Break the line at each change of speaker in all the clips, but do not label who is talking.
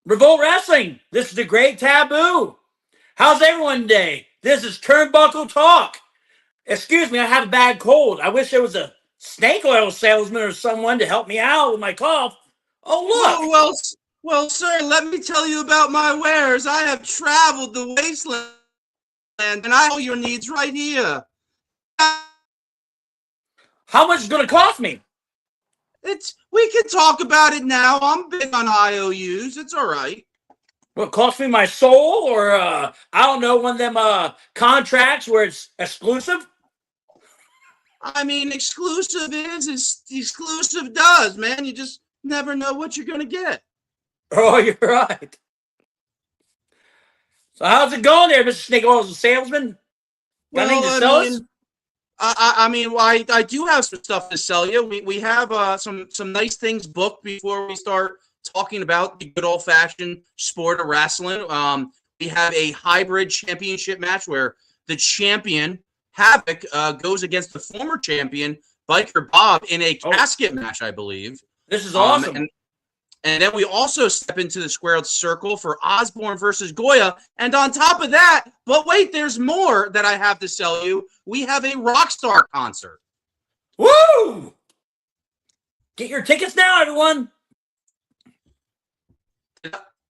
Revolt Wrestling. This is the Great Taboo. How's everyone today? This is Turnbuckle Talk. Excuse me, I have a bad cold. I wish there was a snake oil salesman or someone to help me out with my cough. Oh, look.
Well, sir, let me tell you about my wares. I have traveled the wasteland, and I have all your needs right here.
How much is it going to cost me?
We can talk about it now. I'm big on IOUs. It's all right.
Will it cost me my soul or, I don't know, one of them contracts where it's exclusive?
I mean, exclusive is exclusive does, man. You just never know what you're going to get.
Oh, you're right. So how's it going there, Mr. Snake Oil's a salesman? Got anything to sell us?
I do have some stuff to sell you. We have some nice things booked before we start talking about the good old-fashioned sport of wrestling. We have a hybrid championship match where the champion, Havoc, goes against the former champion, Biker Bob, in a casket match, I believe.
This is awesome.
And then we also step into the squared circle for Osborne versus Goya. And on top of that, but wait, there's more that I have to sell you. We have a Rockstar concert.
Woo! Get your tickets now, everyone.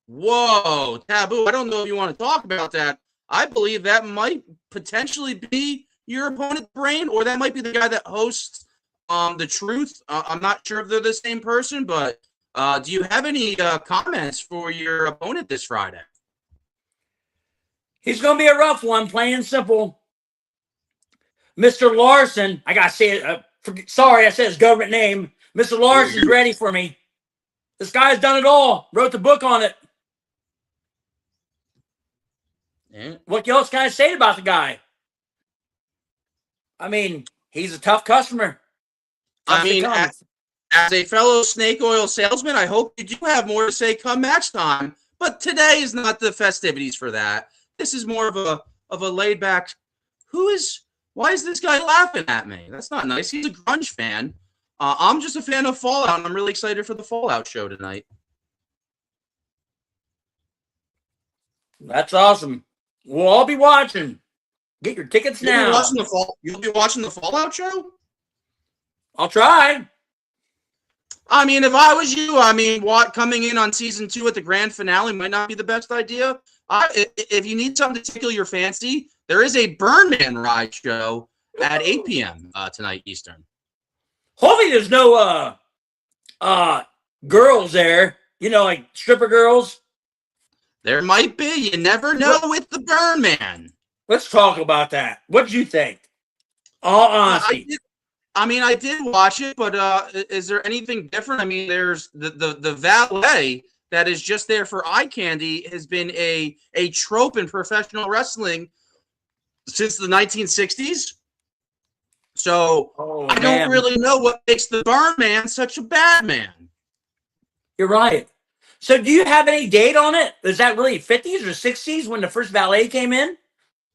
Whoa, Taboo. I don't know if you want to talk about that. I believe that might potentially be your opponent's brain, or that might be the guy that hosts The Truth. I'm not sure if they're the same person, but do you have any comments for your opponent this Friday?
He's going to be a rough one, plain and simple. Mr. Larson, I got to say it. Sorry, I said his government name. Mr. Larson's ready for me. This guy's done it all. Wrote the book on it.
Yeah.
What else can I say about the guy? I mean, he's a tough customer.
I mean, as a fellow snake oil salesman, I hope you do have more to say come match time. But today is not the festivities for that. This is more of a laid back. Why is this guy laughing at me? That's not nice. He's a grunge fan. I'm just a fan of Fallout, and I'm really excited for the Fallout show tonight.
That's awesome. We'll all be watching. Get your tickets now.
You'll be watching the Fallout show?
I'll try.
I mean, if I was you, coming in on season 2 at the grand finale might not be the best idea. If you need something to tickle your fancy, there is a Burn Man ride show at 8 p.m. Tonight Eastern.
Hopefully there's no girls there. You know, like stripper girls.
There might be. You never know with the Burn Man.
Let's talk about that. What did you think? All honesty.
I did watch it, but is there anything different? I mean, there's the valet that is just there for eye candy has been a trope in professional wrestling since the 1960s. So I don't really know what makes the Burn Man such a bad man.
You're right. So do you have any date on it? Is that really 50s or 60s when the first valet came in?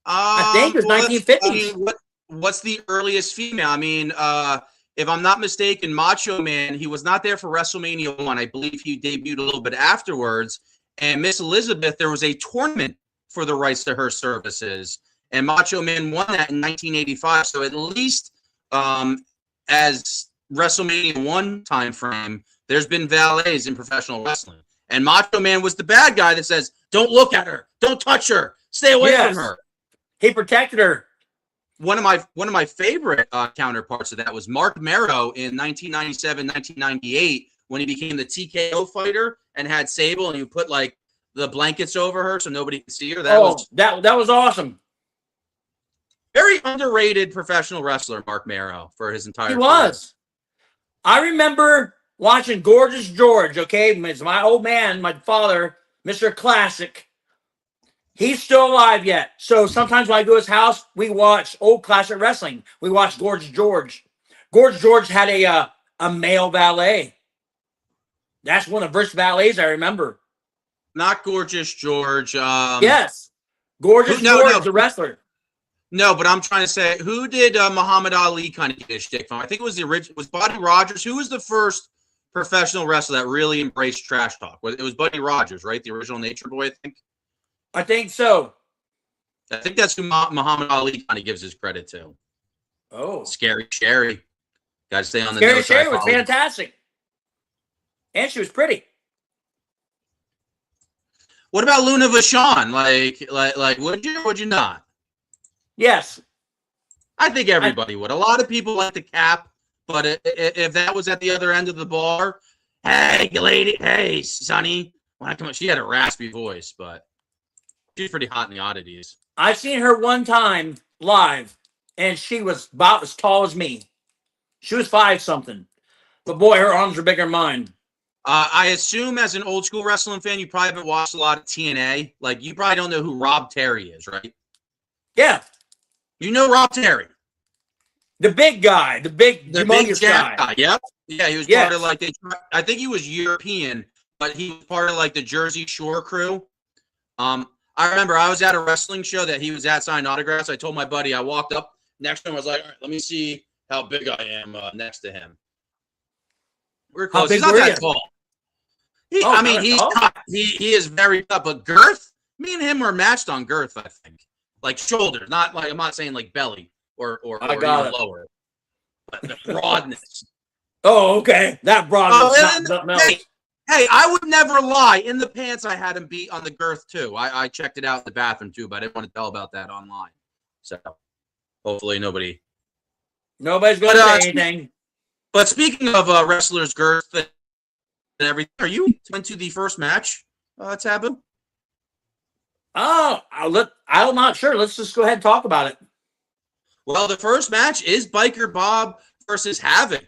I think it was 1950s.
What's the earliest female? I mean, if I'm not mistaken, Macho Man, he was not there for WrestleMania 1. I believe he debuted a little bit afterwards. And Miss Elizabeth, there was a tournament for the rights to her services. And Macho Man won that in 1985. So at least as WrestleMania 1 time frame, there's been valets in professional wrestling. And Macho Man was the bad guy that says, don't look at her. Don't touch her. Stay away from her.
He protected her.
One of my favorite counterparts of that was Mark Merrow in 1997, 1998, when he became the TKO fighter and had Sable, and you put like the blankets over her so nobody could see her. That was
awesome.
Very underrated professional wrestler, Mark Merrow, for his entire career.
He was. I remember watching Gorgeous George, okay? It's my old man, my father, Mr. Classic. He's still alive yet. So sometimes when I go to his house, we watch old classic wrestling. We watch Gorgeous George. Gorgeous George had a male valet. That's one of the first valets I remember.
Not Gorgeous George.
Yes. Gorgeous George, the wrestler.
No, but I'm trying to say, who did Muhammad Ali kind of get his shtick from? I think it was the original. Was Buddy Rogers? Who was the first professional wrestler that really embraced trash talk. It was Buddy Rogers, right? The original Nature Boy, I think.
I think so.
I think that's who Muhammad Ali kind of gives his credit to.
Oh.
Scary Sherry. Got to stay on the
Scary
notes.
Sherry was fantastic. And she was pretty.
What about Luna Vachon? Like, would you not?
Yes.
I think everybody would. A lot of people like the cap, but if that was at the other end of the bar, hey, lady, hey, Sonny, when I come up, she had a raspy voice, but she's pretty hot in the oddities.
I've seen her one time live, and she was about as tall as me. She was 5-something. But boy, her arms are bigger than mine.
I assume as an old school wrestling fan, you probably haven't watched a lot of TNA. Like, you probably don't know who Rob Terry is, right?
Yeah.
You know Rob Terry.
The big guy. The big
guy. Yep. Yeah, he was part of like, I think he was European, but he was part of like the Jersey Shore crew. I remember I was at a wrestling show that he was at signing autographs. I told my buddy, I walked up next to him. I was like, all right, let me see how big I am next to him. We're close. He's not that tall. He is very tough, but girth, me and him were matched on girth, I think. Like shoulders, not like, I'm not saying like belly or even lower, but the broadness.
Oh, okay. That broadness.
Hey, I would never lie. In the pants, I had him beat on the girth too. I checked it out in the bathroom too, but I didn't want to tell about that online. So hopefully nobody's
going to say anything.
But speaking of wrestlers' girth and everything, are you into the first match, Taboo?
Oh, I'm not sure. Let's just go ahead and talk about it.
Well, the first match is Biker Bob versus Havoc.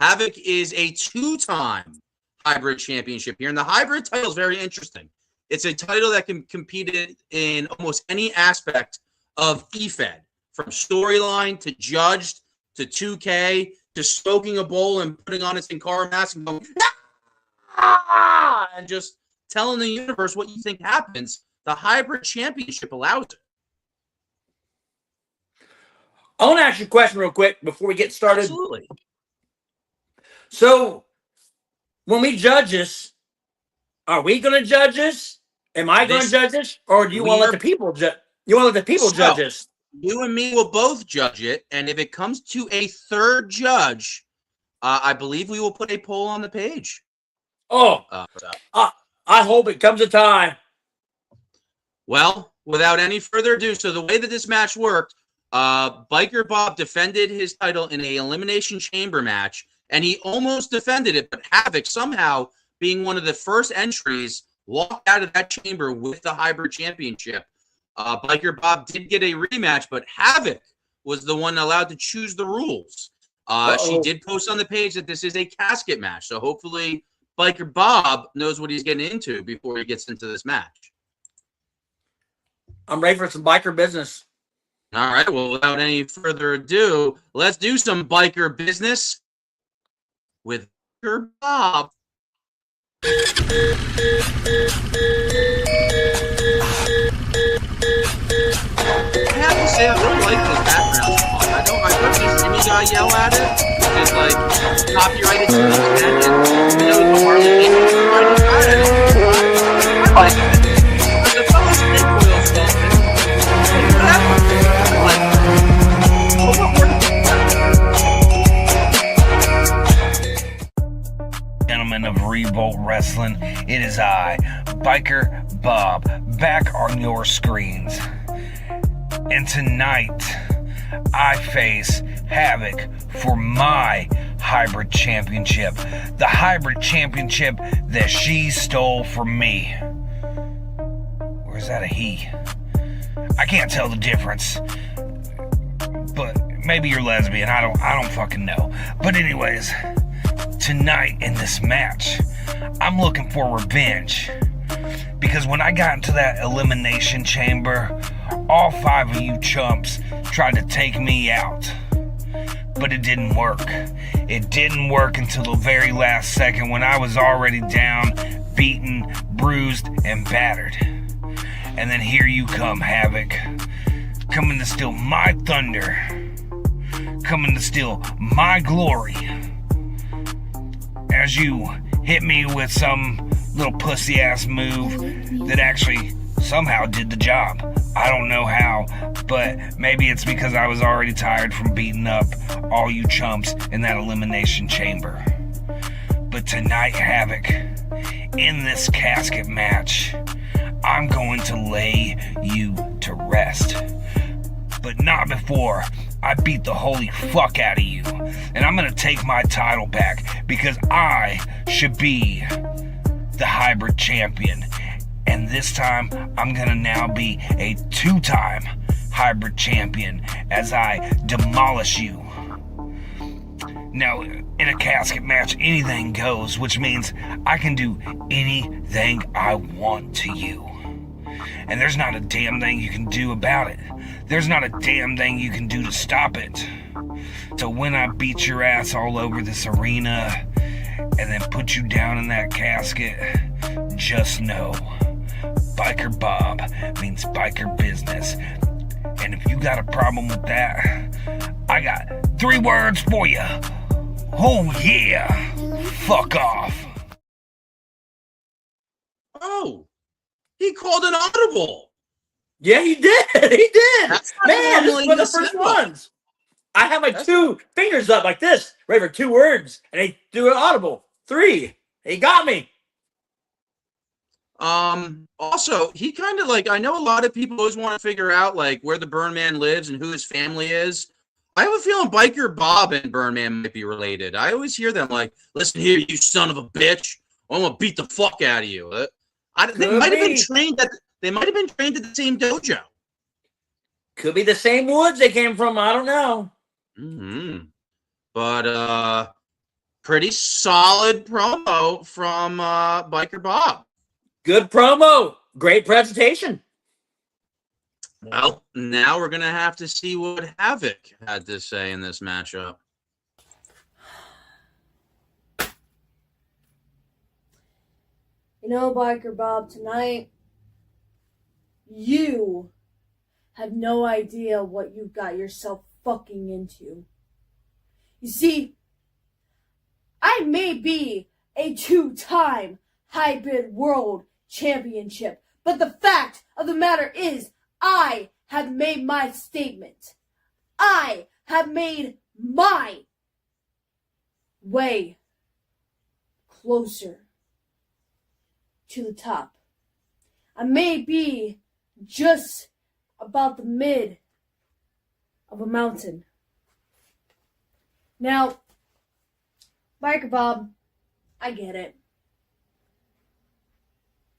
Havoc is a 2-time hybrid championship here, and the hybrid title is very interesting. It's a title that can compete in almost any aspect of efed, from storyline to judged to 2K to smoking a bowl and putting on its Sin Cara mask and going, and just telling the universe what you think happens. The hybrid championship allows it.
I want to ask you a question real quick before we get started.
Absolutely.
So, when we judge this, are we going to judge this? Am I going to judge this? Or do you want to let the people judge? You want to let the people judge this?
You and me will both judge it, and if it comes to a third judge, I believe we will put a poll on the page.
Oh, I hope it comes a tie.
Well, without any further ado, so the way that this match worked, Biker Bob defended his title in an Elimination Chamber match, and he almost defended it, but Havoc, somehow, being one of the first entries, walked out of that chamber with the hybrid championship. Biker Bob did get a rematch, but Havoc was the one allowed to choose the rules. She did post on the page that this is a casket match, so hopefully Biker Bob knows what he's getting into before he gets into this match.
I'm ready for some biker business.
All right, well, without any further ado, let's do some biker business with Biker Bob. I have to say, I really like this background song. I heard this Jimmy guy yell at it. It's like copyrighted to the end. You know, the Harley Davidson I like it. The fellow snake oil stuff.
Gentlemen of Revolt Wrestling, it is I, Biker Bob, back on your screens. And tonight, I face Havoc for my hybrid championship. The hybrid championship that she stole from me. Or is that a he? I can't tell the difference. But maybe you're lesbian. I don't fucking know. But anyways, tonight in this match, I'm looking for revenge. Because when I got into that elimination chamber, all 5 of you chumps tried to take me out. But it didn't work. It didn't work until the very last second when I was already down, beaten, bruised, and battered. And then here you come, Havoc. Coming to steal my thunder. Coming to steal my glory. as you hit me with some little pussy ass move that actually somehow did the job. I don't know how, but maybe it's because I was already tired from beating up all you chumps in that elimination chamber. But tonight, Havoc, in this casket match, I'm going to lay you to rest. But not before I beat the holy fuck out of you. And I'm gonna take my title back because I should be the hybrid champion. And this time, I'm gonna now be a 2-time hybrid champion as I demolish you. Now, in a casket match, anything goes, which means I can do anything I want to you. And there's not a damn thing you can do about it. There's not a damn thing you can do to stop it. So when I beat your ass all over this arena and then put you down in that casket, just know, Biker Bob means biker business. And if you got a problem with that, I got 3 words for you. Oh yeah, fuck off.
Oh, he called an audible.
Yeah, he did. He did.
That's not
Man, this is
normally
one of the
the
first
symbol.
ones. I have my 2 fingers up like this, ready for 2 words, and they do an audible. 3. He got me.
Also, he kind of like, I know a lot of people always want to figure out like where the Burn Man lives and who his family is. I have a feeling Biker Bob and Burn Man might be related. I always hear them like, listen here, you son of a bitch. I'm going to beat the fuck out of you. They might have been trained at the same dojo.
Could be the same woods they came from. I don't know.
Mm-hmm. But pretty solid promo from Biker Bob.
Good promo. Great presentation.
Well, now we're going to have to see what Havoc had to say in this matchup.
You know, Biker Bob, tonight, you have no idea what you got yourself fucking into. You see, I may be a 2-time hybrid world championship, but the fact of the matter is, I have made my statement. I have made my way closer to the top. I may be just about the mid of a mountain. Now, Biker Bob, I get it.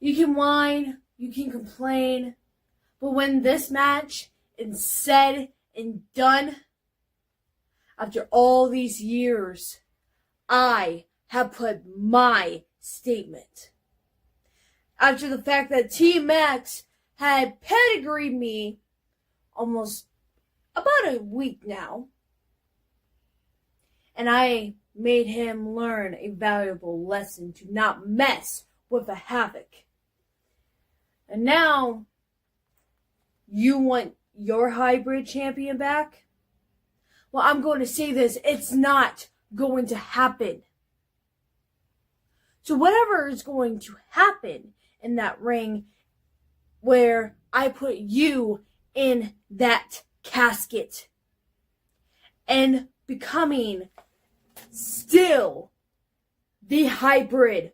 You can whine, you can complain, but when this match is said and done, after all these years, I have put my statement. After the fact that T-Max had pedigreed me almost about a week now, and I made him learn a valuable lesson to not mess with a Havoc. And now, you want your hybrid champion back? Well, I'm going to say this, it's not going to happen. So whatever is going to happen in that ring where I put you in that casket and becoming still the hybrid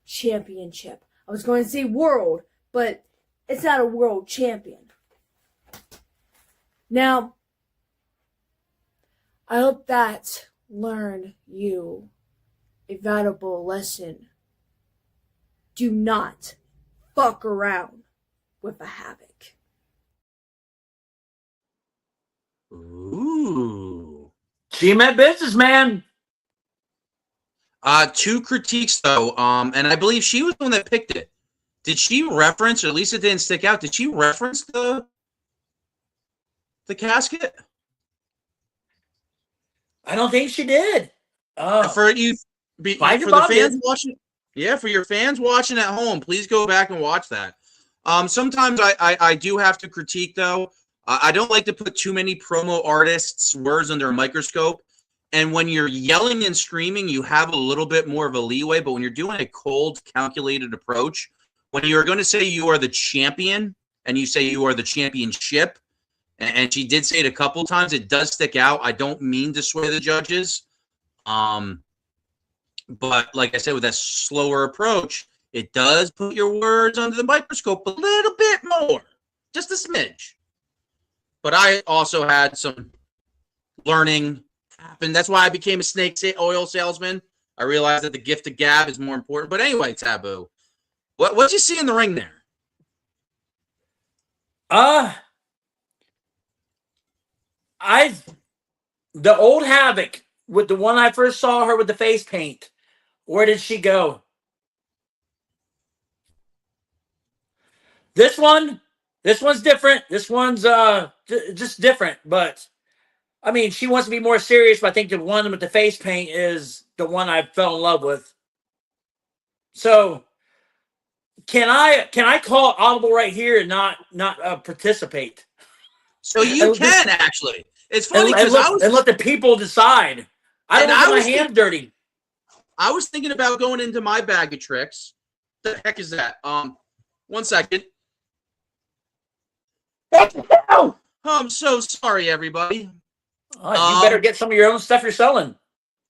championship. I was going to say world, but it's not a world champion. Now, I hope that learned you a valuable lesson. Do not fuck around with a Havoc.
Ooh.
She meant business, man.
2 critiques though, and I believe she was the one that picked it. Did she reference, or at least it didn't stick out, did she reference the casket?
I don't think she did.
For you, for the fans watching, yeah, for your fans watching at home, please go back and watch that. Sometimes I do have to critique though. I don't like to put too many promo artists' words under a microscope. And when you're yelling and screaming, you have a little bit more of a leeway. But when you're doing a cold, calculated approach, when you're going to say you are the champion and you say you are the championship, and she did say it a couple times, it does stick out. I don't mean to sway the judges. But like I said, with that slower approach, it does put your words under the microscope a little bit more, just a smidge. But I also had some learning happen. That's why I became a snake oil salesman. I realized that the gift of gab is more important. But anyway, Taboo, what'd you see in the ring there?
The old Havoc with the one I first saw her with the face paint. Where did she go? This one's different. This one's just different. But I mean, she wants to be more serious. But I think the one with the face paint is the one I fell in love with. So can I call it audible right here and not participate?
So you can actually. It's funny because
and let the people decide. I don't want my hands dirty.
I was thinking about going into my bag of tricks. The heck is that? 1 second. I'm so sorry, everybody.
You better get some of your own stuff you're selling.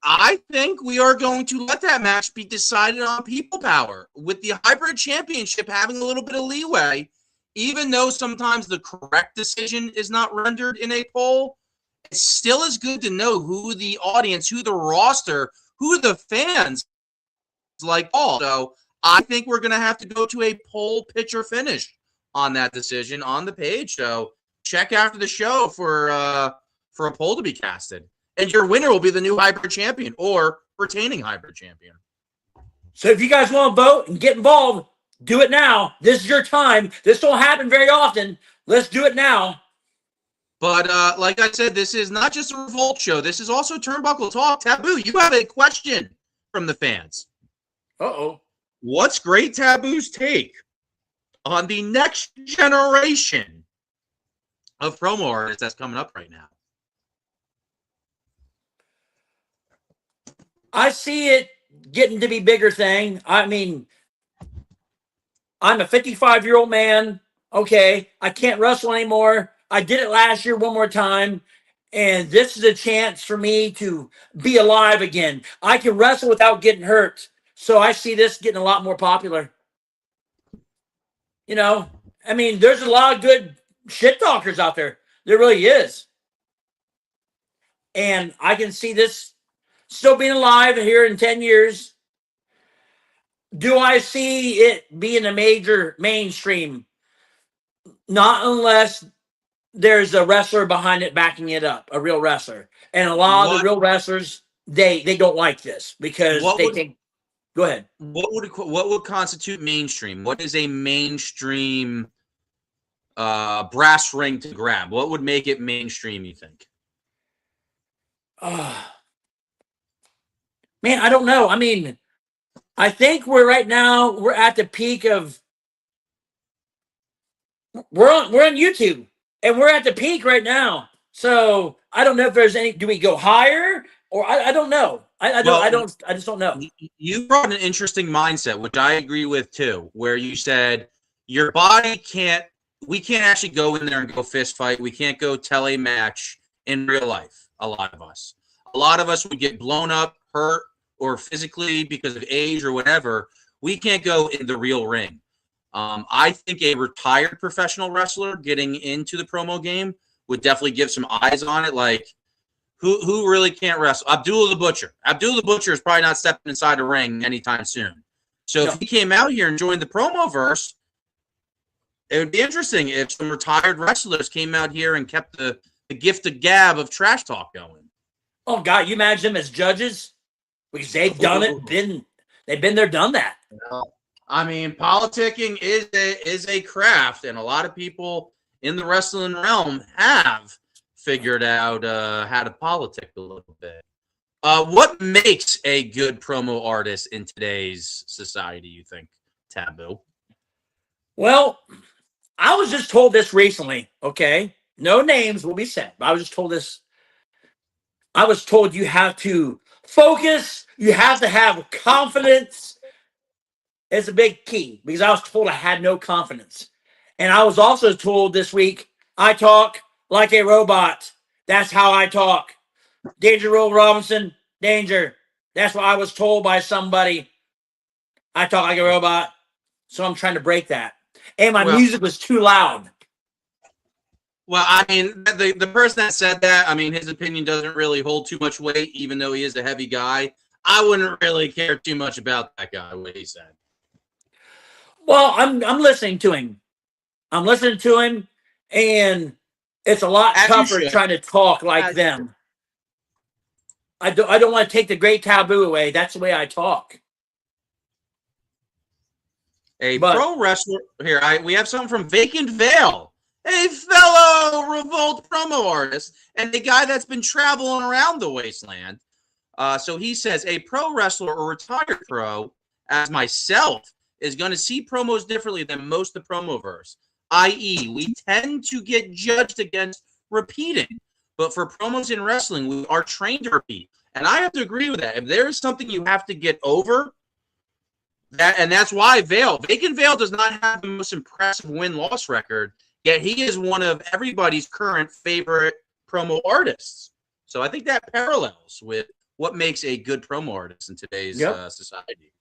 I think we are going to let that match be decided on people power, with the hybrid championship having a little bit of leeway, even though sometimes the correct decision is not rendered in a poll. It still is good to know who the audience, who the roster, who the fans like. So I think we're going to have to go to a poll pitch or finish on that decision on the page. So check after the show for a poll to be casted. And your winner will be the new hybrid champion or retaining hybrid champion.
So if you guys want to vote and get involved, do it now. This is your time. This don't happen very often. Let's do it now.
But like I said, this is not just a Revolt show. This is also Turnbuckle Talk. Taboo, you have a question from the fans.
Uh-oh.
What's Great Taboo's take on the next generation of promo artists that's coming up right now?
I see it getting to be bigger thing. I mean, I'm a 55-year-old man. Okay, I can't wrestle anymore. I did it last year one more time, and this is a chance for me to be alive again. I can wrestle without getting hurt, so I see this getting a lot more popular. You know, I mean, there's a lot of good shit talkers out there. There really is. And I can see this still being alive here in 10 years. Do I see it being a major mainstream? Not unless there's a wrestler behind it backing it up, a real wrestler. And a lot of the real wrestlers, they don't like this because they think. Go ahead.
What would constitute mainstream? What is a mainstream brass ring to grab? What would make it mainstream, you think?
Man, I don't know. I mean, I think we're at the peak of. We're on YouTube. And we're at the peak right now. So I don't know if there's any. Do we go higher? Or I don't know. I just don't know.
You brought an interesting mindset, which I agree with too, where you said your body we can't actually go in there and go fist fight. We can't go tell a match in real life. A lot of us would get blown up, hurt, or physically because of age or whatever. We can't go in the real ring. I think a retired professional wrestler getting into the promo game would definitely give some eyes on it. Like, who really can't wrestle? Abdullah the Butcher. Abdullah the Butcher is probably not stepping inside a ring anytime soon. So if he came out here and joined the promo verse, it would be interesting if some retired wrestlers came out here and kept the gift of gab of trash talk going.
Oh, God, you imagine them as judges? Because they've done it. They've been there, done that.
I mean, politicking is a craft, and a lot of people in the wrestling realm have figured out how to politic a little bit. What makes a good promo artist in today's society, you think, Taboo?
Well, I was just told this recently, okay? No names will be said, but I was just told this. I was told you have to focus, you have to have confidence. It's a big key because I was told I had no confidence. And I was also told this week, I talk like a robot. That's how I talk. Danger Will Robinson, danger. That's what I was told by somebody. I talk like a robot. So I'm trying to break that. And my music was too loud.
Well, I mean, the person that said that, I mean, his opinion doesn't really hold too much weight, even though he is a heavy guy. I wouldn't really care too much about that guy, what he said.
Well, I'm listening to him. I'm listening to him, and it's a lot tougher trying to talk like them. I don't want to take the great taboo away. That's the way I talk.
Pro wrestler here. We have something from Vacant Veil, a fellow Revolt promo artist and a guy that's been traveling around the wasteland. So he says a pro wrestler or retired pro, as myself, is going to see promos differently than most of the promoverse. I.e., we tend to get judged against repeating. But for promos in wrestling, we are trained to repeat. And I have to agree with that. If there is something you have to get over, and that's why Vacant Veil does not have the most impressive win-loss record, yet he is one of everybody's current favorite promo artists. So I think that parallels with what makes a good promo artist in today's society.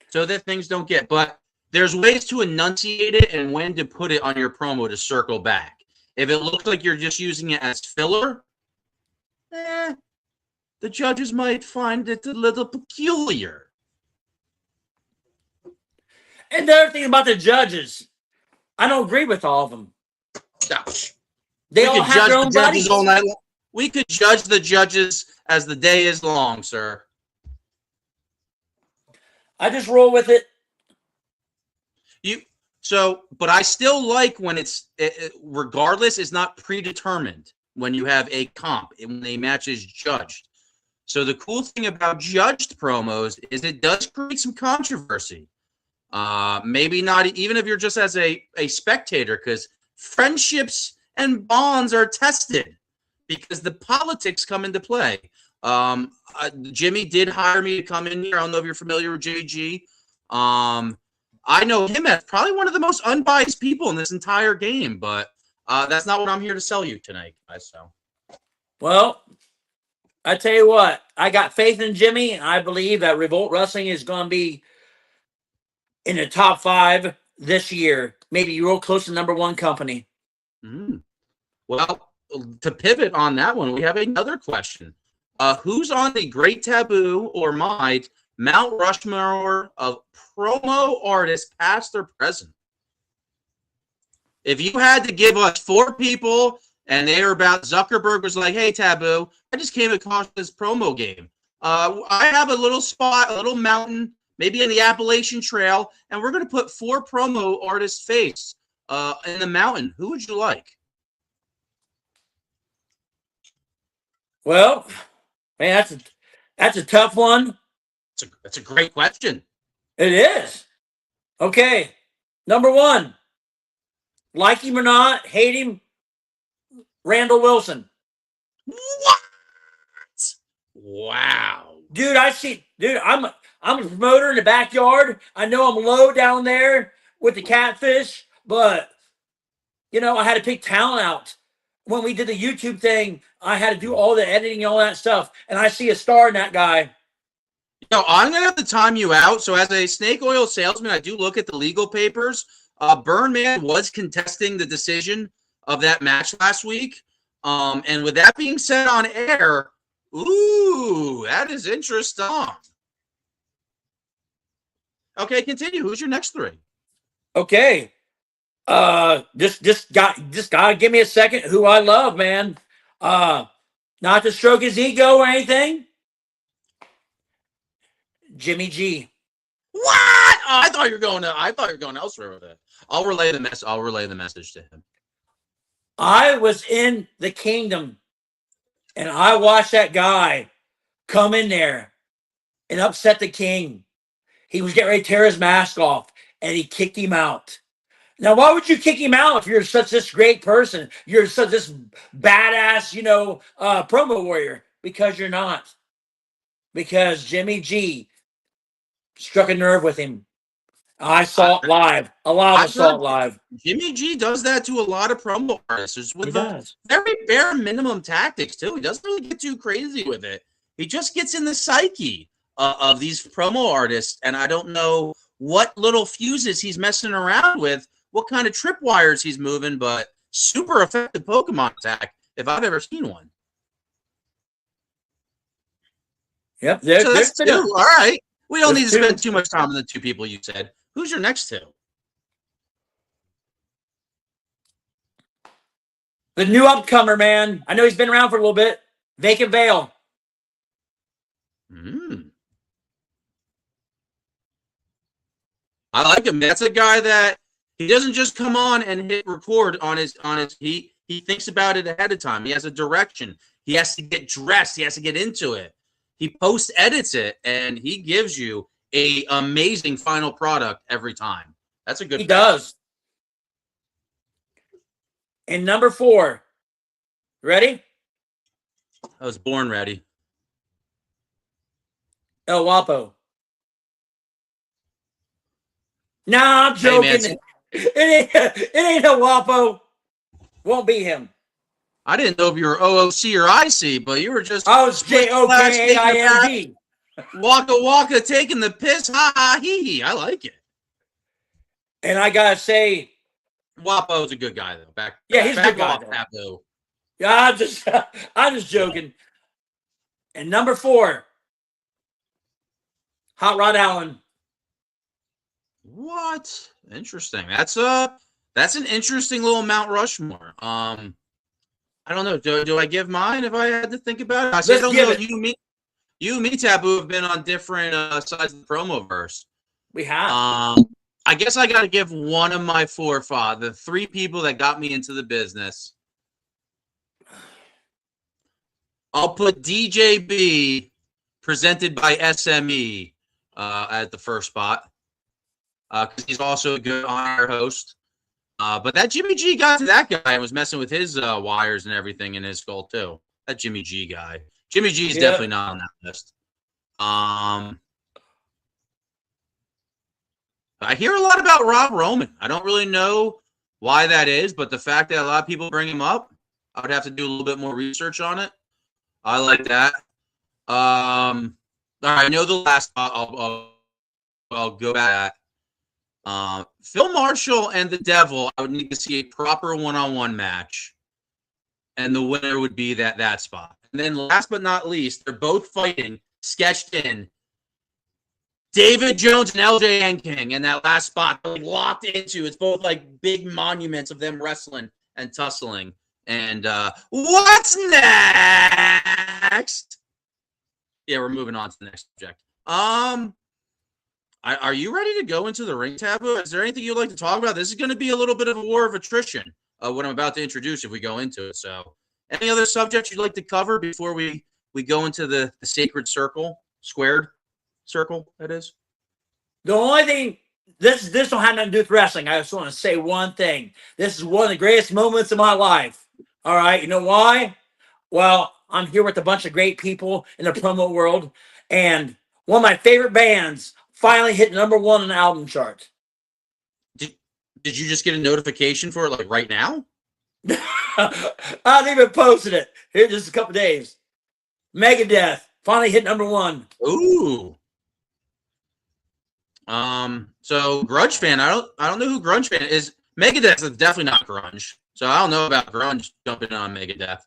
So that things don't get, but there's ways to enunciate it and when to put it on your promo to circle back. If it looks like you're just using it as filler, the judges might find it a little peculiar.
And the other thing about the judges, I don't agree with all of them. They all have their own buddies.
All night long. We could judge the judges as the day is long, sir.
I just roll with it.
But I still like when regardless, it's not predetermined when you have a comp and when a match is judged. So the cool thing about judged promos is it does create some controversy. Maybe not even if you're just as a spectator, because friendships and bonds are tested because the politics come into play. Jimmy did hire me to come in here. I don't know if you're familiar with JG. I know him as probably one of the most unbiased people in this entire game, but that's not what I'm here to sell you tonight, guys. So,
well, I tell you what, I got faith in Jimmy. I believe that Revolt Wrestling is going to be in the top 5 this year, maybe real close to #1 company.
Well, to pivot on that one, we have another question. Who's on the Great Taboo or my Mount Rushmore of promo artists, past or present? If you had to give us 4 people and they were about, Zuckerberg was like, hey, Taboo, I just came across this promo game. I have a little spot, a little mountain, maybe in the Appalachian Trail, and we're going to put 4 promo artists' face in the mountain. Who would you like?
Well, man, that's a tough one.
That's a great question.
It is. Okay. #1. Like him or not, hate him, Randall Wilson.
What? Wow.
Dude, I'm a promoter in the backyard. I know I'm low down there with the catfish, but I had to pick talent out. When we did the YouTube thing, I had to do all the editing and all that stuff, and I see a star in that guy.
I'm going to have to time you out. So as a snake oil salesman, I do look at the legal papers. Burnman was contesting the decision of that match last week. And with that being said on air, ooh, that is interesting. Okay, continue. Who's your next 3?
Okay. Just gotta give me a second. Who I love, man. Not to stroke his ego or anything. Jimmy G.
What? Oh, I thought you were going elsewhere with it. I'll relay the message to him.
I was in the Kingdom, and I watched that guy come in there and upset the king. He was getting ready to tear his mask off, and he kicked him out. Now, why would you kick him out if you're such this great person? You're such this badass, promo warrior. Because you're not. Because Jimmy G struck a nerve with him. I saw it live. A lot of us saw it live.
Jimmy G does that to a lot of promo artists with very bare minimum tactics too. He doesn't really get too crazy with it. He just gets in the psyche of these promo artists, and I don't know what little fuses he's messing around with, what kind of tripwires he's moving, but super effective Pokemon attack if I've ever seen one.
Yep,
so that's two. All right. We don't need to spend too much time on the two people you said. Who's your next two?
The new upcomer, man. I know he's been around for a little bit. Vacant Veil.
I like him. That's a guy that he doesn't just come on and hit record on his he thinks about it ahead of time. He has a direction. He has to get dressed. He has to get into it. He post edits it, and he gives you a amazing final product every time. That's a good.
He does. And number 4. Ready?
I was born ready.
El Guapo. Nah, I'm joking.
Hey, man,
it ain't El Guapo. Won't be him.
I didn't know if you were OOC or IC, but you were just.
I was JOKAING.
Waka taking the piss. Ha ha hee hee. I like it.
And I gotta say,
Wapo's a good guy though.
He's a good guy.
Though.
Yeah, I'm just joking. And number 4, Hot Rod Allen.
What? Interesting. That's an interesting little Mount Rushmore. I don't know. Do I give mine if I had to think about it? I don't know. You and me, Taboo, have been on different sides of the promo-verse.
We have.
I guess I got to give one of my forefathers, the 3 people that got me into the business. I'll put DJB, presented by SME, at the first spot. Because he's also a good on-air host. But that Jimmy G got to that guy and was messing with his wires and everything in his skull, too. That Jimmy G guy. Jimmy G is definitely not on that list. I hear a lot about Rob Roman. I don't really know why that is, but the fact that a lot of people bring him up, I would have to do a little bit more research on it. I like that. All right, I know the last. I'll go back. Phil Marshall and the Devil, I would need to see a proper one-on-one match, and the winner would be that spot. And then last but not least, they're both fighting, sketched in, David Jones and LJ King, and that last spot, like locked into. It's both like big monuments of them wrestling and tussling. And what's next? Yeah, we're moving on to the next subject. Are you ready to go into the ring, Taboo? Is there anything you'd like to talk about? This is going to be a little bit of a war of attrition, what I'm about to introduce if we go into it. So any other subjects you'd like to cover before we go into the sacred circle, squared circle, that is?
The only thing, this don't have nothing to do with wrestling. I just want to say one thing. This is one of the greatest moments of my life. All right, you know why? Well, I'm here with a bunch of great people in the promo world, and one of my favorite bands finally hit number 1 on the album chart.
Did you just get a notification for it like right now?
I haven't even posted it. Here just a couple days. Megadeth finally hit number 1.
Ooh. So Grunge fan, I don't know who Grunge fan is. Megadeth is definitely not grunge. So I don't know about grunge jumping on Megadeth.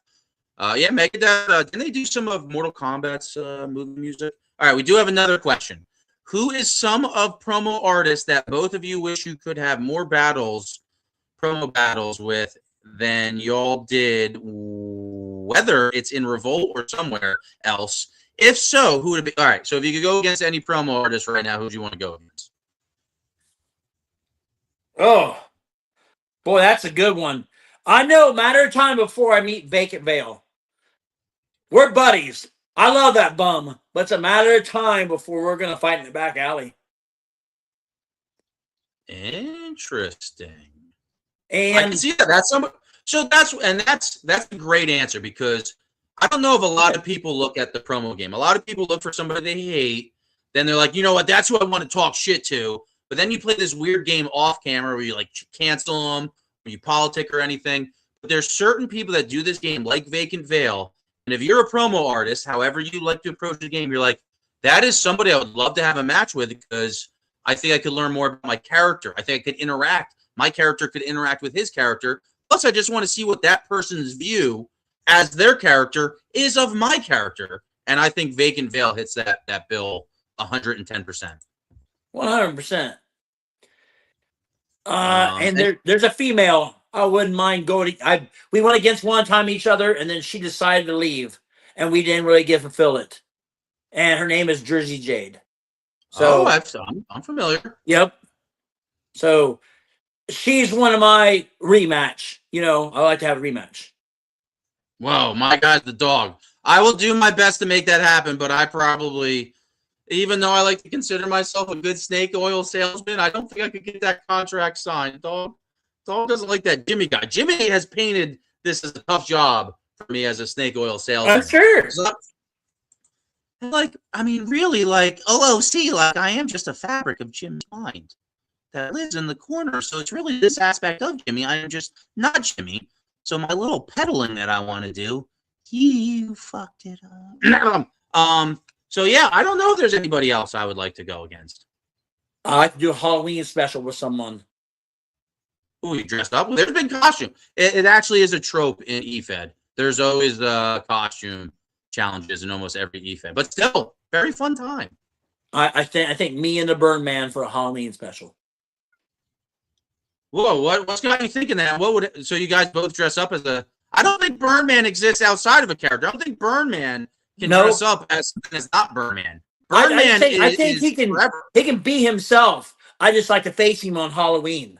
Yeah, Megadeth, didn't they do some of Mortal Kombat's movie music? All right, we do have another question. Who is some of promo artists that both of you wish you could have more promo battles with than y'all did, whether it's in Revolt or somewhere else? If so, who would it be? All right, so if you could go against any promo artist right now, who do you want to go against?
Oh, boy, that's a good one. I know, matter of time before I meet Vacant Veil. We're buddies. I love that bum, but it's a matter of time before we're going to fight in the back alley.
Interesting. I can
And
see that. That's a great answer, because I don't know if a lot of people look at the promo game. A lot of people look for somebody they hate. Then they're like, you know what? That's who I want to talk shit to. But then you play this weird game off camera where you like cancel them, or you politic or anything. But there's certain people that do this game like Vacant Veil. And if you're a promo artist, however you like to approach the game, you're like, that is somebody I would love to have a match with, because I think I could learn more about my character. I think I could interact. My character could interact with his character. Plus, I just want to see what that person's view as their character is of my character. And I think Vacant Veil hits that bill 110%.
100%. And there's a female I wouldn't mind going to. We went against one time each other, and then she decided to leave, and we didn't really fulfill it. And her name is Jersey Jade. So
I'm familiar.
Yep. So she's one of my rematch. You know, I like to have a rematch.
Whoa, my guy's the dog. I will do my best to make that happen, but I probably, even though I like to consider myself a good snake oil salesman, I don't think I could get that contract signed. Dog doesn't like that Jimmy guy. Jimmy has painted this as a tough job for me as a snake oil salesman.
Sure.
So, like, I mean, really, like, OOC, like, I am just a fabric of Jim's mind that lives in the corner. So it's really this aspect of Jimmy. I am just not Jimmy. So my little peddling that I want to do, you fucked it up. So yeah, I don't know if there's anybody else I would like to go against.
I like to do a Halloween special with someone.
Ooh, you dressed up? Well, there's been costume. It actually is a trope in efed. There's always costume challenges in almost every efed, but still, very fun time.
I think me and the Burn Man for a Halloween special.
Whoa, what's got you thinking that? So you guys both dress up as a? I don't think Burn Man exists outside of a character. I don't think Burn Man can dress up as not Burn Man.
I think he can be himself. I just like to face him on Halloween.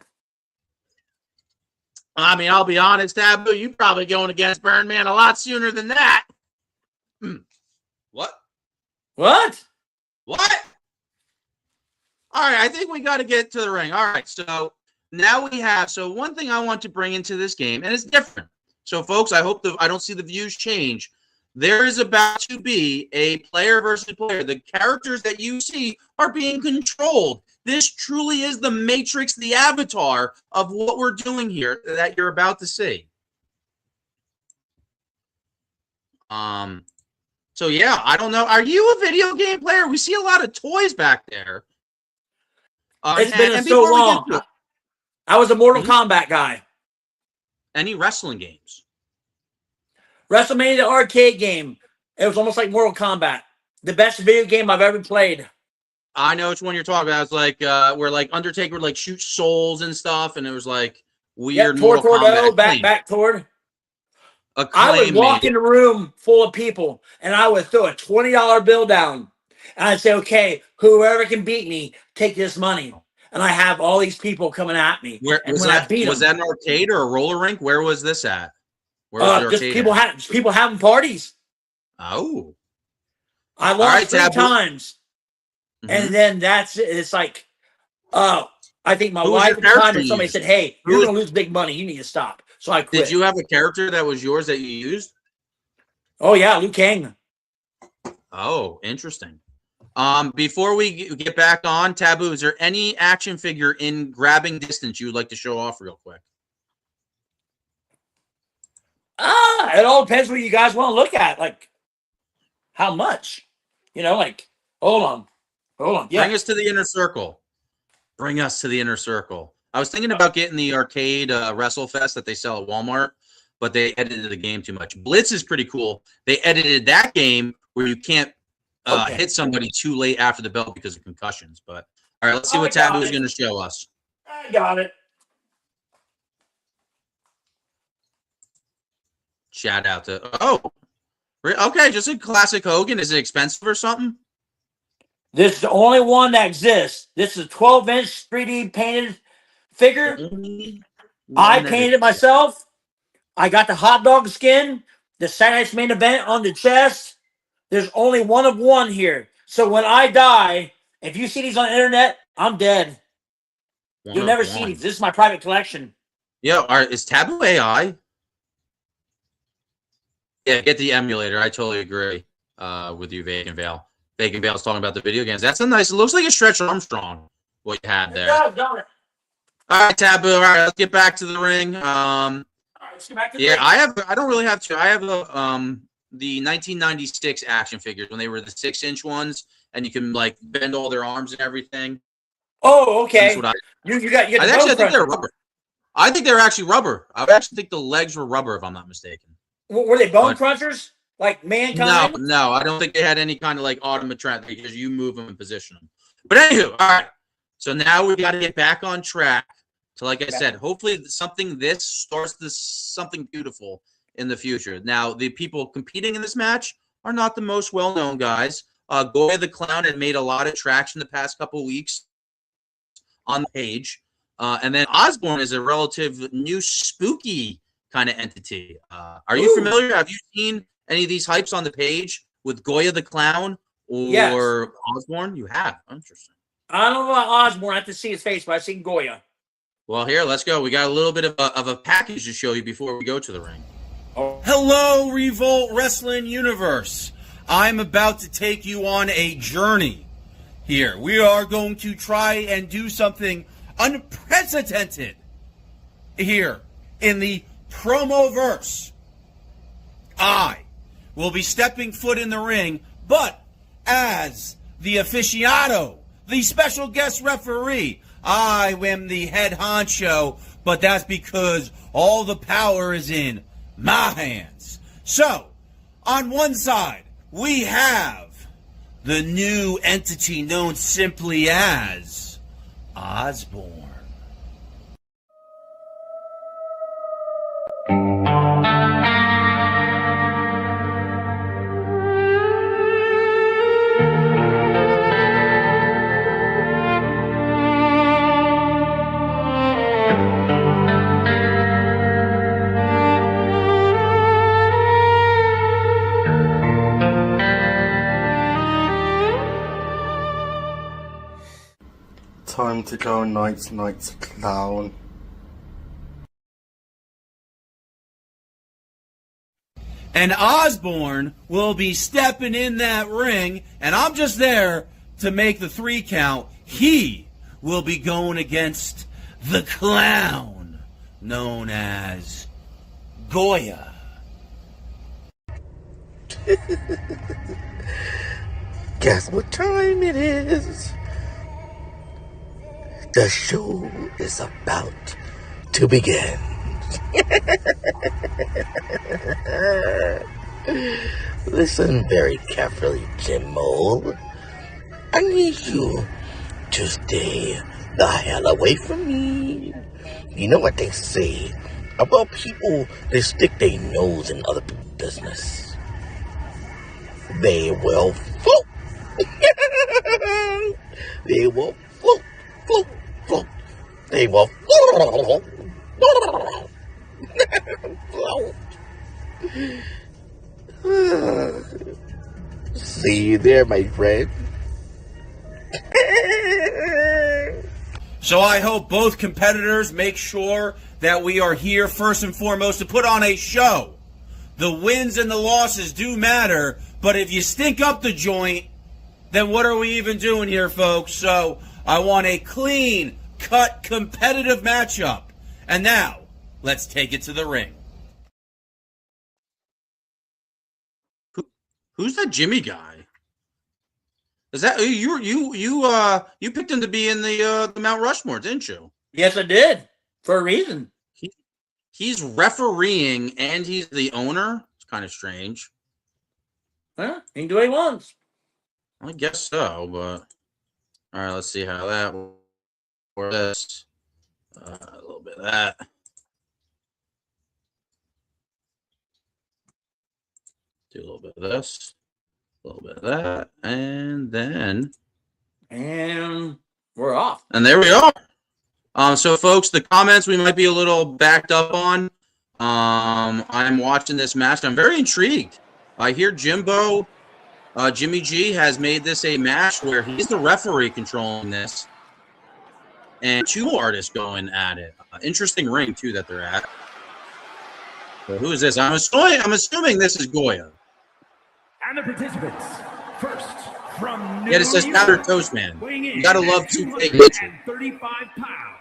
I mean, I'll be honest, Taboo, you probably going against Burn Man a lot sooner than that. What?
What?
All right, I think we got to get to the ring. All right, so now we have. So one thing I want to bring into this game, and it's different. So, folks, I hope I don't see the views change. There is about to be a player versus player. The characters that you see are being controlled. This truly is the Matrix, the avatar of what we're doing here that you're about to see. So yeah, I don't know. Are you a video game player? We see a lot of toys back there.
It's been so long. I was a Mortal Kombat guy.
Any wrestling games?
WrestleMania, the arcade game. It was almost like Mortal Kombat. The best video game I've ever played.
I know which one you're talking about. It's like where like Undertaker would like shoot souls and stuff, and it was like weird Mortal Kombat.
Back toward. I would walk in a room full of people, and I would throw a $20 bill down, and I'd say, "Okay, whoever can beat me, take this money." And I have all these people coming at me.
Where was that? Was that an arcade or a roller rink? Where was this at? Where was the arcade?
Just people having parties.
Oh,
I lost 3 times, and then that's it. It's like, I think my wife at the time, and somebody said, "Hey, you're going to lose big money. You need to stop." So I quit.
Did you have a character that was yours that you used?
Oh yeah, Liu Kang.
Oh, interesting. Before we get back on, Taboo, is there any action figure in grabbing distance you would like to show off real quick?
It all depends what you guys want to look at. Like, how much? You know, like, hold on. Yeah.
Bring us to the inner circle. I was thinking about getting the arcade WrestleFest that they sell at Walmart, but they edited the game too much. Blitz is pretty cool. They edited that game where you can't hit somebody too late after the bell because of concussions. But all right, let's see what Taboo is going to show us.
I got it.
Shout out to okay, just a classic Hogan. Is it expensive or something?
This is the only one that exists. This is a 12-inch 3D painted figure. I painted it myself. I got the hot dog skin, the Saturday's main event on the chest. There's only one of one here. So when I die, if you see these on the internet, I'm dead. You'll never see these. This is my private collection.
Yeah, is Taboo AI? Yeah, get the emulator. I totally agree with you, Vacant Veil. Vacant Veil's talking about the video games. That's a nice. It looks like a Stretch Armstrong. What you had there.
It does, don't it?
All right, Taboo. All right, let's get back to the ring.
All right, let's get back to the
Yeah,
ring.
I don't really have to. I have the 1996 action figures when they were the 6-inch ones, and you can like bend all their arms and everything.
Oh, okay.
That's what
You got
I
the
think they're rubber. I think they're actually rubber. I actually think the legs were rubber, if I'm not mistaken.
Were they bone crunchers? Like Mankind?
No, I don't think they had any kind of like automatronic because you move them and position them. But anywho, all right. So now we got to get back on track. So, like I said, hopefully something starts something beautiful in the future. Now, the people competing in this match are not the most well-known guys. Goya the Clown had made a lot of traction the past couple weeks on the page. And then Osborne is a relative new spooky kind of entity. Are you familiar? Have you seen any of these hypes on the page with Goya the Clown or Osborne? You have. Interesting.
I don't know about Osborne. I have to see his face, but I've seen Goya.
Well, here, let's go. We got a little bit of a package to show you before we go to the ring.
Oh. Hello, Revolt Wrestling Universe. I'm about to take you on a journey here. We are going to try and do something unprecedented here in the Promoverse. I will be stepping foot in the ring, but as the aficionado, the special guest referee, I am the head honcho, but that's because all the power is in my hands. So, on one side, we have the new entity known simply as Osborne.
Time to go night, clown.
And Osborne will be stepping in that ring, and I'm just there to make the 3 count. He will be going against the clown known as Goya.
Guess what time it is? The show is about to begin. Listen very carefully, Jim Mole. I need you to stay the hell away from me. You know what they say about people that stick their nose in other people's business. They will float. They will float, float, float. They will float. See you there, my friend.
So I hope both competitors make sure that we are here first and foremost to put on a show. The wins and the losses do matter, but if you stink up the joint, then what are we even doing here, folks? So I want a clean cut competitive matchup. And now, let's take it to the ring.
Who's that Jimmy guy? Is that you picked him to be in the Mount Rushmore, didn't you?
Yes, I did. For a reason.
He's refereeing and he's the owner. It's kind of strange.
Huh? He can do what he wants.
I guess so, but all right, let's see how that works. A little bit of that. Do a little bit of this, a little bit of that, and then
we're off.
And there we are. So, folks, the comments we might be a little backed up on. I'm watching this match. I'm very intrigued. I hear Jimmy G has made this a match where he's the referee controlling this. and 2 more artists going at it. Interesting ring too that they're at. So who is this? I'm assuming this is Goya.
And the participants, first from New
Yeah, it says
York,
Powdered Toast Man.
weighing in
You gotta love
at
2K
235 pounds.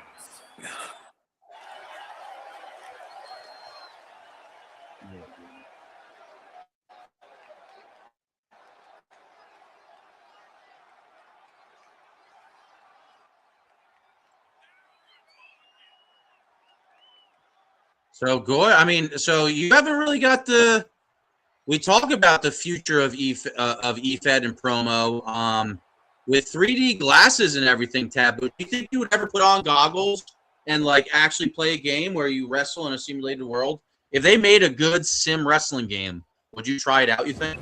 So Goya, I mean, so you haven't really got the. We talk about the future of efed and promo. With 3D glasses and everything, Taboo. Do you think you would ever put on goggles and like actually play a game where you wrestle in a simulated world? If they made a good sim wrestling game, would you try it out? You think?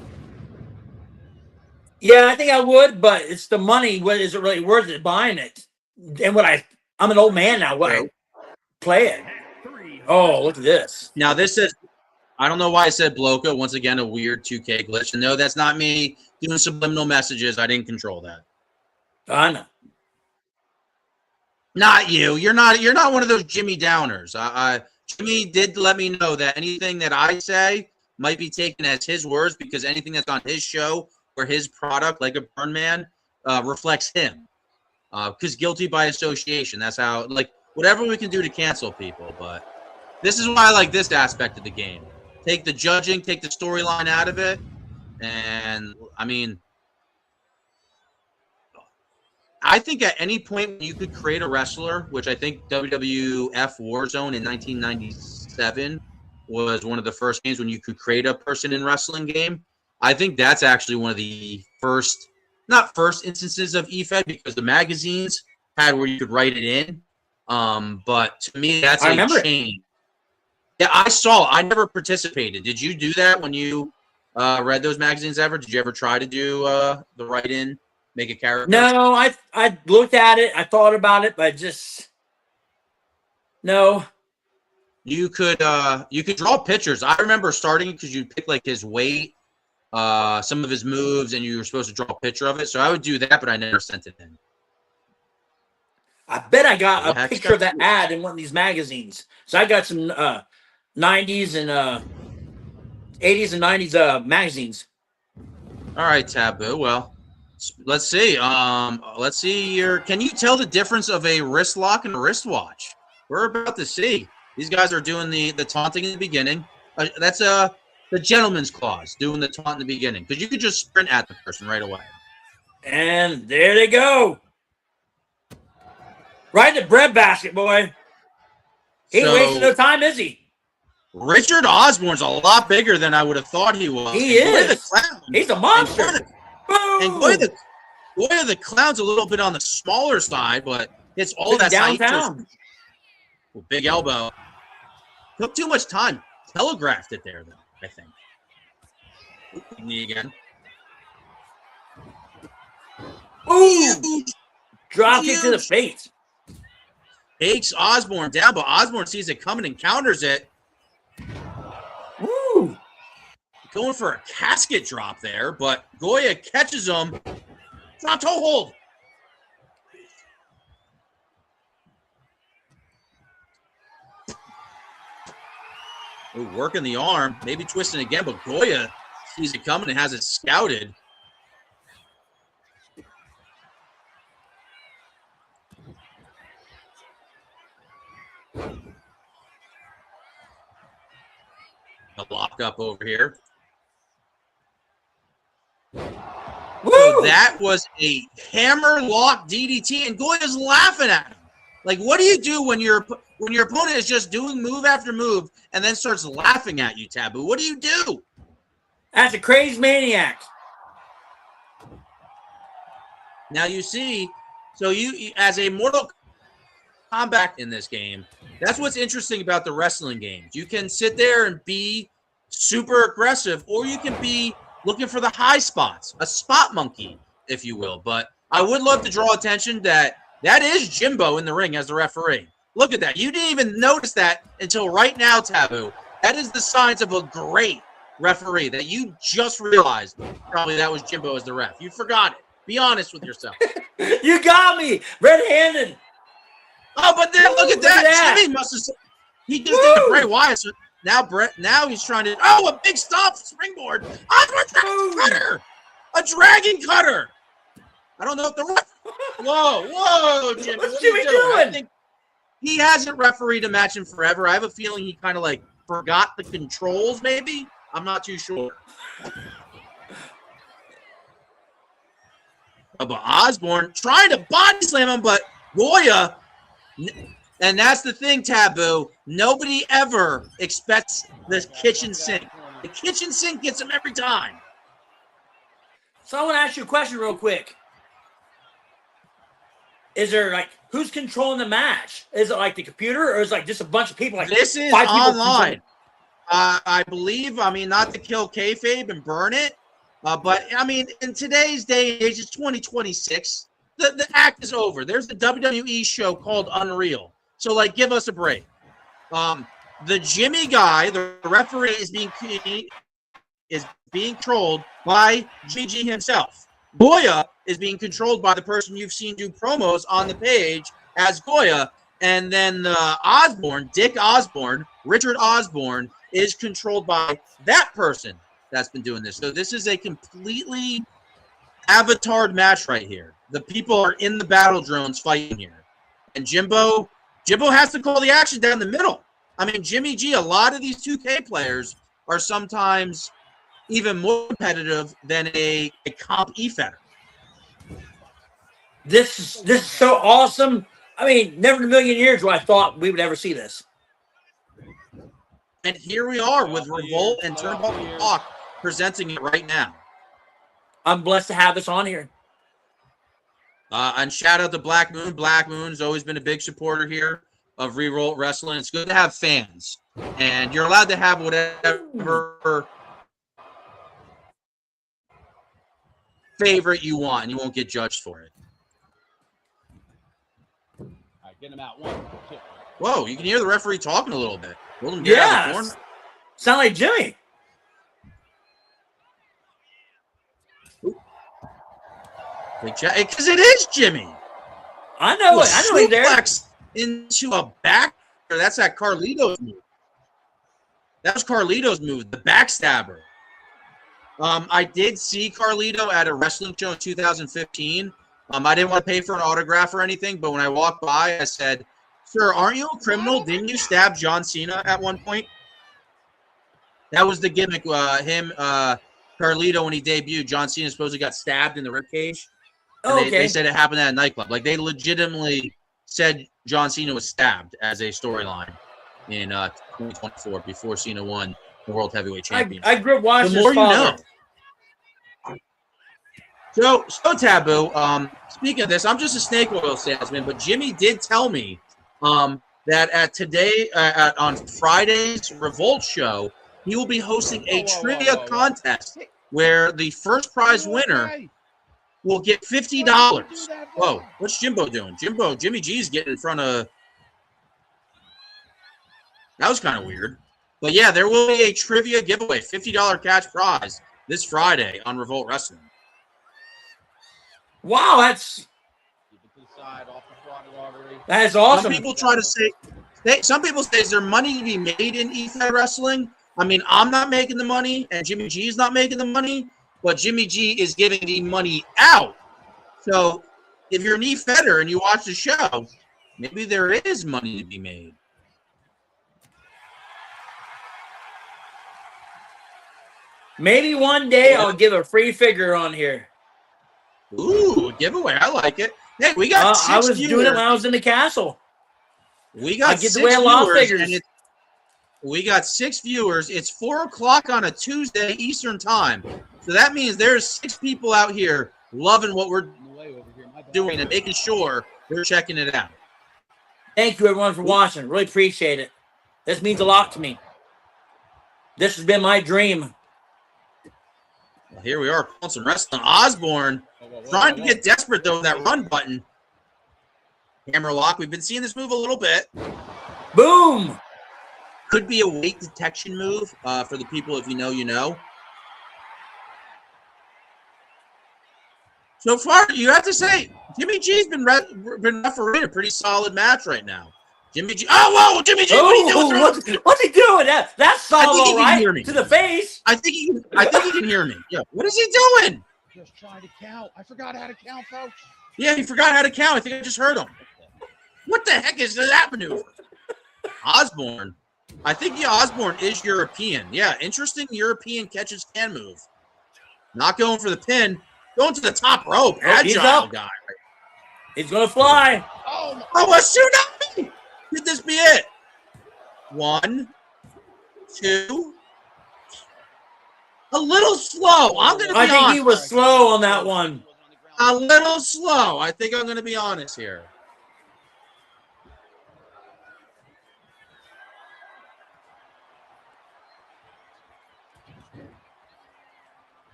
Yeah, I think I would, but it's the money. What is it really worth it buying it? And I'm an old man now. What I play it? Oh, look at this.
Now this is. I don't know why I said Bloka. Once again, a weird 2K glitch. And no, that's not me doing subliminal messages. I didn't control that.
I know.
Not you. You're not one of those Jimmy Downers. Jimmy did let me know that anything that I say might be taken as his words because anything that's on his show or his product, like a Burn Man, reflects him. Because guilty by association. That's how, like, whatever we can do to cancel people. But this is why I like this aspect of the game. Take the judging, take the storyline out of it. And, I mean, I think at any point when you could create a wrestler, which I think WWF Warzone in 1997 was one of the first games when you could create a person in wrestling game. I think that's actually one of the not first instances of efed because the magazines had where you could write it in. But to me, that's a change. Yeah, I never participated. Did you do that when you read those magazines ever? Did you ever try to do the write-in, make a character?
No, I looked at it. I thought about it, but just no.
You could draw pictures. I remember starting because you pick like his weight, some of his moves, and you were supposed to draw a picture of it. So I would do that, but I never sent it in.
I bet I got a picture of that ad in one of these magazines. So I got some 90s and 80s and 90s magazines.
All right, Taboo. Well, let's see. Let's see your. Can you tell the difference of a wrist lock and a wristwatch? We're about to see. These guys are doing the taunting in the beginning. That's the gentleman's clause, doing the taunt in the beginning, because you could just sprint at the person right away.
And there they go. Right in the breadbasket, boy. He ain't wasting no time, is he?
Richard Osborne's a lot bigger than I would have thought he was.
He is. He's a monster.
And Goya the Clown's a little bit on the smaller side, but it's all that
downtown.
Big elbow. Took too much time. Telegraphed it there, though, I think. Knee again.
Ooh! Drop kick to the face.
Takes Osborne down, but Osborne sees it coming and counters it.
Woo!
Going for a casket drop there, but Goya catches him. Front toe hold. Ooh, working the arm, maybe twisting again, but Goya sees it coming and has it scouted. A lock up over here.
Woo!
So that was a hammer lock DDT, and Goya's laughing at him. Like, what do you do when your opponent is just doing move after move and then starts laughing at you, Taboo? What do you do?
That's a crazed maniac.
Now you see, so you as a Mortal Kombat in this game, that's what's interesting about the wrestling games. You can sit there and be super aggressive, or you can be looking for the high spots, a spot monkey, if you will. But I would love to draw attention that is Jimbo in the ring as the referee. Look at that. You didn't even notice that until right now, Taboo. That is the signs of a great referee that you just realized probably that was Jimbo as the ref. You forgot it. Be honest with yourself.
You got me red-handed.
Oh, but then look at that. Jimmy must have. He just did a Bray Wyatt. So now he's trying to. Oh, a big stop springboard. Oh, a dragon cutter. A dragon cutter. I don't know if the ref. Whoa, Jimmy.
What's Jimmy doing?
I think he hasn't refereed a match in forever. I have a feeling he kind of like forgot the controls, maybe. I'm not too sure. But Osborne trying to body slam him, but Goya, and that's the thing, Taboo. Nobody ever expects the kitchen sink. The kitchen sink gets him every time.
So I want to ask you a question real quick. Is there like who's controlling the match? Is it like the computer, or is it like just a bunch of people? Like
this is online. I believe. I mean, not to kill kayfabe and burn it, but I mean, in today's day and age, it's 2026. The act is over. There's the WWE show called Unreal. So, like, give us a break. The Jimmy guy, the referee, is being controlled by GG himself. Goya is being controlled by the person you've seen do promos on the page as Goya. And then Osborne, Richard Osborne, is controlled by that person that's been doing this. So this is a completely avatared match right here. The people are in the battle drones fighting here. And Jimbo has to call the action down the middle. I mean, Jimmy G, a lot of these 2K players are sometimes even more competitive than a comp efeder.
This is so awesome. I mean, never in a million years would I thought we would ever see this.
And here we are with Revolt and Turnbuckle Talk presenting it right now.
I'm blessed to have this on here.
And shout out to Black Moon. Black Moon's always been a big supporter here of Revolt Wrestling. It's good to have fans. And you're allowed to have whatever favorite you want, and you won't get judged for it.
All right, get him out. 1, 2.
Whoa, you can hear the referee talking a little bit. Hold him out of the corner.
Sound like Jimmy.
Because it is Jimmy.
I know it. I know he's there.
Into a back. That's that Carlito's move. That was Carlito's move, the backstabber. I did see Carlito at a wrestling show in 2015. I didn't want to pay for an autograph or anything, but when I walked by, I said, "Sir, aren't you a criminal? Didn't you stab John Cena at one point?" That was the gimmick. Carlito, when he debuted, John Cena supposedly got stabbed in the ribcage. They said it happened at a nightclub. Like, they legitimately said John Cena was stabbed as a storyline in 2024 before Cena won the World Heavyweight Championship.
I grew up watching
the more
his father.
You know. So Taboo, speaking of this, I'm just a snake oil salesman, but Jimmy did tell me that on Friday's Revolt show, he will be hosting a trivia contest where the first prize winner will get $50. Whoa, what's Jimbo doing? Jimmy G's getting in front of... That was kind of weird. But yeah, there will be a trivia giveaway, $50 cash prize this Friday on Revolt Wrestling.
Wow, that is awesome.
Some people say, is there money to be made in efed wrestling? I mean, I'm not making the money, and Jimmy G is not making the money, but Jimmy G is giving the money out. So if you're an efeder and you watch the show, maybe there is money to be made.
Maybe one day I'll give a free figure on here.
Ooh, a giveaway. I like it. Hey, we got 6
I was
viewers.
doing it when I was in the castle.
We got
I get
6
away a lot of
viewers,
figures.
We got 6 viewers. It's 4 o'clock on a Tuesday Eastern time. So that means there's 6 people out here loving what we're doing and making sure they're checking it out.
Thank you, everyone, for watching. Really appreciate it. This means a lot to me. This has been my dream.
Well, here we are pulling some wrestling. Osborne trying to get desperate, though, with that run button. Hammerlock. We've been seeing this move a little bit.
Boom!
Could be a weight detection move for the people. If you know, you know. So far, you have to say, Jimmy G's been refereeing a pretty solid match right now. Jimmy G. Oh, whoa, Jimmy G. What are you doing?
What's he doing? That's solid,
I think he
all
can
right.
hear me.
To the face.
I think he can hear me. Yeah. What is he doing?
Just trying to count. I forgot how to count, folks.
Yeah, he forgot how to count. I think I just heard him. What the heck is that maneuver? Osborne. I think Osborne is European. Yeah, interesting European catches can move. Not going for the pin. Going to the top rope. Agile guy.
He's going to fly.
Oh, a tsunami! Could this be it? 1, 2. A little slow. I'm going to be honest.
I think he was slow on that one.
A little slow. I think I'm going to be honest here.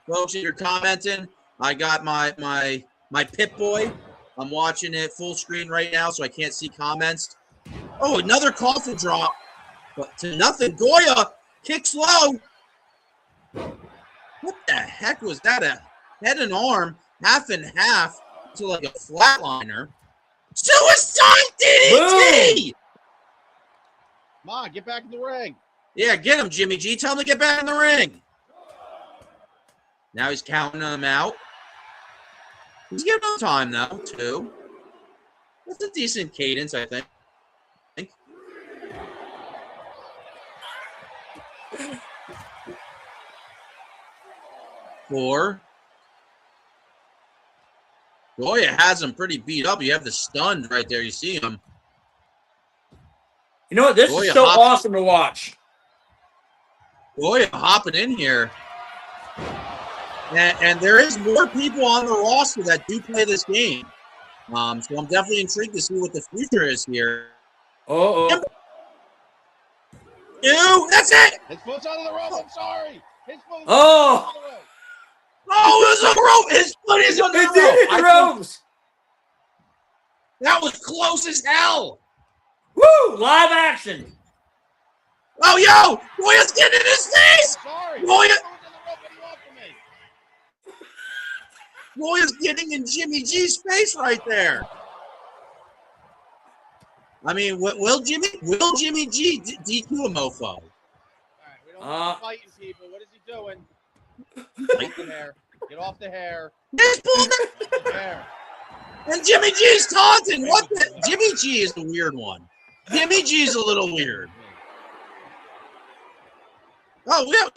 Folks, if you're commenting, I got my Pit Boy. I'm watching it full screen right now, so I can't see comments. Oh, another coffin drop. But to nothing. Goya kicks low. What the heck was that? A head and arm, half and half to like a flatliner. Suicide DDT!
Come on, get back in the ring.
Yeah, get him, Jimmy G. Tell him to get back in the ring. Now he's counting them out. He's giving them time, though, too. That's a decent cadence, I think. 4. Goya has him pretty beat up. You have the stunned right there. You see him.
You know what? This is so awesome to watch.
Goya hopping in here. And there is more people on the roster that do play this game. So I'm definitely intrigued to see what the future is here.
Uh-oh.
That's it!
His foot's out of the rope. I'm sorry. His foot's
Oh!
out of the rope.
Oh, it was a rope! His foot is on the rope!
It did hit the ropes!
That was close as hell!
Woo! Live action!
Oh, yo! Goya's getting in his face!
Sorry.
Goya!
What do you want from me?
Goya's getting in Jimmy G's face right there. I mean, will Jimmy G DQ a mofo?
All right, we don't want fighting people. What is he doing? Off the hair. Get off the hair.
He's pulling
Off the hair.
And Jimmy G's taunting. What the? Jimmy G is the weird one. Jimmy G's a little weird. Oh, yeah.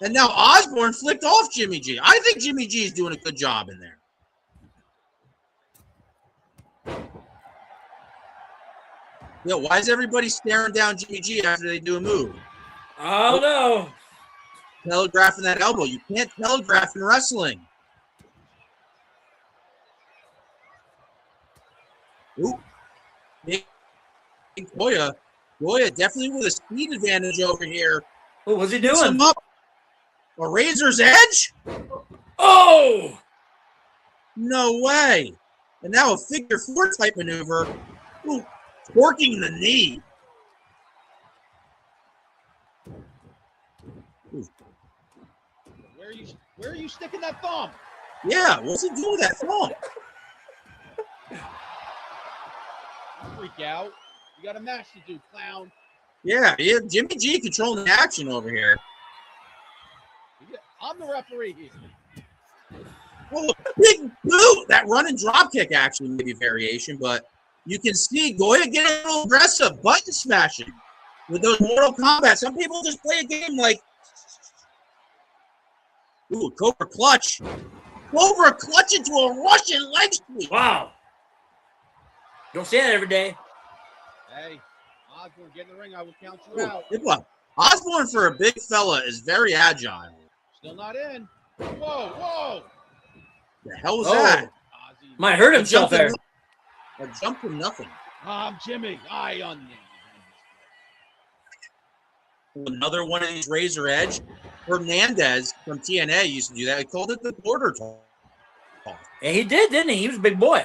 And now Osborne flipped off Jimmy G. I think Jimmy G is doing a good job in there. Yeah, why is everybody staring down Jimmy G after they do a move?
I don't know.
Telegraphing that elbow. You can't telegraph in wrestling. Ooh. Goya definitely with a speed advantage over here.
What was he doing?
Him up. A razor's edge?
Oh!
No way. And now a figure 4 type maneuver. Ooh, working the knee. Ooh.
Where are you sticking that thumb?
Yeah, what's he doing with that thumb?
Freak out. You got a match to do, clown.
Yeah, Jimmy G controlling the action over here.
I'm the referee here.
Oh, big boot! That running drop kick actually may be variation, but you can see Goya getting a little aggressive, button smashing with those Mortal Kombat. Some people just play a game like, ooh, Cobra clutch. Cobra clutch into a Russian leg sweep.
Wow. Don't say that every day.
Hey, Osborne, get in the ring. I will count you out.
Osborne, for a big fella, is very agile.
Still not in. Whoa.
The hell was that?
Ozzy.
Might hurt himself there.
A jump from nothing.
Jimmy.
Another one of these razor edge. Hernandez from TNA used to do that. He called it the border toss.
Yeah, he did, didn't he? He was a big boy.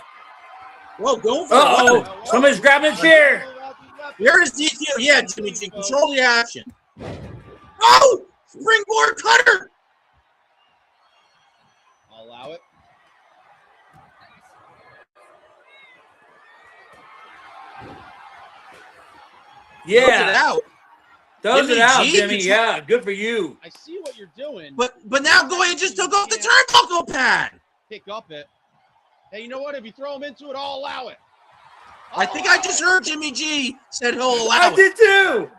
Whoa, going for
Uh-oh. Somebody's grabbing a chair.
Here is DQ. Yeah, Jimmy G. Control the action. Oh! Springboard cutter!
I'll allow it.
Throws it
Yeah.
out.
Throws
Jimmy
it out,
G
Jimmy.
control-
Yeah, good for you.
I see what you're doing.
But now Goya just took off the turnbuckle pad.
Pick up it. Hey, you know what? If you throw him into it, I'll allow it.
I think I just heard Jimmy G said he'll allow
I
it.
did too.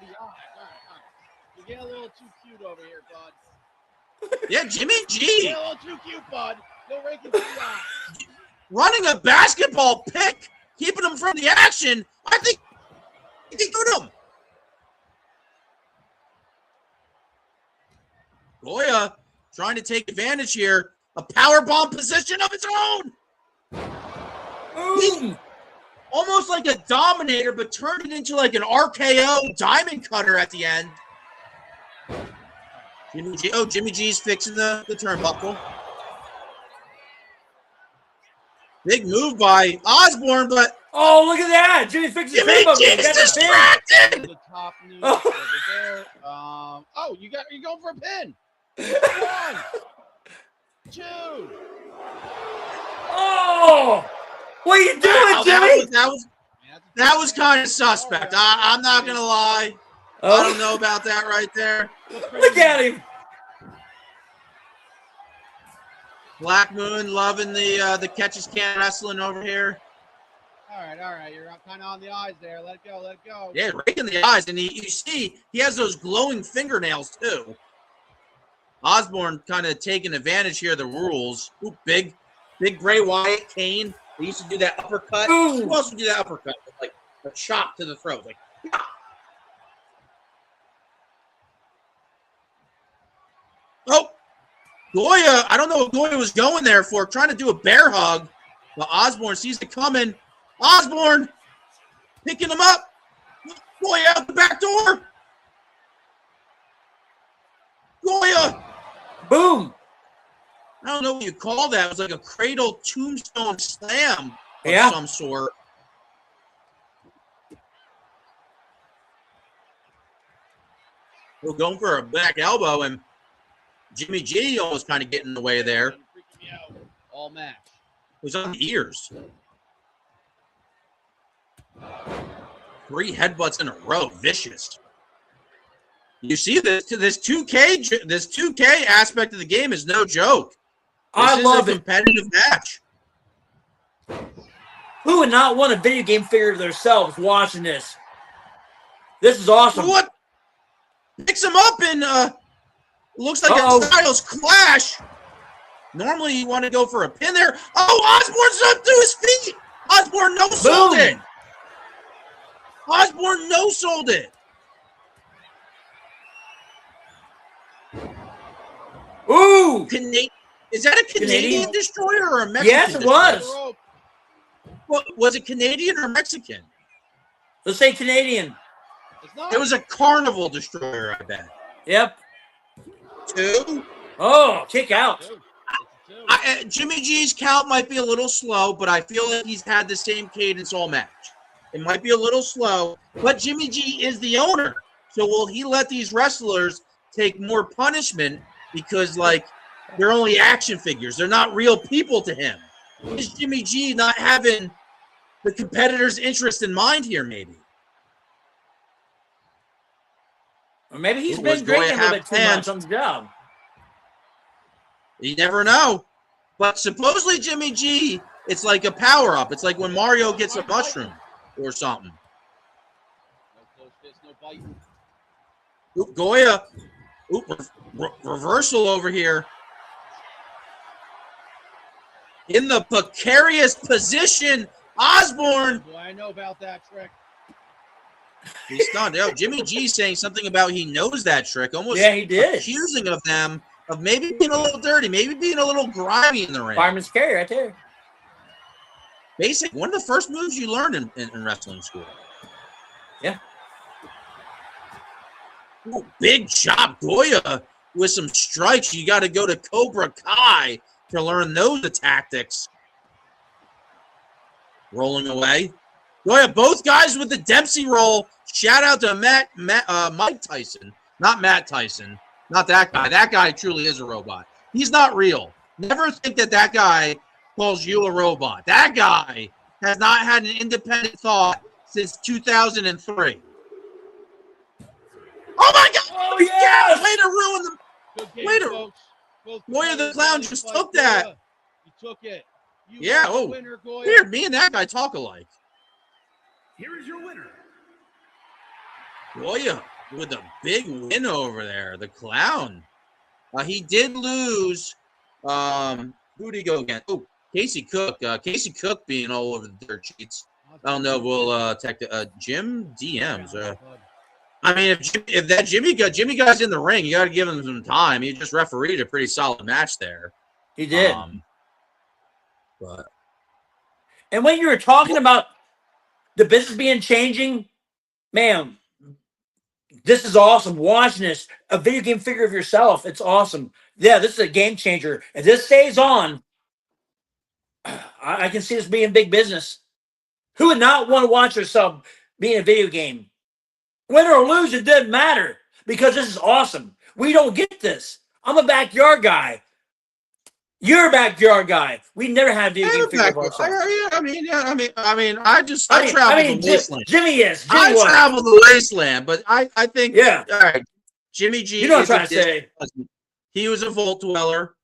You're getting a little too cute over here, bud.
Yeah, Jimmy
You're
G
getting a little too cute, bud. No raking for the eye.
running a basketball pick, keeping him from the action. I think he got him. Goya trying to take advantage here. A power bomb position of its own.
Boom.
Almost like a dominator, but turned it into like an RKO diamond cutter at the end. Jimmy G's fixing the turnbuckle. Big move by Osborne, but
Oh, look at that. Jimmy fixed the
Jimmy
turnbuckle. He
G's
got the pin.
distracted.
The top knee
Oh.
over there. You're going for a pin. 1, 2.
Oh, what are you doing,
Wow,
Jimmy?
that was kind of suspect. I'm not gonna lie. I don't know about that right there.
Look at him.
Black Moon loving the catches can wrestling over here.
All right. You're kind of on the eyes there. Let it go.
Yeah, raking the eyes, and you see he has those glowing fingernails too. Osborne kind of taking advantage here of the rules. Ooh, big Bray Wyatt, Kane. They used to do that uppercut.
Ooh.
Who else would do that uppercut? Like a chop to the throat. Like, yeah. Oh, Goya. I don't know what Goya was going there for, trying to do a bear hug. But Osborne sees it coming. Osborne picking him up. Goya out the back door. Goya.
Boom.
I don't know what you call that. It was like a cradle tombstone slam of some sort. We're going for a back elbow, and Jimmy G almost kind of getting in the way there.
All match.
It was on the ears. 3 headbutts in a row, vicious. You see this 2K aspect of the game is no joke.
I love
a competitive match.
Who would not want a video game figure of themselves watching this? This is awesome.
What? Picks him up and looks like a Styles clash. Normally you want to go for a pin there. Oh, Osborne's up to his feet. Osborne no-sold it. Osborne no-sold it.
Ooh!
Is that a Canadian destroyer or a Mexican
Yes, it was.
Well, was it Canadian or Mexican?
Let's say Canadian.
It was a Carnival destroyer, I bet.
Yep.
2.
Oh, kick out.
Jimmy G's count might be a little slow, but I feel like he's had the same cadence all match. It might be a little slow, but Jimmy G is the owner. So will he let these wrestlers take more punishment because, like, they're only action figures. They're not real people to him. Is Jimmy G not having the competitor's interest in mind here, maybe?
Or maybe he's been drinking a little bit too much on the job.
You never know. But supposedly Jimmy G, it's like a power-up. It's like when Mario gets a mushroom or something. Oop, Goya. Oop, reversal over here. In the precarious position, Osborne.
Boy, I know about that trick.
He's stunned. Yo, Jimmy G saying something about he knows that trick. Almost
he did.
Accusing of them of maybe being a little dirty, maybe being a little grimy in the ring.
Fireman's carry right there.
Basic. One of the first moves you learned in wrestling school.
Yeah.
Ooh, big chop, Goya with some strikes. You got to go to Cobra Kai to learn those tactics. Rolling away. Goya, both guys with the Dempsey roll. Shout out to Mike Tyson. Not Matt Tyson. Not that guy. That guy truly is a robot. He's not real. Never think that guy calls you a robot. That guy has not had an independent thought since 2003. Oh my God!
Oh yes!
Way to ruin the.
Good game,
Wait a-
folks. Both
Goya the
players
Clown
letting
just
fight
took that.
Goya. He took it. You
Yeah,
are the
oh.
winner, Goya.
Weird, me and that guy talk alike.
Here is your winner.
Goya with a big win over there. The Clown. He did lose. Who did he go against? Oh, Casey Cook. Casey Cook being all over the dirt sheets. I don't know if we'll tech Jim DMs. I mean, if that Jimmy guy's in the ring, you got to give him some time. He just refereed a pretty solid match there.
He did.
But
And when you were talking about the business being changing, man, this is awesome. Watching this, a video game figure of yourself, it's awesome. Yeah, this is a game changer. If this stays on, I can see this being big business. Who would not want to watch yourself being a video game? Win or lose, it doesn't matter because this is awesome. We don't get this. I'm a backyard guy. You're a backyard guy. We never had video game figure of ourselves.
I travel the wasteland.
Jimmy is.
I travel the wasteland, but I think
yeah.
All right, Jimmy G.
You know what I'm trying to say.
He was a Vault dweller.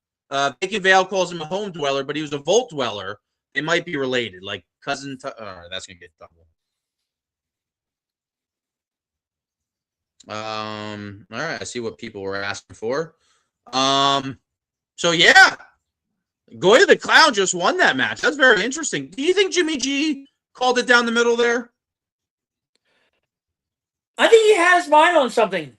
Vicky Vale calls him a home dweller, but he was a Vault dweller. They might be related, like cousin. That's gonna get double. All right, I see what people were asking for. So yeah, Goya the Clown just won that match. That's very interesting. Do you think Jimmy G called it down the middle there?
I think he had his mind on something.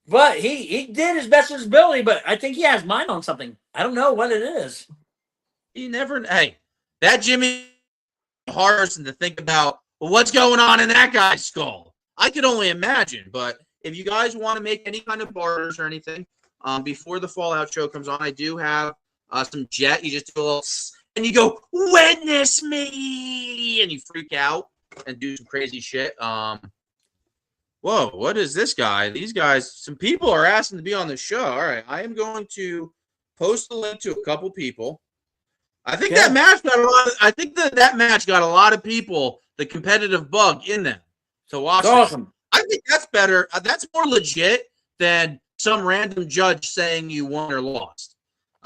But he did his best of his ability, but I think he has mind on something. I don't know what it is.
Hey, that Jimmy hard person to think about, well, what's going on in that guy's skull? I could only imagine, but if you guys want to make any kind of barters or anything, before the Fallout show comes on, I do have some jet. You just do a little, and you go, witness me, and you freak out and do some crazy shit. Whoa, what is this guy? These guys, some people are asking to be on the show. All right, I am going to post a link to a couple people. I think that match got a lot of, I think that match got a lot of people, the competitive bug in them to watch.
It's awesome.
I think that's better. That's more legit than some random judge saying you won or lost.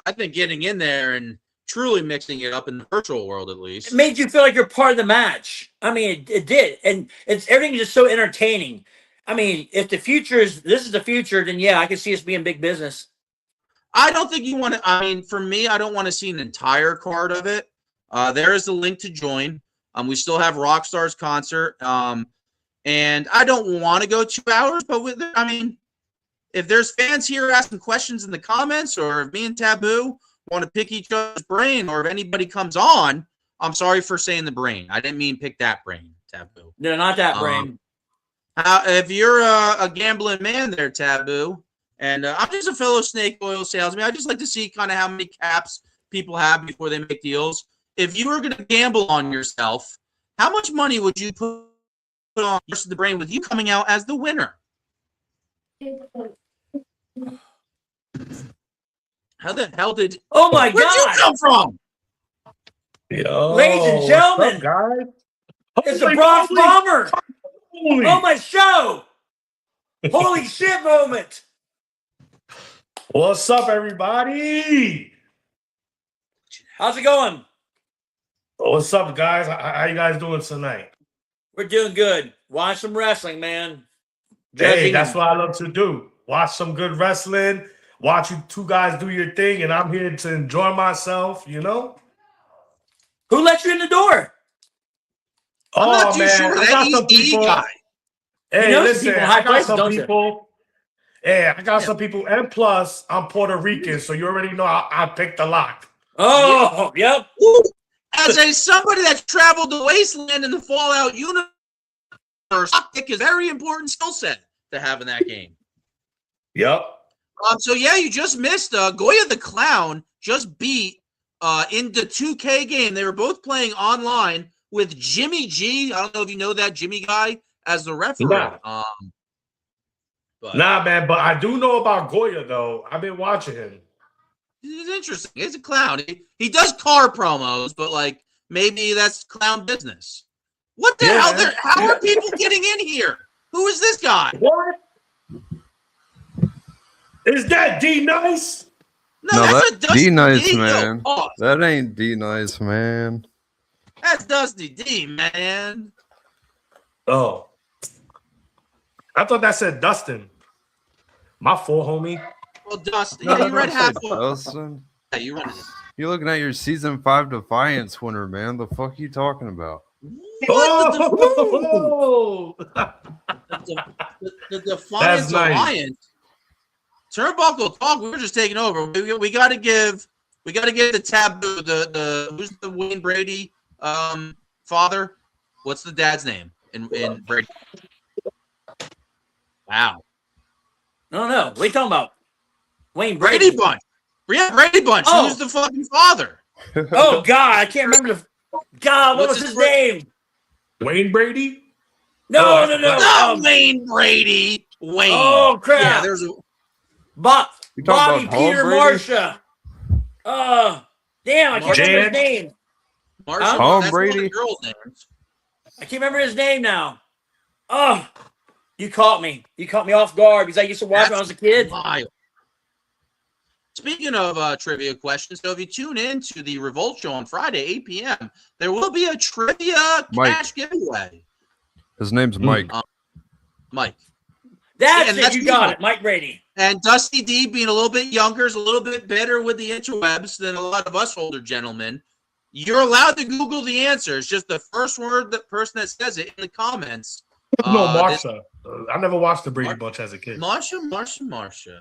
I think getting in there and truly mixing it up in the virtual world, at least,
it made you feel like you're part of the match. I mean, it did, and everything is just so entertaining. I mean, if this is the future, then yeah, I can see us being big business.
I don't think you want to. I mean, for me, I don't want to see an entire card of it. There is the link to join. We still have Rockstar's concert. And I don't want to go 2 hours, but if there's fans here asking questions in the comments, or if me and Taboo want to pick each other's brain, or if anybody comes on, I'm sorry for saying the brain. I didn't mean pick that brain, Taboo.
No, not that brain.
If you're a gambling man there, Taboo, and I'm just a fellow snake oil salesman, I just like to see kind of how many caps people have before they make deals. If you were going to gamble on yourself, how much money would you put on versus the brain with you coming out as the winner? How the hell did?
Oh my God!
Where'd you come from?
Yo,
ladies and gentlemen,
what's up, guys?
it's the Bronx Bomber
Holy.
on my show. Holy shit moment!
What's up, everybody?
How's it going?
What's up, guys? How you guys doing tonight?
We're doing good. Watch some wrestling, man.
Hey, that's what I love to do. Watch some good wrestling. Watch you two guys do your thing, and I'm here to enjoy myself, you know?
Who let you in the door?
I'm not too
man,
sure.
I got some people.
Guy.
Hey,
You know
listen,
people in
I
high
got
places,
some
don't you?
people. Yeah, I got some people. And plus, I'm Puerto Rican, so you already know I picked the lock.
Oh, yep.
Ooh. As somebody that's traveled the wasteland in the Fallout universe, I think is a very important skill set to have in that game.
Yep.
So yeah, you just missed Goya the Clown just beat in the 2K game. They were both playing online with Jimmy G. I don't know if you know that Jimmy guy as the referee.
Nah. Nah, man, but I do know about Goya though. I've been watching him.
He's interesting. He's a clown. He does car promos, but like maybe that's clown business. What the hell? How are people getting in here? Who is this guy?
What? Is that D Nice?
No, that's a Dusty
D Nice,
D.
man.
Yo,
that ain't D Nice, man.
that's Dusty D, man.
Oh. I thought that said Dustin. My full homie.
Well, Dusty.
No,
Yeah, you read half of
Dustin.
Yeah, you read it.
You're looking at your season 5 Defiance winner, man. The fuck you talking about?
Oh!
The Defiance Alliance. Turnbuckle talk. We were just taking over. We got to give the taboo. The who's the Wayne Brady father? What's the dad's name in Brady? Wow.
No. What are you talking about? Wayne
Brady Bunch. Yeah, Brady Bunch.
Oh.
Who's the fucking father?
Oh God, I can't remember the. God, what was his name?
Wayne Brady?
No.
Not Wayne Brady. Wayne.
Oh crap!
Yeah, there's a
Bobby
about
Peter
Tom Brady?
Marsha. Damn, I can't remember his name.
Marsha.
Tom
That's
Brady?
one of the girls' names.
I can't remember his name now. Oh, you caught me. You caught me off guard because I used to watch when I was a kid.
Wild. Speaking of trivia questions, so if you tune in to the Revolt show on Friday, 8 p.m., there will be a trivia cash giveaway.
His name's Mike.
That's
and
it.
that's
You got it. Mike Brady.
And Dusty D, being a little bit younger, is a little bit better with the interwebs than a lot of us older gentlemen. You're allowed to Google the answer. It's just the first word, the person that says it in the comments.
No, Marsha. I never watched the Brady Bunch as a kid.
Marsha.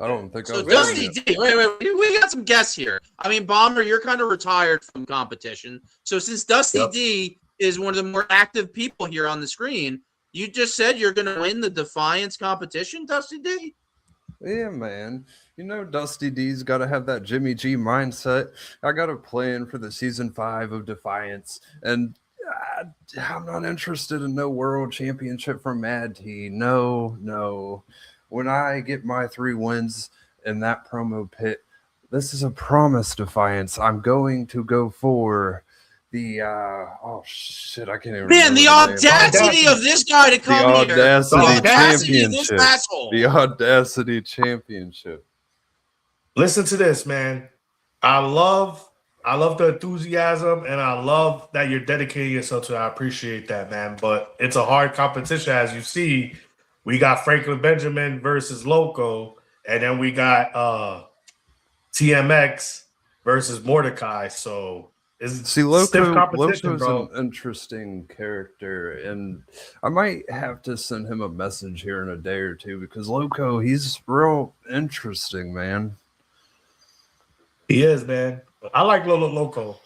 I don't think
So
I was
Dusty D, wait, we got some guests here. I mean, Bomber, you're kind of retired from competition. So since Dusty D is one of the more active people here on the screen, you just said you're going to win the Defiance competition, Dusty D?
Yeah, man. You know, Dusty D's got to have that Jimmy G mindset. I got a plan for the season 5 of Defiance, and I'm not interested in no world championship from Mad T. No. When I get my 3 wins in that promo pit, this is a promise, Defiance. I'm going to go for the I can't even
Man, the audacity of this guy to come here.
The audacity
of this
championship.
asshole.
The audacity championship.
Listen to this, man. I love the enthusiasm, and I love that you're dedicating yourself to it. I appreciate that, man. But it's a hard competition, as you see. We got Franklin Benjamin versus Loco, and then we got TMX versus Mordecai. So it's stiff competition,
Loco's
bro.
an interesting character, and I might have to send him a message here in a day or two because Loco, he's real interesting, man.
He is, man. I like Lolo Loco.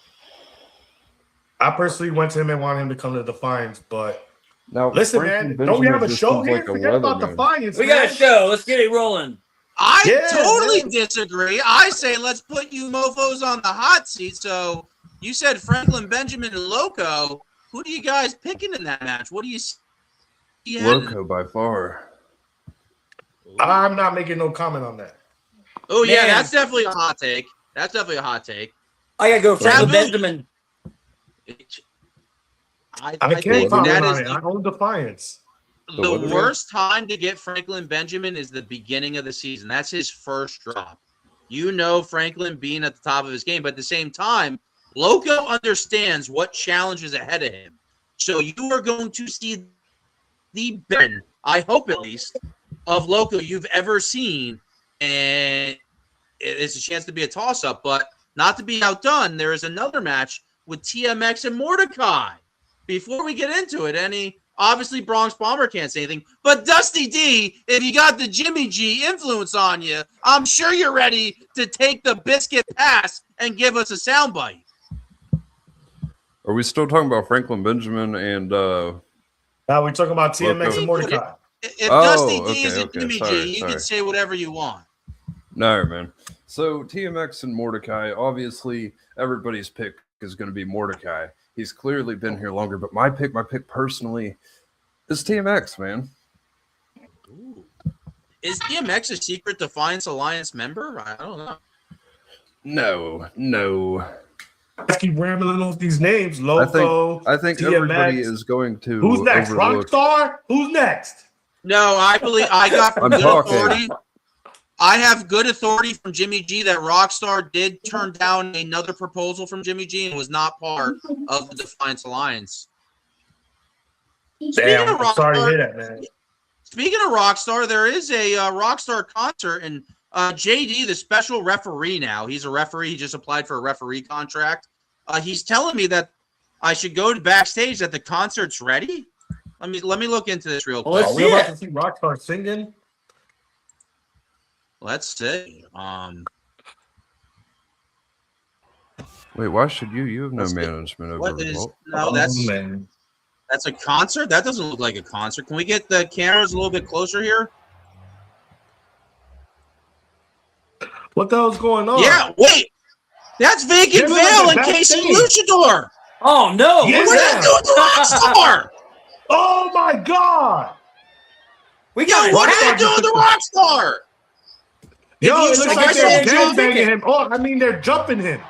I personally went to him and wanted him to come to Defiance, but
now
listen, man, don't we have a show here? Forget about Defiance.
We got a show. Let's get it rolling.
I totally disagree. I say let's put you mofos on the hot seat. So you said Franklin Benjamin and Loco. Who do you guys picking in that match? What do you see?
Loco by far.
I'm not making no comment on that.
Oh, yeah,
Man.
that's definitely a hot take. That's definitely a hot take.
I gotta go Franklin
Taboo.
Benjamin.
I
think
can't comment
that
on
is
it. I own Defiance.
the worst time to get Franklin Benjamin is the beginning of the season. That's his first drop. You know Franklin being at the top of his game, but at the same time, Loco understands what challenge is ahead of him. So you are going to see the best, I hope at least, of Loco you've ever seen. And it's a chance to be a toss-up, but not to be outdone, there is another match with TMX and Mordecai. Before we get into it, obviously Bronx Bomber can't say anything, but Dusty D, if you got the Jimmy G influence on you, I'm sure you're ready to take the biscuit pass and give us a soundbite.
Are we still talking about Franklin Benjamin and
Now we're talking about TMX and Mordecai.
If Dusty D is a Jimmy G, you can say whatever you want.
No, man. So TMX and Mordecai, obviously everybody's pick is going to be Mordecai. He's clearly been here longer, but my pick personally is TMX, man.
Ooh. Is TMX a secret Defiance Alliance member? I don't know.
No.
I keep rambling off these names. Loco.
I think
DMX.
everybody is going to.
Who's next?
overlook-
Rockstar? Who's next?
No, I believe I got
I'm
good
talking.
authority. I have good authority from Jimmy G that Rockstar did turn down another proposal from Jimmy G and was not part of the Defiance Alliance.
Damn, I'm sorry to hear that, man.
Speaking of Rockstar, there is a Rockstar concert, and JD, the special referee now, he's a referee. He just applied for a referee contract. He's telling me that I should go to backstage, that the concert's ready. Let me look into this real quick.
Are we about to see Rockstar singing?
Let's see.
Wait, why should you? You have no
Let's see.
management over
What is?
Revolt.
No, that's a concert. That doesn't look like a concert. Can we get the cameras a little bit closer here?
What the hell's going on?
Yeah, wait. That's Vacant Veil and Casey Luchador.
Oh no!
Yeah.
What are you doing to Rockstar?
Oh my god!
We got
What are they doing to Rockstar?
Yo, it
If you
looks
saw-
like
I
they're
saw
gangbanging
Joe
him. Oh, I mean they're jumping him.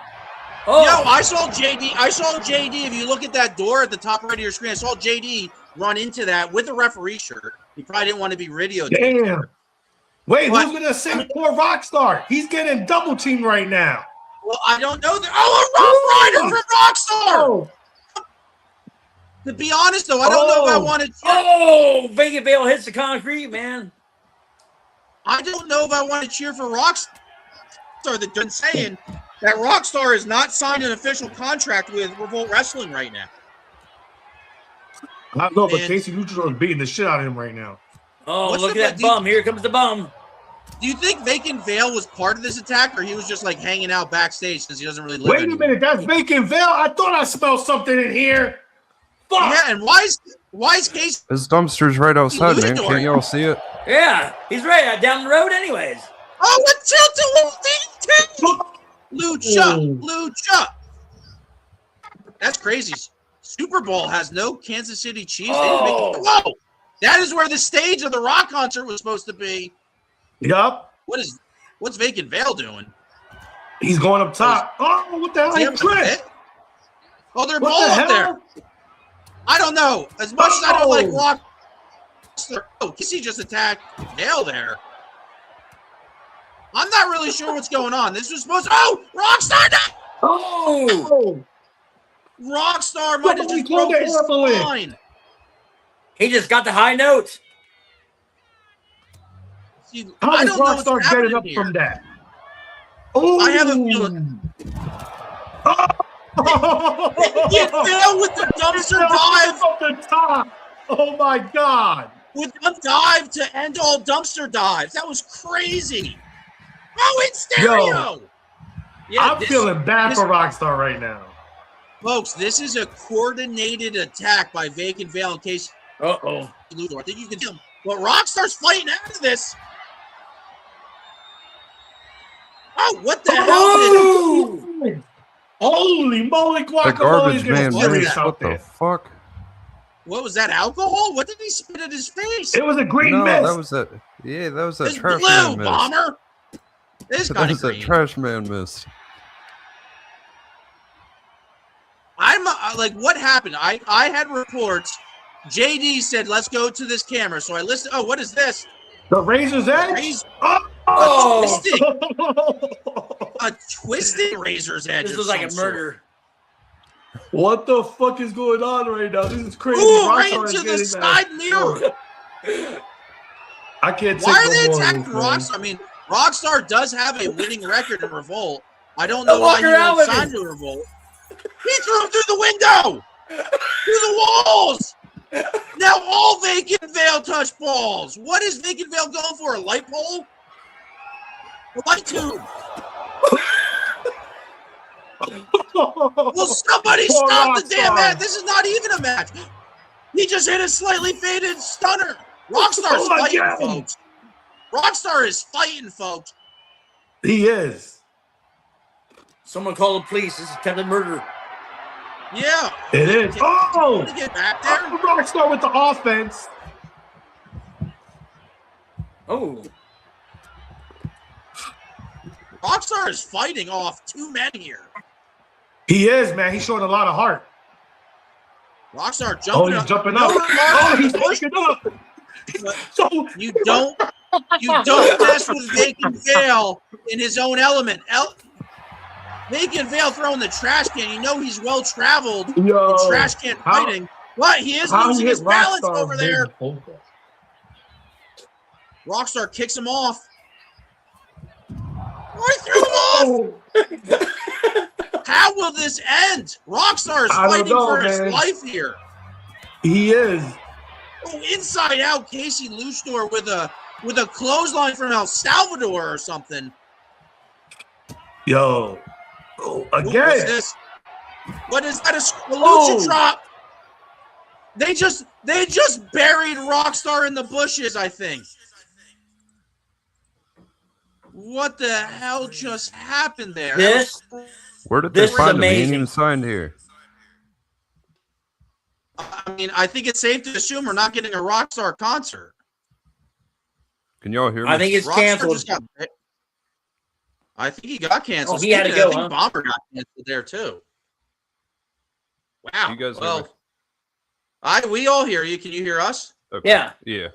Oh,
Yo, I saw JD. If you look at that door at the top right of your screen, I saw JD run into that with a referee shirt. He probably didn't want to be videotaped.
Damn. Wait,
What?
who's gonna sing poor Rockstar? He's getting double teamed right now.
Well, I don't know. Oh, a Rough Rider from Rockstar.
Oh,
To be honest, though, I don't know if I want to.
oh! Vacant Veil hits the concrete, man.
I don't know if I want to cheer for Rockstar. They've been saying that Rockstar has not signed an official contract with Revolt Wrestling right now.
I know, but
Man.
Casey Luchador is beating the shit out of him right now.
Oh,
What's
look
the-
at that bum! Here comes the bum.
Do you think Vacant Veil was part of this attack, or he was just like hanging out backstage since he doesn't really live
Wait a
anymore?
minute, that's Vacant Veil. I thought I smelled something in here. Fuck.
Yeah, and why is Casey?
His dumpster's right outside, man.
Luchador.
Can't y'all see it?
Yeah, he's right down the road, anyways.
Oh, what tilted Lucha. That's crazy. Super Bowl has no Kansas City Chiefs. They didn't make it. Whoa! That is where the stage of the rock concert was supposed to be.
Yup.
What's Vacant Veil doing?
He's going up top. Oh, what the hell?
Does he
He
have a
tripped.
fit? Oh, they're
What
both
the
up there.
hell?
I don't know. As much as I don't like
Oh.
Rockstar, Kissy just attacked Veil there. I'm not really sure what's going on. This was supposed to. Oh, Rockstar!
Oh!
Rockstar might have
Somebody
just
call
broke
the
his
ambulance.
spine.
He just got the high note.
See,
How
I
is
don't know what's
Rockstar
happening
getting up
here.
from that? Oh,
I have a feeling. Get Veil with the dumpster dive.
Off the top. Oh my god.
With one dive to end all dumpster dives. That was crazy. Oh, in stereo. Yeah,
I'm feeling bad
this-
for Rockstar right now.
Folks, this is a coordinated attack by Vacant Veil in case
Uh-oh.
Luthor. I think you can tell. But Rockstar's fighting out of this. Oh, what the hell?
Oh!
Holy moly,
The
guacamole
garbage
is getting
man,
serious
Vince,
out
what the
there.
fuck?
What was that, alcohol? What did he spit at his face?
It was a green
No,
mist.
that was that. Yeah, that was that
It's
trash
blue,
man mist.
bomber. This
That
kind
was
of
that
green.
trash man mist.
I'm like, what happened? I had reports. JD said, let's go to this camera. So I listened. Oh, what is this?
The Razor's Edge?
Razor-
Oh!
A twisted Razor's Edge.
This
of
was like
some
a
sort.
murder.
What the fuck is going on right now? This is crazy.
Ooh, right
Rockstar is
into the
getting
side
that.
mirror.
I can't take
Why are
no
they
more of
attacking
this, man.
Rockstar? I mean, Rockstar does have a winning record in Revolt. I don't
They'll
know why
walk
he
around
won't
with
sign
it.
to Revolt. He threw him through the window! Through the walls! Now all Vacant Veil touch balls. What is Vacant Veil going for? A light pole? A light tube? Will somebody
Poor
stop the damn
Rockstar.
match? This is not even a match. He just hit a slightly faded stunner. Rockstar's
Oh my
fighting,
God.
folks. Rockstar is fighting, folks.
He is.
Someone call the police. This is attempted murder.
Yeah.
It is. Oh!
To get back there.
Rockstar with the offense.
Oh.
Rockstar is fighting off two men here.
He is, man. He's showing a lot of heart.
Rockstar jumping
he's
up.
jumping
No
up.
remark.
He's pushing up. So
You don't mess with Vacant Veil in his own element. Vacant Veil throwing the trash can. You know he's well traveled in trash can fighting. But he is losing his balance over there. Rockstar kicks him off. Oh, he threw him off. How will this end? Rockstar is fighting for his life here.
He is.
Oh, inside out, Casey Luchador with a clothesline from El Salvador or something.
Yo. Oh, again.
What is that? A lucha drop. They just buried Rockstar in the bushes, I think. What the hell just happened there?
Where did they find him? He ain't even signed here.
I mean, I think it's safe to assume we're not getting a Rockstar concert.
Can y'all hear me?
I think it's canceled.
I think he got canceled.
Oh, he had to go,
I think Bomber got canceled there too. Wow.
You guys
we all hear you. Can you hear us?
Okay. Yeah.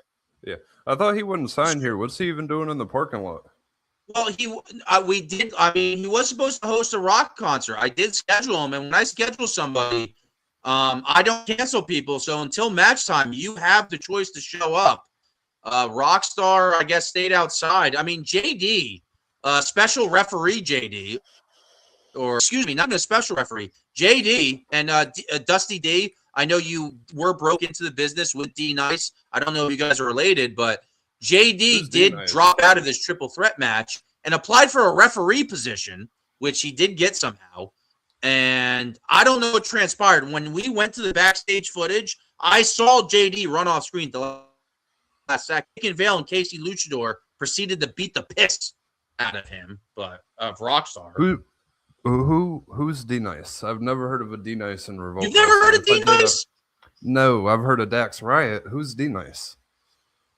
I thought he wouldn't sign here. What's he even doing in the parking lot?
Well, we did. I mean, he was supposed to host a rock concert. I did schedule him, and when I schedule somebody, I don't cancel people. So until match time, you have the choice to show up. Rockstar, I guess, stayed outside. I mean, JD, special referee JD, or excuse me, not even a special referee, JD and Dusty D. I know you were broke into the business with D Nice. I don't know if you guys are related, but JD did drop out of this triple threat match and applied for a referee position, which he did get somehow. And I don't know what transpired. When we went to the backstage footage, I saw JD run off screen the last second. Vacant Veil and Casey Luchador proceeded to beat the piss out of him, but of Rockstar.
Who's D Nice? I've never heard of a D Nice in Revolt.
You've never heard of D Nice?
No, I've heard of Dax Riot. Who's D Nice?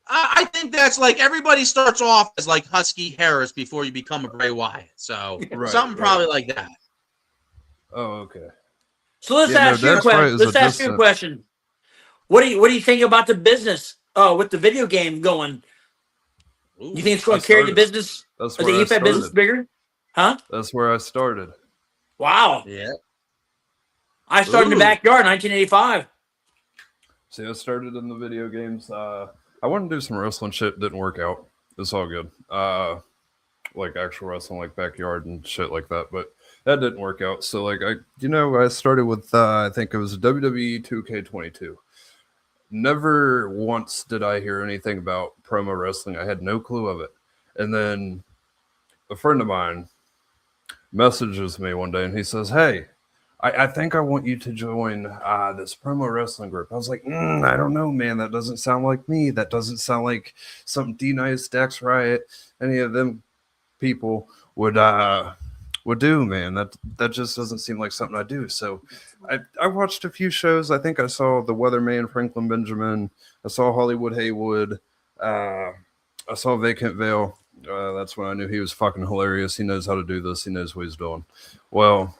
I think that's like everybody starts off as like Husky Harris before you become a Bray Wyatt. So something probably like that.
Oh, okay.
So let's ask you a question. Let's ask you a question. What do you think about the business with the video game going? You think it's going to carry the business?
That's
the efed business bigger? Huh?
That's where I started.
Wow.
Yeah.
I started in the backyard in 1985.
See, I started in the video games. I wanted to do some wrestling shit. Didn't work out. It's all good. Like actual wrestling, like backyard and shit like that. But that didn't work out. So like I started with I think it was WWE 2K22. Never once did I hear anything about promo wrestling. I had no clue of it. And then a friend of mine messages me one day and he says, "Hey, I think I want you to join this promo wrestling group." I was like, I don't know, man. That doesn't sound like me. That doesn't sound like something D-Nice, Dax Riot, any of them people would do, man. That just doesn't seem like something I do. So I watched a few shows. I think I saw the Weatherman, Franklin Benjamin. I saw Hollywood Haywood. I saw Vacant Veil. That's when I knew he was fucking hilarious. He knows how to do this. He knows what he's doing. Well,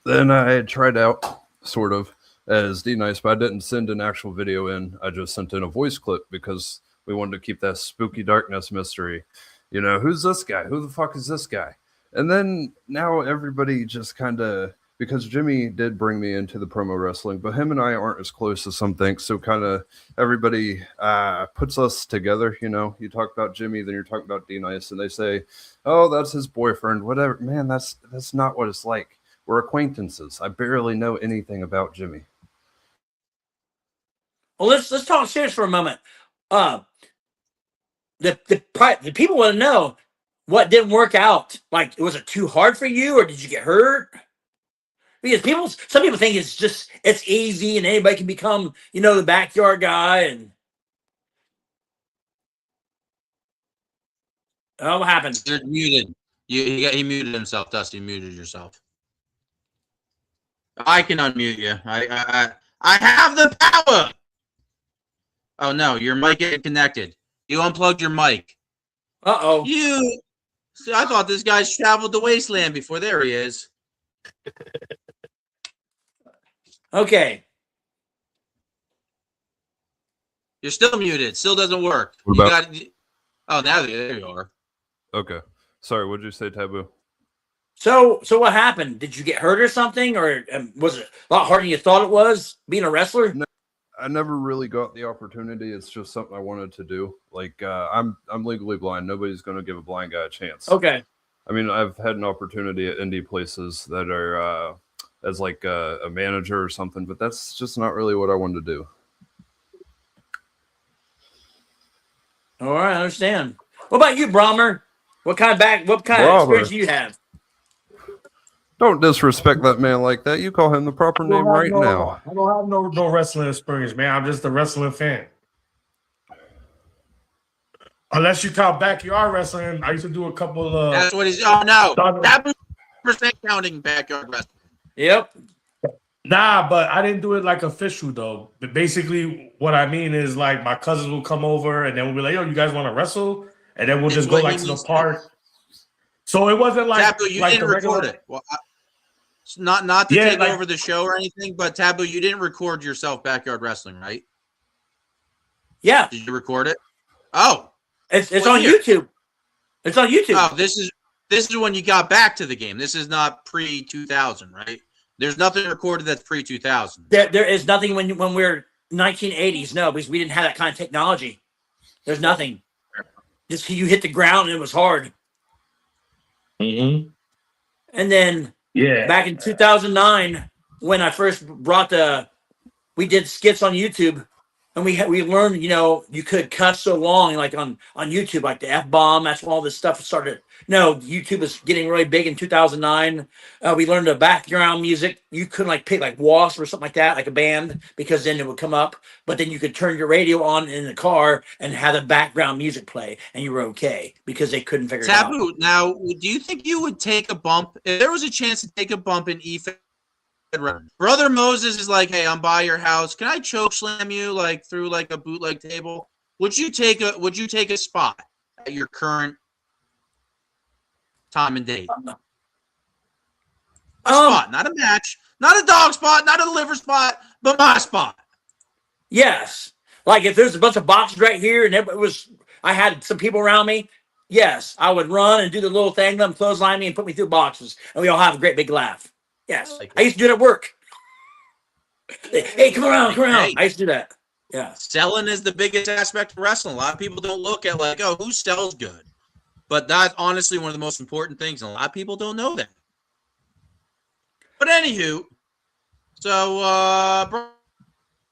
then I had tried out sort of as D-Nice, but I didn't send an actual video in. I just sent in a voice clip because we wanted to keep that spooky darkness mystery. You know, who's this guy? Who the fuck is this guy? And then now everybody just kind of, because Jimmy did bring me into the promo wrestling, but him and I aren't as close as some think. So kind of everybody puts us together. You know, you talk about Jimmy, then you're talking about D-Nice, and they say, "Oh, that's his boyfriend." Whatever, man. That's not what it's like. We're acquaintances. I barely know anything about Jimmy.
Well, let's talk serious for a moment. The people want to know what didn't work out. Like, was it too hard for you, or did you get hurt? Because some people think it's easy and anybody can become, the backyard guy. And what happened?
You're muted. He muted himself. Dusty, muted yourself. I can unmute you. I have the power. Oh no, your mic isn't connected. You unplugged your mic.
Uh-oh.
I thought this guy's traveled the wasteland before. There he is.
Okay.
You're still muted. Still doesn't work.
What
You
about-
got. Oh, now there you are.
Okay. Sorry, what did you say, Taboo?
So what happened? Did you get hurt or something, or was it a lot harder than you thought it was being a wrestler?
No, I never really got the opportunity. It's just something I wanted to do. Like I'm legally blind. Nobody's going to give a blind guy a chance.
Okay.
I mean, I've had an opportunity at indie places that are as like a manager or something, but that's just not really what I wanted to do.
All right, I understand. What about you, Brahmer? What kind of experience do you have?
Don't disrespect that man like that. You call him the proper name right now.
I don't have no wrestling experience, man. I'm just a wrestling fan. Unless you count backyard wrestling, I used to do a couple of.
That's what he's. Oh no, that percent counting backyard wrestling.
Yep.
Nah, but I didn't do it like official though. But basically, what I mean is like my cousins will come over and then we'll be like, "Yo, you guys want to wrestle?" And then we'll just go like to the park. So it wasn't like
Taboo. You
like
didn't record it. Well, not to take over the show or anything, but Taboo, you didn't record yourself backyard wrestling, right?
Yeah.
Did you record it? Oh,
it's on YouTube. It's on YouTube.
Oh, this is when you got back to the game. This is not pre-2000, right? There's nothing recorded that's pre-2000.
There is nothing when we're 1980s. No, because we didn't have that kind of technology. There's nothing. Just you hit the ground and it was hard.
Mm-hmm.
And then back in 2009, when I first brought we did skits on YouTube, and we learned, you could cut so long, like on YouTube, like the F-bomb. That's when all this stuff started. YouTube was getting really big in 2009. We learned the background music. You couldn't like pick like Wasp or something like that, like a band, because then it would come up. But then you could turn your radio on in the car and have the background music play, and you were okay because they couldn't figure it out.
Taboo. Now, do you think you would take a bump if there was a chance to take a bump in efed? Brother Moses is like, "Hey, I'm by your house. Can I choke slam you like through like a bootleg table?" Would you take a spot at your current time and date? A spot, not a match, not a dog spot, not a liver spot, but my spot.
Yes. Like if there's a bunch of boxes right here and I had some people around me, yes, I would run and do the little thing, let them clothesline me and put me through boxes, and we all have a great big laugh. Yes. I used to do it at work. Hey, come around.
Hey.
I used to do that. Yeah.
Selling is the biggest aspect of wrestling. A lot of people don't look at like, oh, who sells good? But that's honestly one of the most important things. And a lot of people don't know that. But anywho, so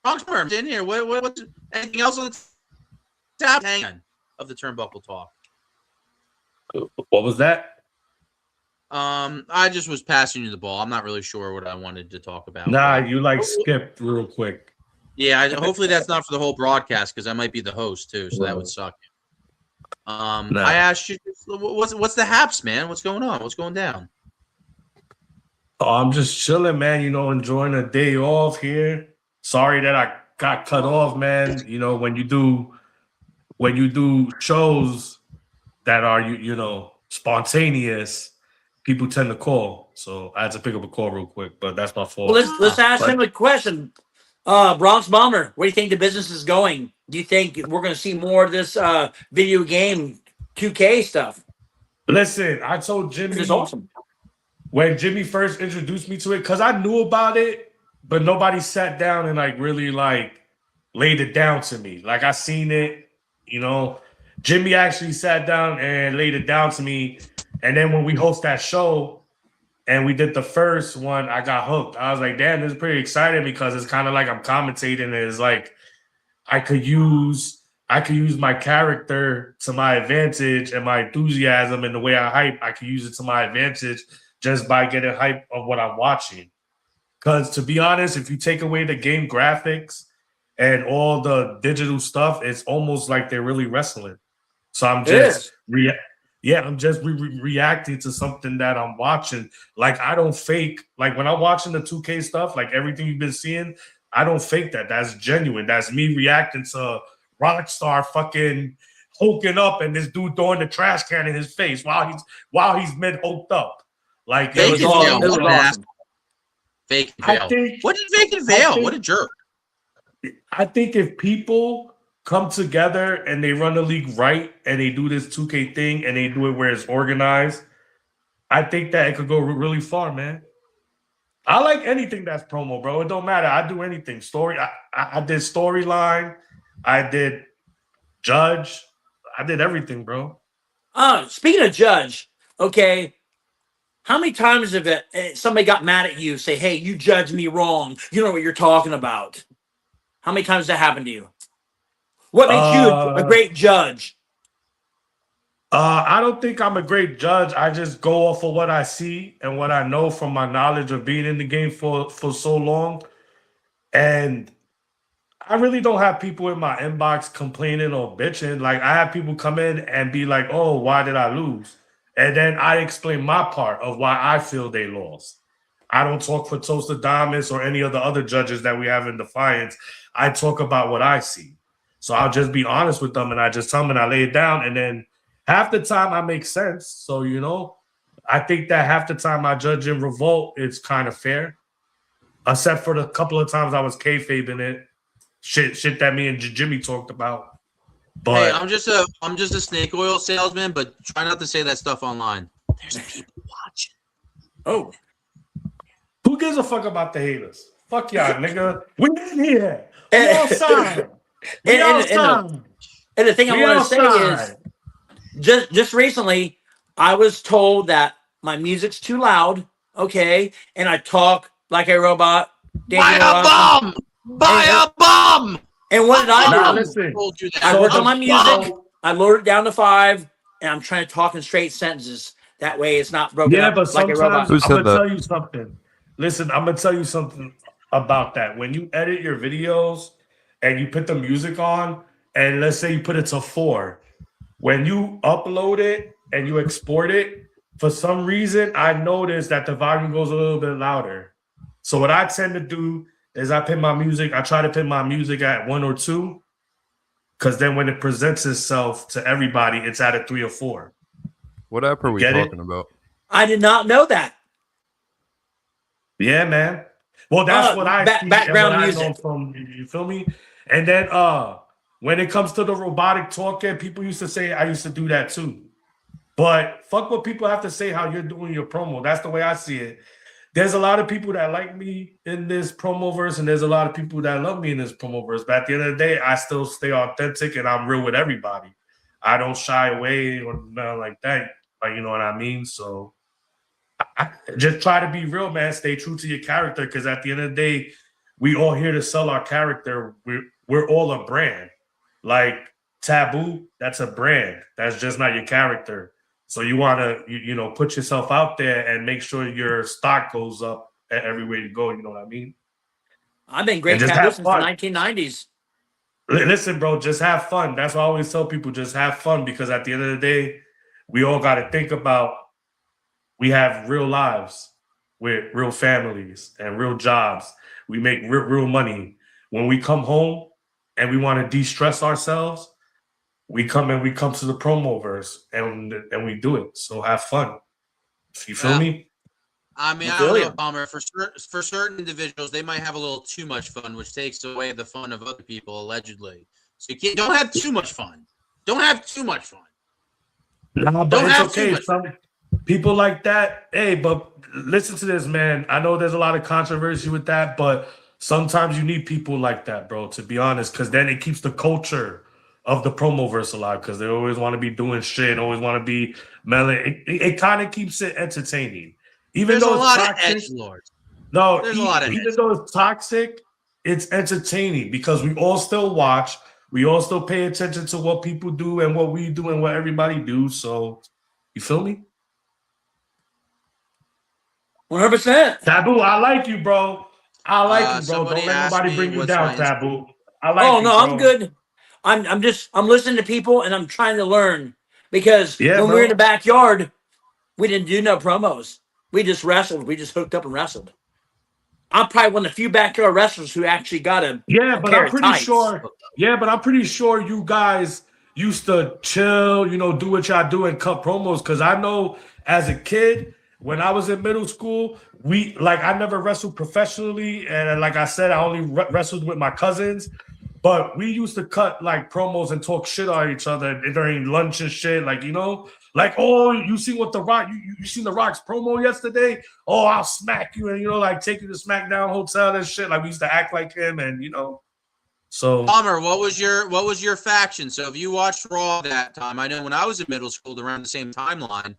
Bronx Worms in here. What anything else on the top of the Turnbuckle talk?
What was that?
I just was passing you the ball. I'm not really sure what I wanted to talk about.
Nah, you like skipped real quick.
Yeah, hopefully that's not for the whole broadcast because I might be the host too, so that would suck. I asked you, what's the haps, man? What's going on? What's going down?
Oh, I'm just chilling, man. Enjoying a day off here. Sorry that I got cut off, man. When you do shows that are spontaneous, people tend to call. So I had to pick up a call real quick, but that's my fault.
Well, let's ask him a question. Bronx Bomber, where do you think the business is going? Do you think we're going to see more of this video game 2K stuff?
Listen, I told Jimmy.
This is awesome.
When Jimmy first introduced me to it, because I knew about it, but nobody sat down and really laid it down to me. Like I seen it, Jimmy actually sat down and laid it down to me. And then when we host that show and we did the first one, I got hooked. I was like, damn, this is pretty exciting because it's kind of like I'm commentating. It's like I could use my character to my advantage and my enthusiasm and the way I hype. I could use it to my advantage just by getting hype of what I'm watching. Because to be honest, if you take away the game graphics and all the digital stuff, it's almost like they're really wrestling. So I'm just reacting to something that I'm watching. Like I don't fake. Like when I'm watching the 2K stuff, like everything you've been seeing, I don't fake that. That's genuine. That's me reacting to Rockstar fucking hulking up and this dude throwing the trash can in his face while he's mid hulked up. Like
It was awesome. It was awesome.
Fake
I
Veil.
think-
What did Fake Veil? What a jerk.
I think if people come together and they run the league right and they do this 2K thing and they do it where it's organized, I think that it could go really far, man. I like anything that's promo, bro. It don't matter. I do anything. I did storyline. I did judge. I did everything, bro.
Speaking of judge, okay, how many times have somebody got mad at you, say, hey, you judged me wrong. You know what you're talking about. How many times that happened to you? What makes you a great judge?
I don't think I'm a great judge. I just go off of what I see and what I know from my knowledge of being in the game for so long. And I really don't have people in my inbox complaining or bitching. Like, I have people come in and be like, oh, why did I lose? And then I explain my part of why I feel they lost. I don't talk for Toastadamus or any of the other judges that we have in Defiance. I talk about what I see. So I'll just be honest with them and I just tell them and I lay it down. And then half the time I make sense. So, you know, I think that half the time I judge in Revolt, it's kind of fair. Except for the couple of times I was kayfabing it. Shit that me and Jimmy talked about. But
hey, I'm just a snake oil salesman, but try not to say that stuff online. There's people watching.
Oh.
Who gives a fuck about the haters? Fuck y'all, nigga. We in here. We outside. We outside.
And the thing I want to say is, just recently, I was told that my music's too loud, okay, and I talk like a robot.
Buy a bomb! Buy a bomb!
And what did I do?
Nah, listen.
I worked on my music. I lowered it down to 5, and I'm trying to talk in straight sentences. That way, it's not broken up
but
like a robot.
I'm gonna tell you something. Listen, I'm gonna tell you something about that. When you edit your videos and you put the music on, and let's say you put it to 4, when you upload it and you export it, for some reason, I noticed that the volume goes a little bit louder. So what I tend to do is I try to put my music at 1 or 2, because then when it presents itself to everybody, it's at a 3 or 4.
What app are we talking about?
I did not know that.
Yeah, man. Well, that's what I see
background
and what
music.
I know from, you feel me? And then when it comes to the robotic talking, people used to say I used to do that too. But fuck what people have to say how you're doing your promo. That's the way I see it. There's a lot of people that like me in this promo verse, and there's a lot of people that love me in this promo verse. But at the end of the day, I still stay authentic and I'm real with everybody. I don't shy away or nothing like that. Like, you know what I mean? So I just try to be real, man. Stay true to your character, because at the end of the day, we all here to sell our character. We're all a brand. Like Taboo, that's a brand. That's just not your character. So you want to, you know, put yourself out there and make sure your stock goes up everywhere you go. You know what I mean?
I've been great Taboo since the 1990s.
Listen, bro, just have fun. That's why I always tell people, just have fun, because at the end of the day, we all got to think about, we have real lives with real families and real jobs. We make real money. When we come home and we want to de-stress ourselves, we come to the promo verse and we do it. So have fun. You feel me?
I mean, I don't know, Bomber. For certain individuals, they might have a little too much fun, which takes away the fun of other people, allegedly. So don't have too much fun. Don't have too much fun.
Nah, but it's okay. Some people like that. Hey, but listen to this, man. I know there's a lot of controversy with that, but sometimes you need people like that, bro, to be honest, because then it keeps the culture of the promo verse alive, because they always want to be doing shit, always want to be melon. It kind of keeps it entertaining. Even though it's toxic, no, even though it's toxic, it's entertaining, because we all still watch. We all still pay attention to what people do and what we do and what everybody do. So, you feel me?
100%.
Taboo, I like you, bro. I like you, bro. Don't let nobody bring you down, Taboo. I like you, bro.
I'm good. I'm listening to people and I'm trying to learn, because when we were in the backyard, we didn't do no promos. We just wrestled. We just hooked up and wrestled. I'm probably one of the few backyard wrestlers who actually got a
but I'm pretty sure. Yeah, but I'm pretty sure you guys used to chill, you know, do what y'all do and cut promos. Because I know as a kid, when I was in middle school, I never wrestled professionally, and like I said, I only wrestled with my cousins. But we used to cut like promos and talk shit on each other during lunch and shit. Like, like, oh, you seen what the Rock, you seen the Rock's promo yesterday? Oh, I'll smack you, and like take you to SmackDown Hotel and shit. Like we used to act like him, and so.
Palmer, what was your faction? So if you watched Raw that time, I know when I was in middle school around the same timeline,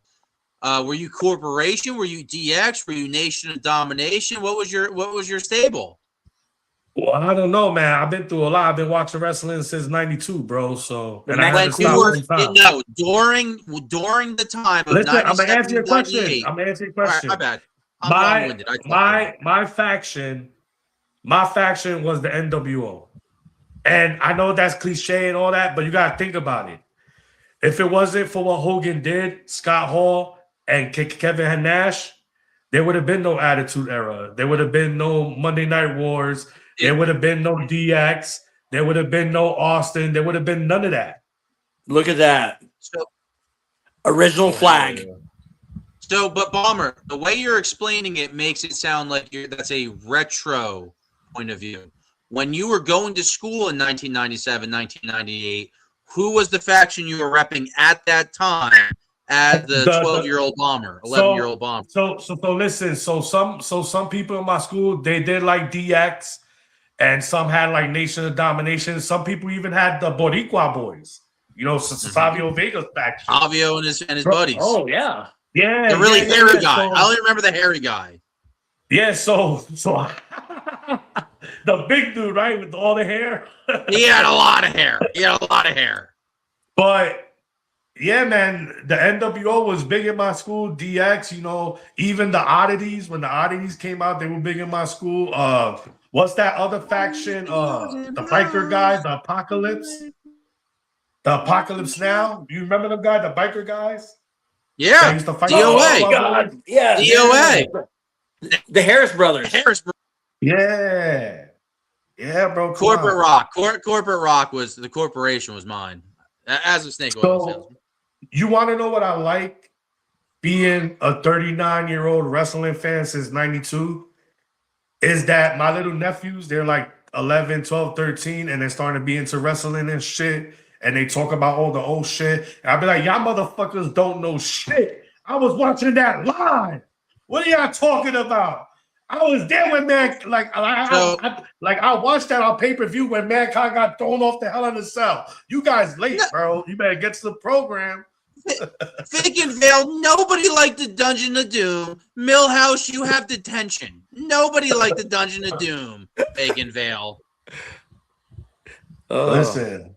were you Corporation? Were you DX? Were you Nation of Domination? What was your stable?
Well, I don't know, man. I've been through a lot. I've been watching wrestling since '92, bro. So, and I haven't stopped.
No, during the time of
Listen, I'm gonna answer your question. I'm gonna answer your question.
All right, my bad.
My faction was the NWO, and I know that's cliche and all that, but you gotta think about it. If it wasn't for what Hogan did, Scott Hall and Kevin Nash, there would have been no Attitude Era. There would have been no Monday Night Wars. There would have been no DX. There would have been no Austin. There would have been none of that.
Look at that. Original flag.
So, but Bomber, the way you're explaining it makes it sound like that's a retro point of view. When you were going to school in 1997, 1998, who was the faction you were repping at that time as the 12-year-old Bomber, 11-year-old Bomber?
So listen. So some people in my school, they did like DX. And some had like Nation of Domination. Some people even had the Boricua boys. Savio Vega's faction.
Savio and his buddies.
Oh, yeah.
Yeah.
The really hairy guy. I only remember the hairy guy.
Yeah, so the big dude, right, with all the hair.
He had a lot of hair.
But yeah, man, the NWO was big in my school. DX, even the Oddities, when the Oddities came out, they were big in my school. What's that other faction? The biker guys, the Apocalypse. The Apocalypse Now. Do you remember them guys, the biker guys?
Yeah.
Used to fight
DOA.
God. Yeah.
DOA.
The Harris Brothers.
Yeah. Yeah, bro.
Corporate Rock. Corporate Rock the corporation was mine. As a snake oil salesman.
You want to know what I like being a 39-year-old wrestling fan since 92? Is that my little nephews, they're like 11, 12, 13, and they're starting to be into wrestling and shit, and they talk about all the old shit. And I'll be like, y'all motherfuckers don't know shit. I was watching that live. What are y'all talking about? I was there when I watched that on pay-per-view when Mankind got thrown off the Hell in a Cell. You guys late, bro. You better get to the program.
Fake and Veil, nobody liked the Dungeon of Doom. Millhouse, you have detention. Nobody liked the Dungeon of Doom. Fake and Veil.
Listen.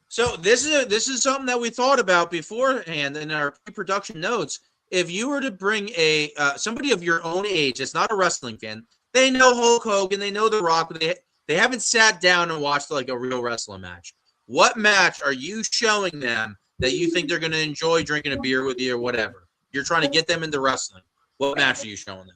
So this is something that we thought about beforehand in our pre-production notes. If you were to bring somebody of your own age that's not a wrestling fan, they know Hulk Hogan, they know The Rock, but they haven't sat down and watched like a real wrestling match. What match are you showing them that you think they're going to enjoy drinking a beer with you or whatever? You're trying to get them into wrestling. What match are you showing them?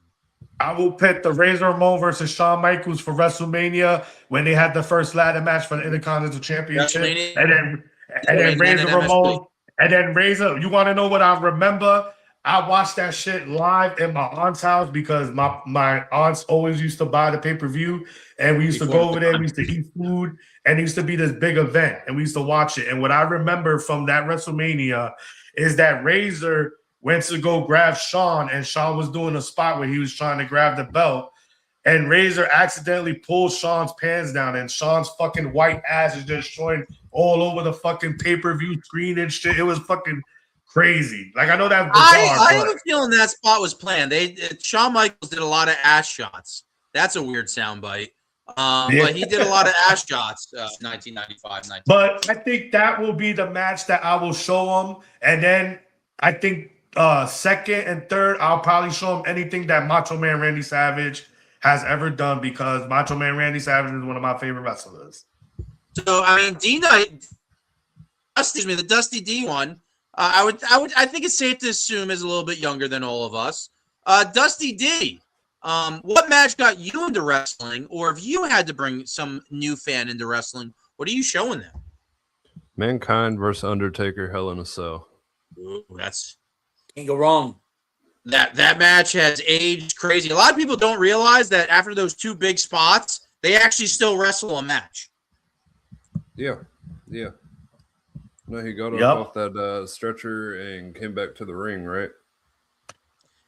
I will pick the Razor Ramon versus Shawn Michaels for WrestleMania when they had the first ladder match for the Intercontinental Championship. And then Razor Ramon. And then Razor, you want to know what I remember? I watched that shit live in my aunt's house because my aunts always used to buy the pay-per-view, and we used to go over there, we used to eat food, and it used to be this big event, and we used to watch it. And what I remember from that WrestleMania is that Razor went to go grab Shawn, and Shawn was doing a spot where he was trying to grab the belt, and Razor accidentally pulled Shawn's pants down, and Shawn's fucking white ass is just showing all over the fucking pay-per-view screen and shit. It was fucking crazy. Like, I know that's bizarre.
I have a feeling that spot was planned. Shawn Michaels did a lot of ass shots. That's a weird soundbite. But he did a lot of ass shots 1995.
But I think that will be the match that I will show them. And then I think second and third, I'll probably show them anything that Macho Man Randy Savage has ever done, because Macho Man Randy Savage is one of my favorite wrestlers.
So, I mean, the Dusty D one, I think it's safe to assume is a little bit younger than all of us. Dusty D, what match got you into wrestling, or if you had to bring some new fan into wrestling, what are you showing them?
Mankind versus Undertaker, Hell in a Cell.
Ooh, that's
can't go wrong.
That match has aged crazy. A lot of people don't realize that after those 2 big spots, they actually still wrestle a match.
Yeah. No, he got up off that stretcher and came back to the ring, right?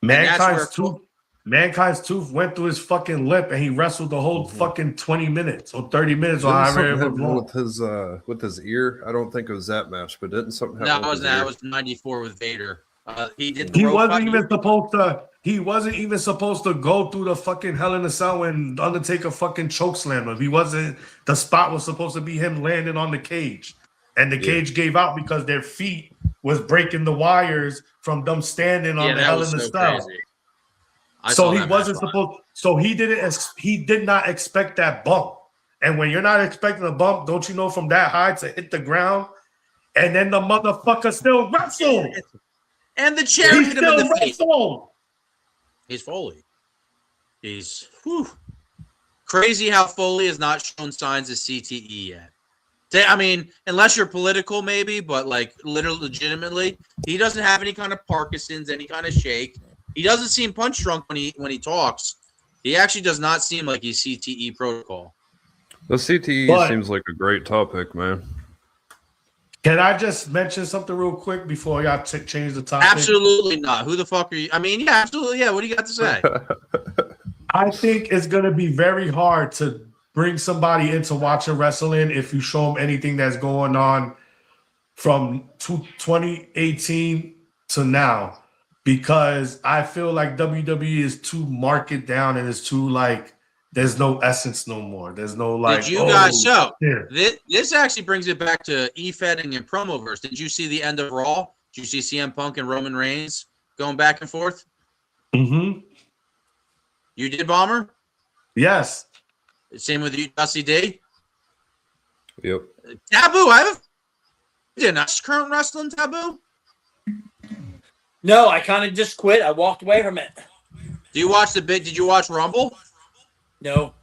Mankind's tooth went through his fucking lip, and he wrestled the whole fucking 20 minutes or 30 minutes. Or however it was long.
With his ear. I don't think it was that match, but didn't something happen?
No, that was 94 with Vader. He did.
He wasn't even supposed to. He wasn't even supposed to go through the fucking Hell in a Cell when Undertaker fucking chokeslammed him. He wasn't. The spot was supposed to be him landing on the cage, and the cage gave out because their feet was breaking the wires from them standing on the Hell in a Cell. So he wasn't supposed. So he didn't. He did not expect that bump. And when you're not expecting a bump, don't you know from that high to hit the ground, and then the motherfucker still wrestled.
And the chair hit him in the face. He's Foley. He's crazy how Foley has not shown signs of CTE yet. I mean, unless you're political, maybe, but like literally, legitimately, he doesn't have any kind of Parkinson's, any kind of shake. He doesn't seem punch drunk when he talks. He actually does not seem like he's CTE protocol.
The CTE seems like a great topic, man.
Can I just mention something real quick before y'all change the topic?
Absolutely not. Who the fuck are you? I mean, yeah, absolutely. Yeah. What do you got to say?
I think it's going to be very hard to bring somebody into watching wrestling if you show them anything that's going on from 2018 to now, because I feel like WWE is too market down and it's too like, there's no essence no more. There's no like.
Did you guys? So this actually brings it back to efeding and promoverse. Did you see the end of Raw? Did you see CM Punk and Roman Reigns going back and forth?
Mm-hmm.
You did, Bomber?
Yes.
Same with you, Dusty D.
Yep.
Taboo. I have a current wrestling Taboo.
No, I kind of just quit. I walked away from it.
Do you watch Did you watch Rumble?
No.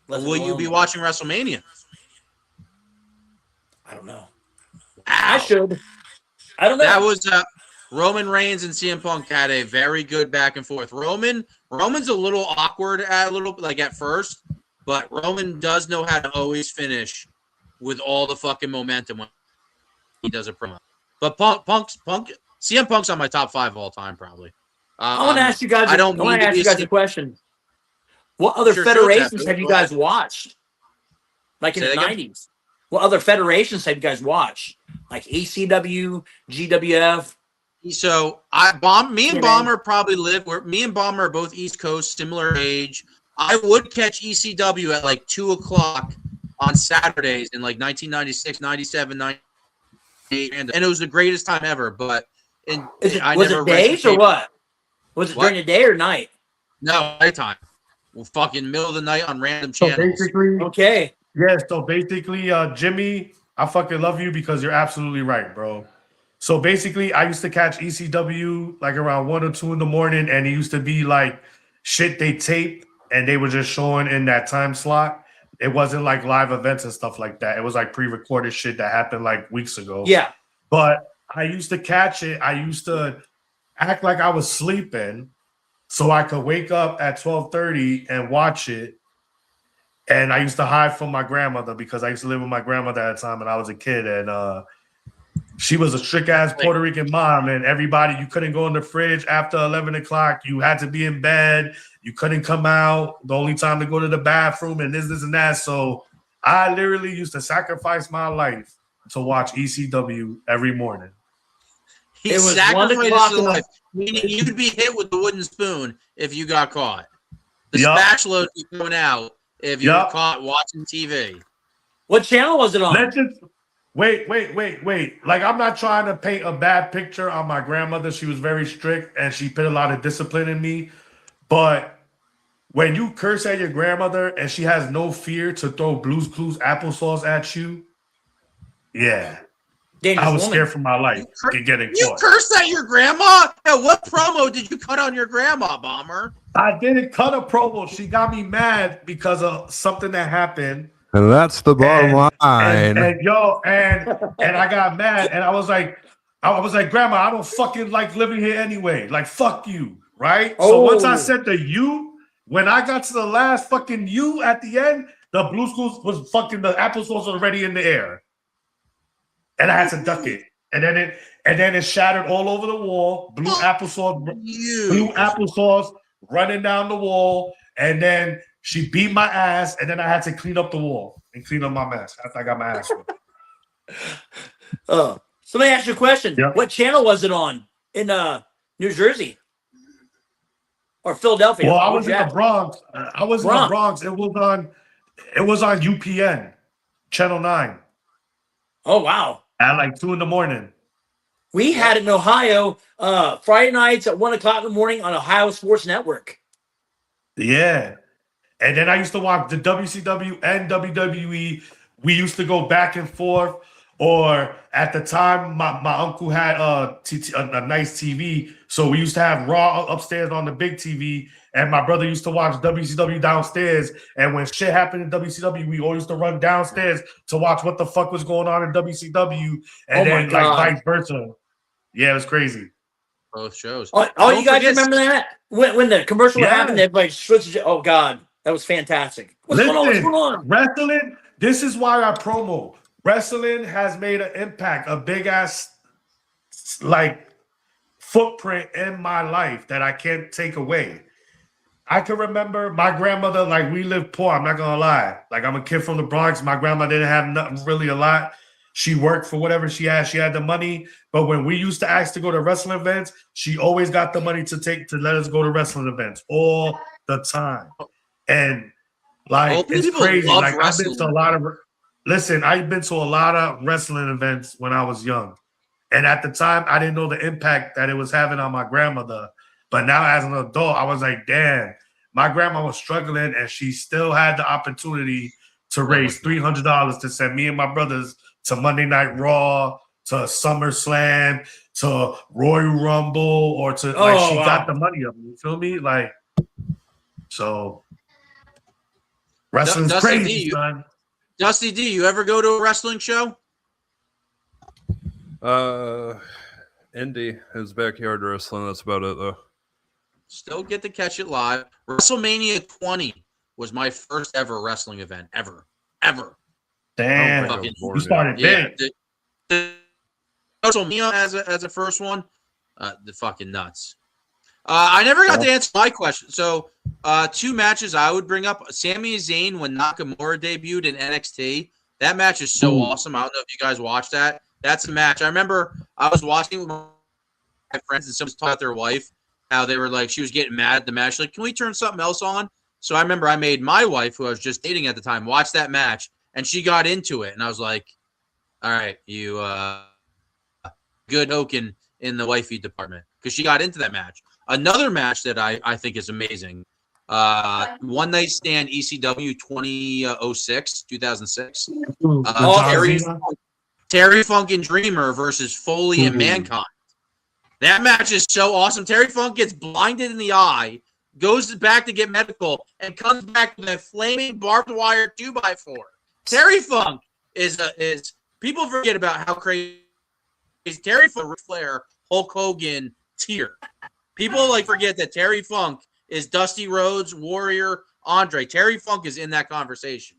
Will you be watching WrestleMania?
I don't know. I should. I don't know.
That was Roman Reigns and CM Punk had a very good back and forth. Roman's a little awkward at first, but Roman does know how to always finish with all the fucking momentum when he does a promo. But CM Punk's on my top 5 of all time, probably.
I want to ask you guys. I want to ask you guys a question. What other federations have you guys watched? Like in the 90s? What other federations have you guys watched? Like ECW, GWF?
So me and Bomber probably me and Bomber are both East Coast, similar age. I would catch ECW at like 2:00 on Saturdays in like 1996, 97, 98, and it was the greatest time ever. But
was it days or what? Was it during the day or night?
No, nighttime. Well, fucking middle of the night on random channels.
Okay.
Yeah, so basically, Jimmy, I fucking love you because you're absolutely right, bro. So basically, I used to catch ECW like around 1 or 2 in the morning, and it used to be like shit they taped, and they were just showing in that time slot. It wasn't like live events and stuff like that. It was like pre-recorded shit that happened like weeks ago.
Yeah.
But I used to catch it. I used to act like I was sleeping so I could wake up at 12:30 and watch it. And I used to hide from my grandmother because I used to live with my grandmother at the time and I was a kid. And she was a strict-ass Puerto Rican mom. And everybody, you couldn't go in the fridge after 11 o'clock. You had to be in bed. You couldn't come out. The only time to go to the bathroom and this and that. So I literally used to sacrifice my life to watch ECW every morning.
He sacrificed his life, meaning you'd be hit with the wooden spoon if you got caught. The spatula would be coming out if you were caught watching TV.
What channel was it on?
Wait. Like, I'm not trying to paint a bad picture on my grandmother. She was very strict and she put a lot of discipline in me. But when you curse at your grandmother and she has no fear to throw Blue's Clues applesauce at you, yeah. I was scared for my life getting caught.
You cursed at your grandma? Yeah, what promo did you cut on your grandma, Bomber?
I didn't cut a promo. She got me mad because of something that happened.
And that's the bottom line.
And I got mad and I was like, I was like, Grandma, I don't fucking like living here anyway. Like, fuck you, right? So once I said the U, when I got to the last fucking U at the end, the blue schools was fucking, the applesauce was already in the air. And I had to duck it. And then it shattered all over the wall. Blue applesauce running down the wall. And then she beat my ass. And then I had to clean up the wall and clean up my mess after I got my ass whipped.
So let me ask you a question.
Yep.
What channel was it on in New Jersey or Philadelphia?
Well, I was in the Bronx. In the Bronx. It was on UPN, Channel 9.
Oh, wow.
At like 2 a.m.
We had it in Ohio Friday nights at 1 o'clock in the morning on Ohio Sports Network.
Yeah. And then I used to watch the WCW and WWE. We used to go back and forth. Or at the time, my uncle had a nice TV. So we used to have Raw upstairs on the big TV. And my brother used to watch WCW downstairs. And when shit happened in WCW, we all used to run downstairs to watch what the fuck was going on in WCW. And then like vice versa. Yeah, it was crazy.
Both shows.
Oh, you guys remember that? When the commercial happened, everybody switched. Oh, God. That was fantastic. What's going on? What's going on?
Wrestling, this is why I promo. Wrestling has made an impact, a big ass like footprint in my life that I can't take away. I can remember my grandmother, like we lived poor, I'm not gonna lie. Like I'm a kid from the Bronx. My grandma didn't have nothing really a lot. She worked for whatever she had. She had the money. But when we used to ask to go to wrestling events, she always got the money to let us go to wrestling events all the time. And like it's crazy. Like I've been to a lot of I've been to a lot of wrestling events when I was young. And at the time, I didn't know the impact that it was having on my grandmother. But now as an adult, I was like, damn, my grandma was struggling and she still had the opportunity to raise $300 to send me and my brothers to Monday Night Raw, to SummerSlam, to Royal Rumble, or to she got the money up. You feel me? Like, so wrestling's crazy, son.
Dusty D, you ever go to a wrestling show?
Indy is backyard wrestling. That's about it, though.
Still get to catch it live. WrestleMania 20 was my first ever wrestling event, ever.
Damn, you started big.
The WrestleMania as a first one, the fucking nuts. I never got to answer my question. So, 2 matches I would bring up. Sami Zayn when Nakamura debuted in NXT. That match is so awesome. I don't know if you guys watched that. That's a match. I remember I was watching with my friends and someone was talking about their wife, how they were like, she was getting mad at the match. Like, can we turn something else on? So I remember I made my wife, who I was just dating at the time, watch that match, and she got into it. And I was like, all right, you good Hogan in the wifey department, because she got into that match. Another match that I think is amazing, One Night Stand ECW 2006. Terry Funk and Dreamer versus Foley and Mankind. That match is so awesome. Terry Funk gets blinded in the eye, goes back to get medical, and comes back with a flaming barbed wire 2x4. Terry Funk is people forget about how crazy Terry Funk, Ric Flair, Hulk Hogan tier. People forget that Terry Funk is Dusty Rhodes, Warrior, Andre. Terry Funk is in that conversation.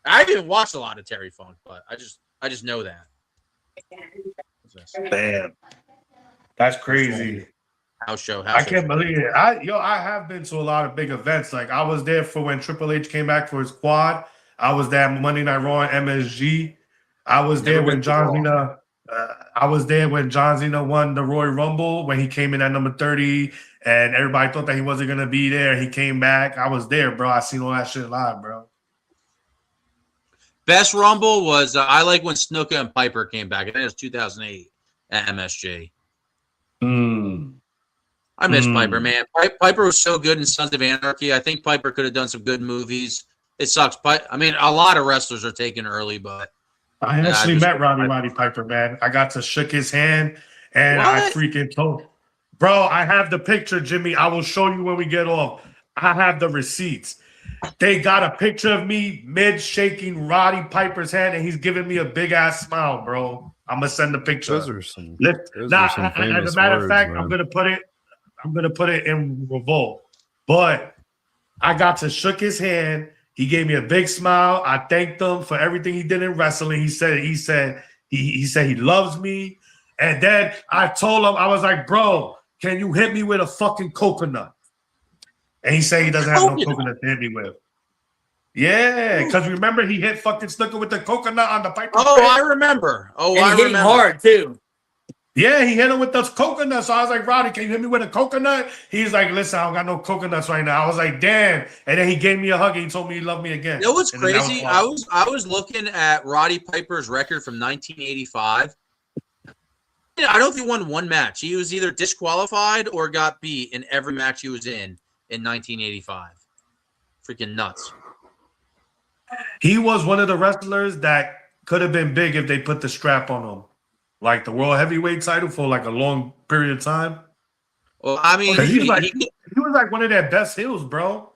I haven't watched a lot of Terry Funk, but I just know that.
Damn, that's crazy.
House show.
I can't believe it. I have been to a lot of big events. Like I was there for when Triple H came back for his quad. I was there at Monday Night Raw and MSG. I was there when John Cena. I was there when John Cena won the Royal Rumble when he came in at number 30, and everybody thought that he wasn't gonna be there. He came back. I was there, bro. I seen all that shit live, bro.
Best Rumble was I like when Snuka and Piper came back. I think it was 2008 at MSG. I miss Piper, man. Piper was so good in Sons of Anarchy. I think Piper could have done some good movies. It sucks. I mean, a lot of wrestlers are taken early, but
I actually met Roddy Piper, man. I got to shook his hand, and I freaking told, bro, I have the picture, Jimmy. I will show you when we get off. I have the receipts. They got a picture of me mid-shaking Roddy Piper's hand, and he's giving me a big-ass smile, bro. I'm gonna send the picture.
Those are some
As
famous
a matter of
words,
fact,
man.
I'm gonna put it in Revolt. But I got to shook his hand. He gave me a big smile. I thanked him for everything he did in wrestling. He said he loves me. And then I told him, I was like, bro, can you hit me with a fucking coconut? And he said he doesn't have no coconut to hit me with. Yeah, because remember he hit fucking Snooker with the coconut on the pipe.
Oh, I remember. Oh,
and
I
he hit
remember.
him hard too.
Yeah, he hit him with those coconuts. So I was like, Roddy, can you hit me with a coconut? He's like, listen, I don't got no coconuts right now. I was like, damn. And then he gave me a hug and he told me he loved me again.
You know what's
And then that
crazy?
was awesome.
I was looking at Roddy Piper's record from 1985. I don't think he won one match. He was either disqualified or got beat in every match he was in 1985. Freaking nuts.
He was one of the wrestlers that could have been big if they put the strap on him. Like the world heavyweight title for like a long period of time.
Well, I mean,
He was like one of their best heels, bro.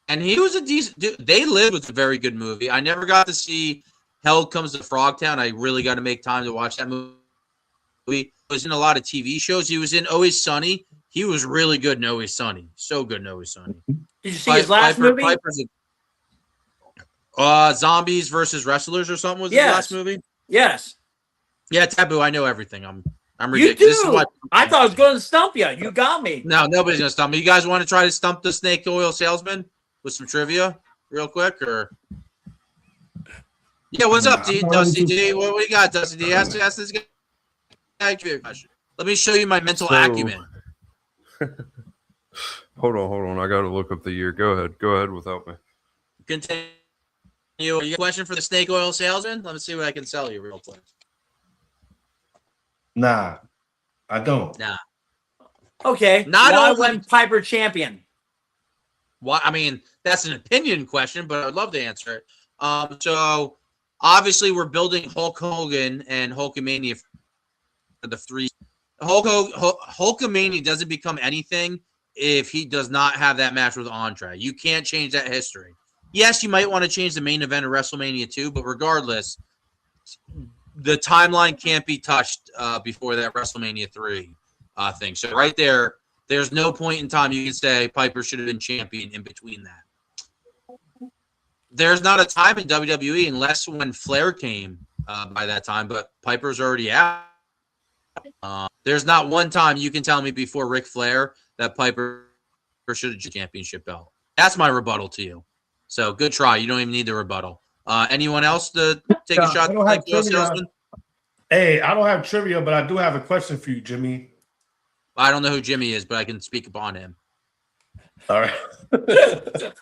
And he was a decent dude. They Live was a very good movie. I never got to see Hell Comes to Frogtown. I really got to make time to watch that movie. He was in a lot of TV shows. He was in Always Sunny. He was really good in Always Sunny. So good in Always Sunny.
Did you see his last movie?
Zombies versus Wrestlers or something was his last movie?
Yes.
Yeah, Taboo. I know everything. I'm
You
ridiculous. This is
do.
why-
I thought I was going to stump you. You got me.
No, nobody's gonna stump me. You guys want to try to stump the snake oil salesman with some trivia, real quick, or? Yeah, what's up, Dusty D? What do you got, Dusty D? Ask this guy a trivia question. Let me show you my mental acumen.
Hold on. I got to look up the year. Go ahead without me.
Continue. You got a question for the snake oil salesman? Let me see what I can sell you real quick.
Nah, I don't.
Nah.
Okay.
Not
Why
only-
wasn't Piper champion?
Why? I mean, that's an opinion question, but I'd love to answer it. So obviously we're building Hulk Hogan and Hulkamania for the three. Hulkamania doesn't become anything if he does not have that match with Andre. You can't change that history. Yes, you might want to change the main event of WrestleMania 2, but regardless, the timeline can't be touched before that WrestleMania 3 thing. So right there, there's no point in time you can say Piper should have been champion in between that. There's not a time in WWE unless when Flair came by that time, but Piper's already out. There's not one time you can tell me before Ric Flair that Piper should have the championship belt. That's my rebuttal to you. So good try. You don't even need the rebuttal. Anyone else to take a shot? Like salesman?
Hey, I don't have trivia, but I do have a question for you, Jimmy.
I don't know who Jimmy is, but I can speak upon him.
All right. All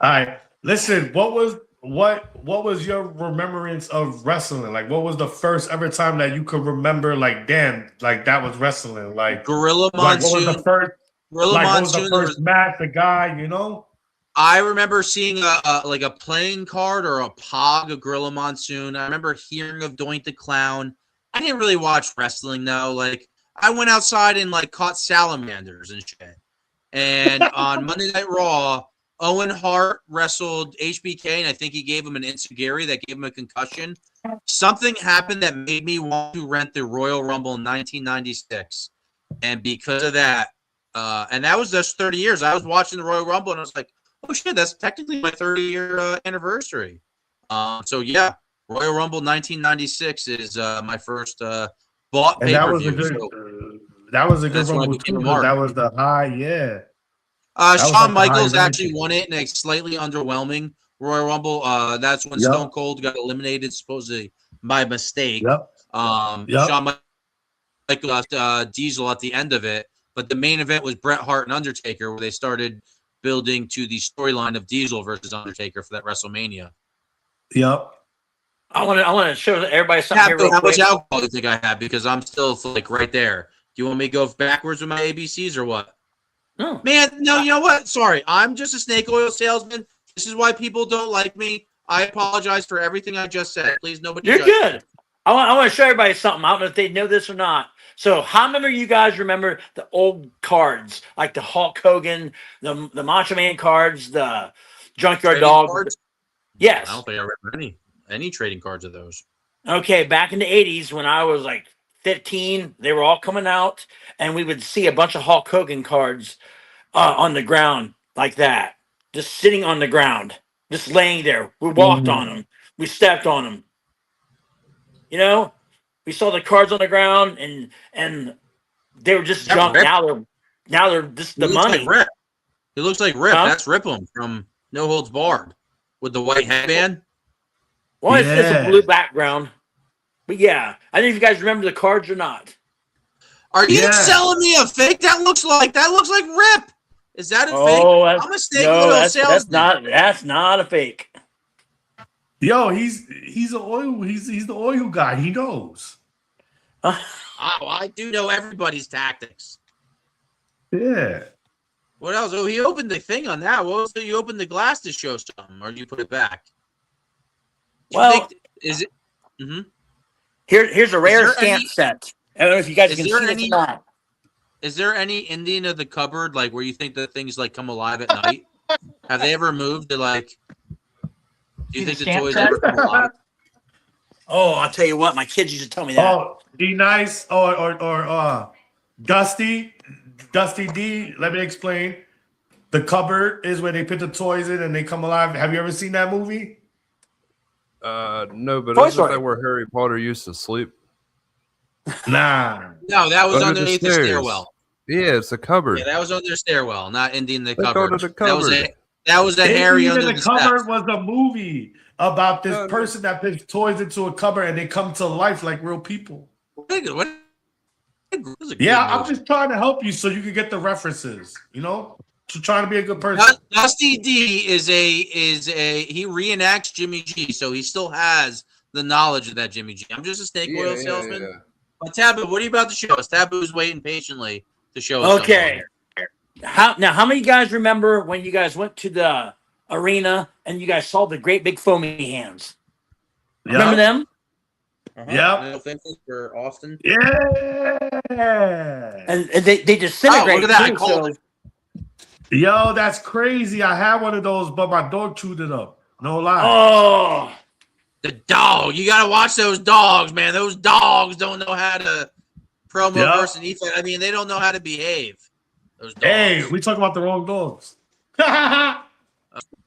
right. Listen, what was your remembrance of wrestling? Like, what was the first ever time that you could remember? Like, damn, like that was wrestling. Like
Gorilla
Monsoon.
Monsoon.
Like, what was the first?
Gorilla
like,
Monsoon.
what was the first match? The guy, you know.
I remember seeing a playing card or a pog of Gorilla Monsoon. I remember hearing of Doink the Clown. I didn't really watch wrestling though. Like I went outside and like caught salamanders and shit. And on Monday Night Raw, Owen Hart wrestled HBK, and I think he gave him an enziguri that gave him a concussion. Something happened that made me want to rent the Royal Rumble in 1996, and because of that, and that was just 30 years. I was watching the Royal Rumble, and I was like, oh shit, that's technically my 30-year anniversary. So yeah, Royal Rumble 1996 is my first bought
And
pay-per-view.
that was a good
That's when I
Rumble
became
too.
a mark.
That was the high, yeah. was
Shawn
like the
Michaels
high
actually
90s.
won it in a slightly underwhelming Royal Rumble. That's when
Yep.
Stone Cold got eliminated, supposedly by mistake.
Yep. Yep.
Shawn Michaels left Diesel at the end of it, but the main event was Bret Hart and Undertaker, where they started building to the storyline of Diesel versus Undertaker for that WrestleMania.
Yep.
I want to show everybody something here real
How
quick.
much alcohol do you think I have? Because I'm still like right there. Do you want me to go backwards with my ABCs or what?
No.
Man, no, you know what? Sorry. I'm just a snake oil salesman. This is why people don't like me. I apologize for everything I just said. Please, nobody
You're
judge me.
good. I want to show everybody something. I don't know if they know this or not. So, how many of you guys remember the old cards, like the Hulk Hogan, the Macho Man cards, the Junkyard
Trading
Dog?
cards?
Yes.
I don't think I remember any trading cards of those.
Okay, back in the 80s when I was like 15, they were all coming out, and we would see a bunch of Hulk Hogan cards on the ground like that, just sitting on the ground, just laying there. We walked on them, we stepped on them. You know, we saw the cards on the ground, and they were
Is
just
that
junk.
Rip?
Now they're just
He
the
looks like
money.
Rip. He looks like Rip.
Huh?
That's Riplum from No Holds Barred with the white headband.
Well, it's a
Yeah.
blue background, but yeah, I don't know if you guys remember the cards or not.
Are you
Yeah.
selling me a fake? That looks like Rip. Is that a fake?
Oh,
I'm a snake oil salesman.
that's not a fake.
Yo, he's the oil guy. He knows.
Oh, I do know everybody's tactics.
Yeah.
What else? Oh, he opened the thing on that. What was it? You opened the glass to show something, or you put it back? Is it? Mm-hmm.
Here's a rare
there
stamp
any-
set. I don't know if you guys
Is
can
there
see
any-
this or not.
Is there any Indian of the cupboard, like where you think the things like come alive at night? Have they ever moved to like? Do you
See
think
the
the
stamp
toys
set?
ever come alive?
Oh, I'll tell you what, my kids used to tell me that.
Oh, D Nice or Dusty D. Let me explain. The cupboard is where they put the toys in and they come alive. Have you ever seen that movie?
No, but
Toy
isn't
Story.
that where Harry Potter used to sleep?
Nah.
No, that was
Under the
underneath the
stairs.
stairwell.
Yeah, it's a cupboard.
Yeah, that was under the stairwell, not Indian the
They
cupboard.
called it a
That was
cupboard.
a Harry
Indian
under
in
the
the cupboard
steps.
was a movie about this
No, no.
person that puts toys into a cupboard and they come to life like real people. Yeah, I'm just trying to help you so you can get the references. You know, to trying to be a good person.
Dusty D is he reenacts Jimmy G, so he still has the knowledge of that Jimmy G. I'm just a snake oil salesman.
Yeah.
But Taboo, what are you about to show us? Taboo's waiting patiently to show us.
Okay. How many guys remember when you guys went to the arena and you guys saw the great big foamy hands? Remember them?
Yeah.
For Austin.
Yeah.
And they disintegrate.
Oh, look at that. I
too,
called it.
Yo, that's crazy. I had one of those, but my dog chewed it up. No lie.
Oh,
The dog. You got to watch those dogs, man. Those dogs don't know how to promo versus efed. I mean, they don't know how to behave. Those dogs.
Hey, we talk about the wrong dogs.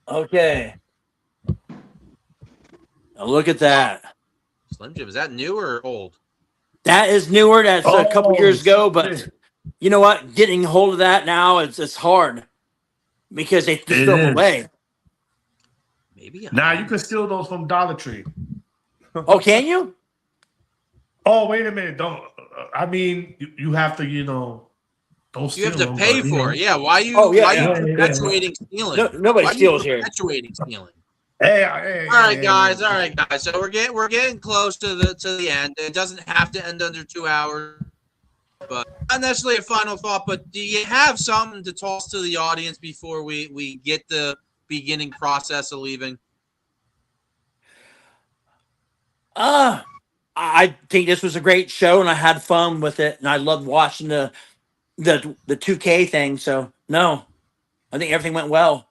okay. Now look at that.
Slim Jim, is that new or old?
That is newer. That's a couple
Oh,
years ago, but
shit.
you know what? Getting hold of that now it's hard because they just
It
throw them
is.
away.
Maybe.
Nah, you can steal those from Dollar Tree.
Oh, can you?
Oh, wait a minute. Don't. I mean, you have to, don't steal
You have to
them,
pay
but,
for it. Yeah. Why you?
Oh, yeah,
why
yeah.
you perpetuating stealing?
Nobody
Why you
steals here.
perpetuating stealing?
Hey,
All right, guys. All right, guys. So we're getting close to the end. It doesn't have to end under 2 hours, but not necessarily a final thought. But do you have something to toss to the audience before we get the beginning process of leaving?
I think this was a great show, and I had fun with it, and I loved watching the 2K thing. So no, I think everything went well.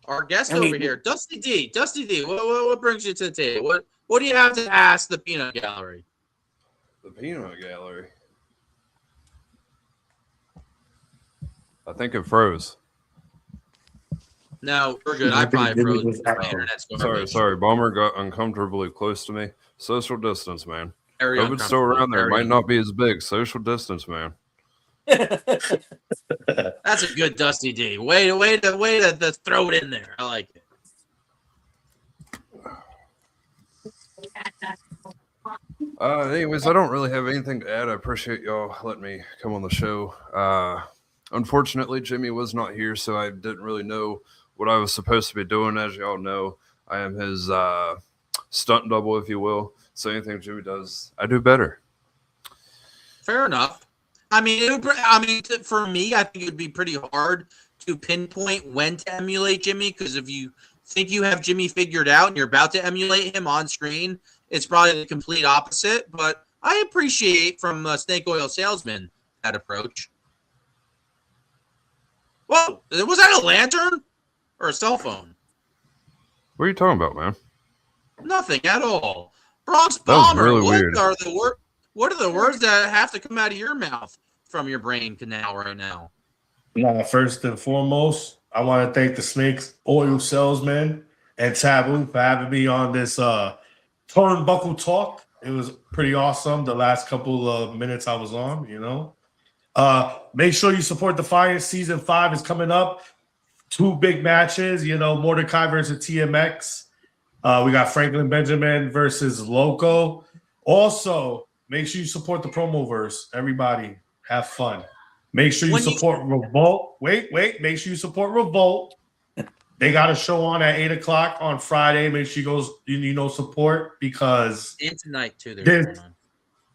Our guest
I mean-
over here, Dusty D. Dusty D. What brings you to the table? What do you have to ask the Peanut Gallery?
The peanut gallery. I think it froze.
No, we're good. I probably froze. My internet's going.
Sorry. Bomber got uncomfortably close to me. Social distance, man.
Very
COVID's still around there.
uncomfortable.
Might not be as big. Social distance, man.
That's a good Dusty D. Way to throw it in there. I like it.
Anyways, I don't really have anything to add. I appreciate y'all letting me come on the show. Unfortunately, Jimmy was not here, so I didn't really know what I was supposed to be doing. As y'all know, I am his stunt double, if you will. So anything Jimmy does, I do better.
Fair enough. I mean, for me, I think it would be pretty hard to pinpoint when to emulate Jimmy, because if you think you have Jimmy figured out and you're about to emulate him on screen, it's probably the complete opposite. But I appreciate from Snake Oil Salesman that approach. Whoa, was that a lantern or a cell phone?
What are you talking about, man?
Nothing at all. Bronx
That was
Bomber.
really
What
weird.
are the What are the words that have to come out of your mouth from your brain canal right now?
First and foremost, I want to thank the Snakes Oil Salesman and Taboo for having me on this Turnbuckle talk. It was pretty awesome the last couple of minutes I was on, you know. Make sure you support Defiance. Season 5 is coming up. 2 big matches, you know, Mordecai versus TMX. We got Franklin Benjamin versus Loco. Also, make sure you support the Promoverse. Everybody, have fun. Make sure you support Revolt. Wait. Make sure you support Revolt. They got a show on at 8:00 on Friday. Make sure you go, support because
And tonight too.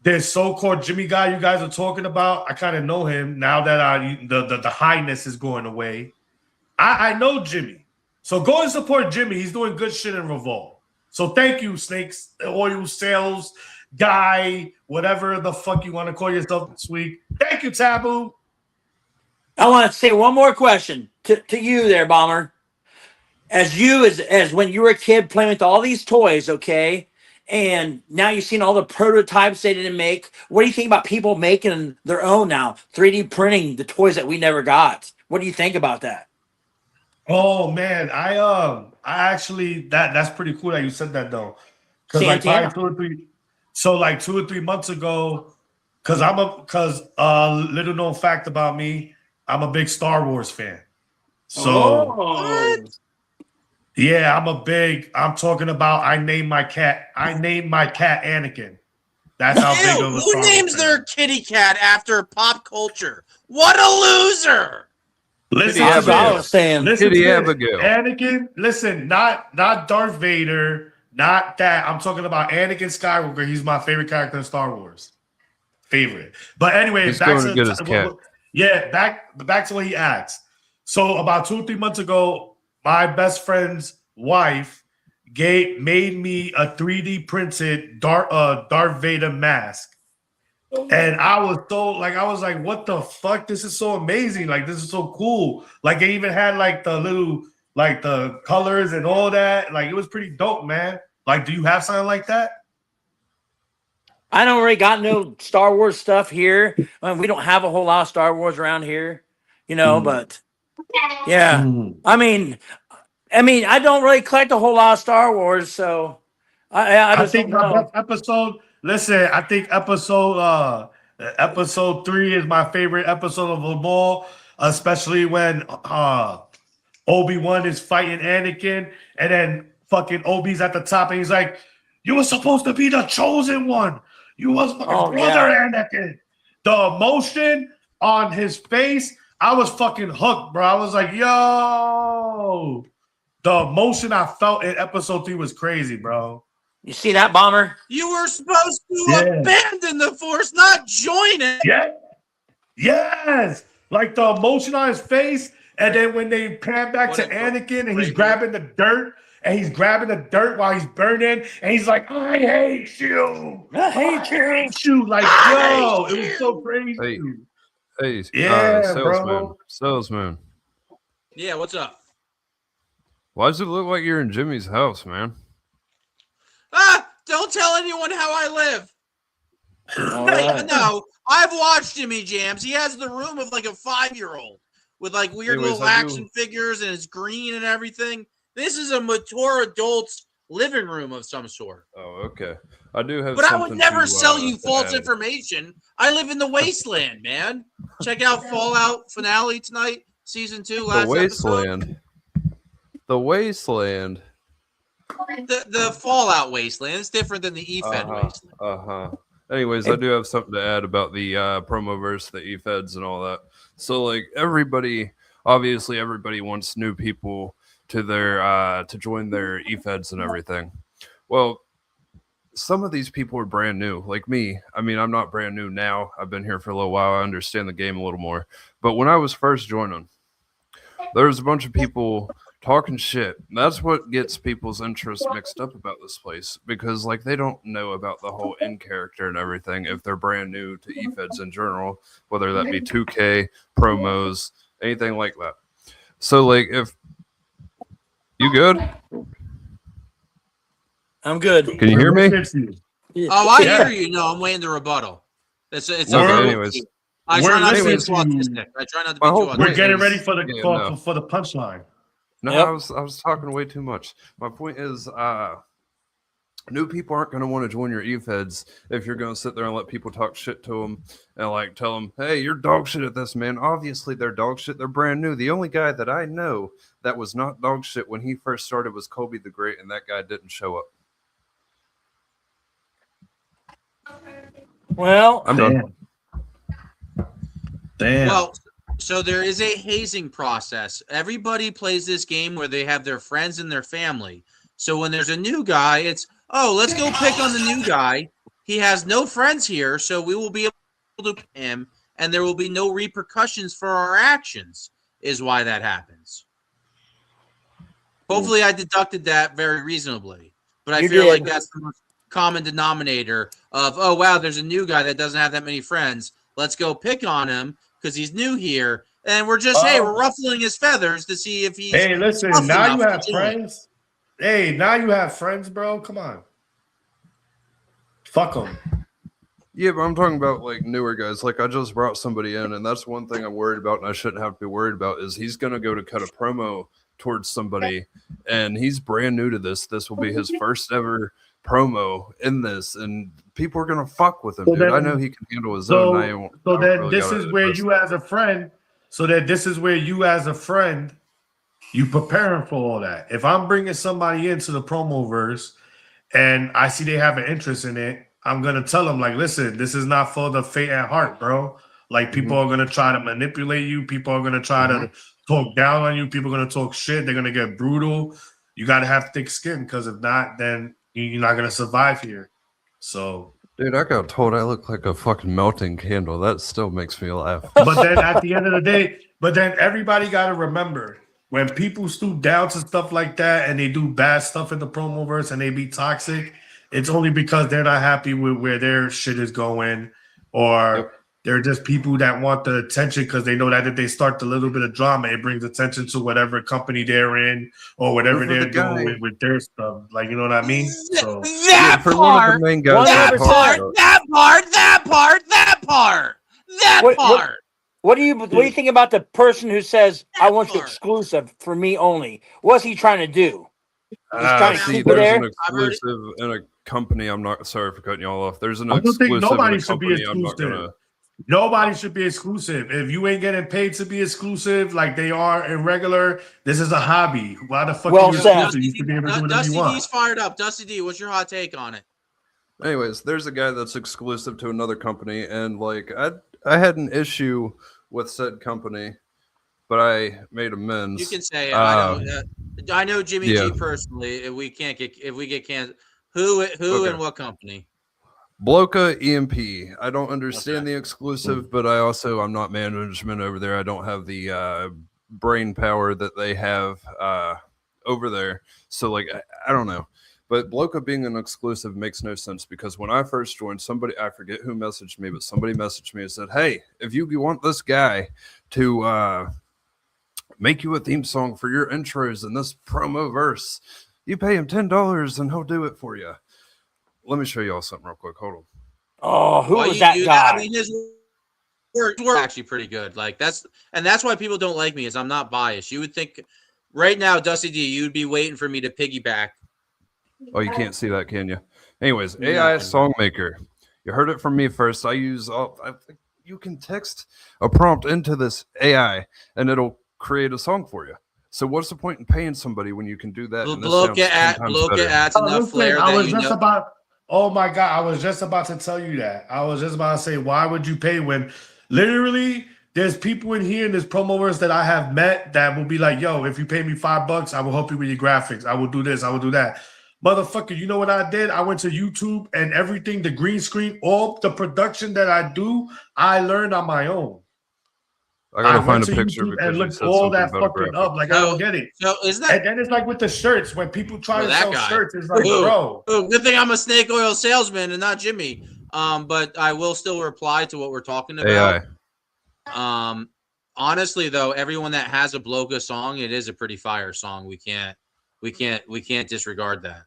This so-called Jimmy guy you guys are talking about, I kind of know him now that the highness is going away. I know Jimmy. So go and support Jimmy. He's doing good shit in Revolt. So thank you, Snakes, Oil Sales Guy, whatever the fuck you want to call yourself this week. Thank you, Taboo.
I want to say one more question to you there, Bomber. As when you were a kid playing with all these toys, okay, and now you've seen all the prototypes they didn't make. What do you think about people making their own now, 3D printing the toys that we never got? What do you think about that?
Oh man, I actually that's pretty cool that you said that though, because like probably 2 or 3 months ago, because little known fact about me, I'm a big Star Wars fan. So yeah, I'm talking about I named my cat Anakin. That's how big of a
Who names their kitty cat after pop culture? What a loser!
Listen,
I was saying,
Kitty Abigail.
Anakin, listen, not Darth Vader, not that. I'm talking about Anakin Skywalker. He's my favorite character in Star Wars. Favorite. But anyway,
he's going to get his cat.
Yeah, back to what he asked. So about 2 or 3 months ago, my best friend's wife made me a 3D printed Darth Vader mask. And I was like, what the fuck? This is so amazing. Like, this is so cool. Like, they even had like the little, like the colors and all that. Like, it was pretty dope, man. Like, do you have something like that?
I don't really got no Star Wars stuff here. We don't have a whole lot of Star Wars around here, you know, but yeah. I mean, I don't really collect a whole lot of Star Wars, so I just
think
don't know.
I think episode 3 is my favorite episode of them all, especially when Obi-Wan is fighting Anakin, and then fucking Obi's at the top, and he's like, "You were supposed to be the chosen one. You was my brother, Anakin." The emotion on his face, I was fucking hooked, bro. I was like, yo. The emotion I felt in episode 3 was crazy, bro.
You see that, Bomber?
You were supposed to abandon the Force, not join it.
Yeah. Yes. Like the emotion on his face, and then when they pan back to Anakin and he's grabbing the dirt, while he's burning, and he's like, "I hate you. I hate you." Like, yo, it was so crazy.
Hey,
bro.
Salesman.
Yeah, what's up?
Why does it look like you're in Jimmy's house, man?
Don't tell anyone how I live.
Right.
No, I've watched Jimmy Jams. He has the room of like a 5-year-old with like weird little action figures, and it's green and everything. This is a mature adult's living room of some sort.
Oh, okay. I do have,
but I would never sell you false information. I live in the wasteland, man. Check out Fallout finale tonight, season 2. Last
episode. The wasteland.
The Fallout wasteland is different than the efed wasteland.
Anyways, I do have something to add about the Promoverse, the efeds, and all that. So, like, everybody wants new people to their to join their efeds and everything. Well, some of these people are brand new, like me. I mean, I'm not brand new now. I've been here for a little while. I understand the game a little more. But when I was first joining, there was a bunch of people talking shit. That's what gets people's interest mixed up about this place, because like they don't know about the whole in character and everything if they're brand new to efeds in general, whether that be 2K, promos, anything like that. So like, if you good?
I'm good.
Can you hear me?
Oh, I
Yeah.
hear you. No, I'm waiting to rebuttal. It's
Okay,
a verbal
anyways.
key. I
We're
try not to be
listening
too
to you.
autistic. I try not to
My
be
whole
too
point
We're
autistic.
getting
is-
ready for the
yeah, no.
for the punchline.
No,
Yep.
I was talking way too much. My point is, new people aren't going to want to join your efeds if you're going to sit there and let people talk shit to them and like tell them, "Hey, you're dog shit at this, man." Obviously, they're dog shit. They're brand new. The only guy that I know that was not dog shit when he first started was Kobe the Great, and that guy didn't show up.
Well,
I'm done.
Damn.
Well, so there is a hazing process. Everybody plays this game where they have their friends and their family. So when there's a new guy, it's, oh, let's go pick on the new guy. He has no friends here, so we will be able to pick him, and there will be no repercussions for our actions, is why that happens. Hopefully I deducted that very reasonably. But I
You
feel
did.
like that's the most common denominator of, oh, wow, there's a new guy that doesn't have that many friends. Let's go pick on him because he's new here. And we're just, hey, we're ruffling his feathers to see if he's
Hey, listen,
tough
now you
enough
have
to join.
friends. Hey, now you have friends, bro. Come on. Fuck them.
Yeah, but I'm talking about like newer guys. Like I just brought somebody in, and that's one thing I'm worried about, and I shouldn't have to be worried about. Is he's going to go to cut a promo towards somebody, and he's brand new to this. This will be his first ever promo in this, and people are going to fuck with him,
So
dude.
then-
I know he can handle his own. I don't
then
really
this
gotta
is where
address
you as a friend. So that this is where you as a friend, you preparing for all that. If I'm bringing somebody into the promo verse, and I see they have an interest in it, I'm gonna tell them like, listen, this is not for the faint at heart, bro. Like people are gonna try to manipulate you. People are gonna try to talk down on you. People are gonna talk shit. They're gonna get brutal. You gotta have thick skin because if not, then you're not gonna survive here. So,
Dude, I got told I look like a fucking melting candle. That still makes me laugh.
but then at the end of the day, but then everybody gotta remember when people stoop down to stuff like that and they do bad stuff in the promo verse and they be toxic, it's only because they're not happy with where their shit is going, or they're just people that want the attention because they know that if they start a little bit of drama, it brings attention to whatever company they're in or whatever
But for the
they're doing
guy-
with their stuff. Like, you know what I mean? So
That
for one of the main guys
that
that
part,
talk about-
that part, that part, that part, that
What-
part.
what do you think about the person who says, "I want you
part.
exclusive for me only"? What's he trying to do? He's trying to
See,
keep it
there's
there.
an exclusive in a company. I'm not sorry for cutting y'all off. There's an
I don't think
exclusive
nobody
in a
should be
company. I'm not
exclusive.
gonna.
Nobody should be exclusive. If you ain't getting paid to be exclusive like they are in regular, this is a hobby. Why the fuck
Well
are you
said.
exclusive? You should be able to do whatever
Dusty
you
D's
want.
fired up. Dusty D, what's your hot take on it?
Anyways, there's a guy that's exclusive to another company, and like I had an issue with said company, but I made amends.
You can say it. I know Jimmy
yeah.
G personally. If we get canceled, who
Okay.
and what company?
Bloca EMP. I don't understand the exclusive, but I'm not management over there. I don't have the brain power that they have over there. So like I don't know. But Bloca being an exclusive makes no sense because when I first joined, I forget who messaged me, but somebody messaged me and said, "Hey, if you want this guy to make you a theme song for your intros in this promo verse, you pay him $10 and he'll do it for you." Let me show y'all something real quick. Hold on.
Oh, who
Why
was
you
that
do
guy?
I mean, his work actually pretty good. Like that's why people don't like me is I'm not biased. You would think right now, Dusty D, you'd be waiting for me to piggyback.
Oh, you can't see that, can you? Anyways, AI Songmaker. You heard it from me first. You can text a prompt into this AI and it'll create a song for you. So what's the point in paying somebody when you can do that? and this sounds 10 times better?
adds
Oh,
enough
listen,
flair
I
that
was
you
just
know.
about. Oh my god! I was just about to tell you that. I was just about to say, why would you pay when, literally, there's people in here in this promoverse that I have met that will be like, "Yo, if you pay me $5, I will help you with your graphics. I will do this. I will do that." Motherfucker, you know what I did? I went to YouTube and everything, the green screen, all the production that I do, I learned on my own.
I gotta
went
find a
to
picture
YouTube
because
and
you
looked
said
all
something
that
about a
fucking
graphic.
up. Like, I don't get it.
So isn't that
And then it's like with the shirts, when people try to
that
sell
guy.
shirts, it's like,
Ooh,
bro.
ooh, good thing I'm a snake oil salesman and not Jimmy. But I will still reply to what we're talking about.
AI.
Honestly though, everyone that has a Bloca song, it is a pretty fire song. We can't disregard that.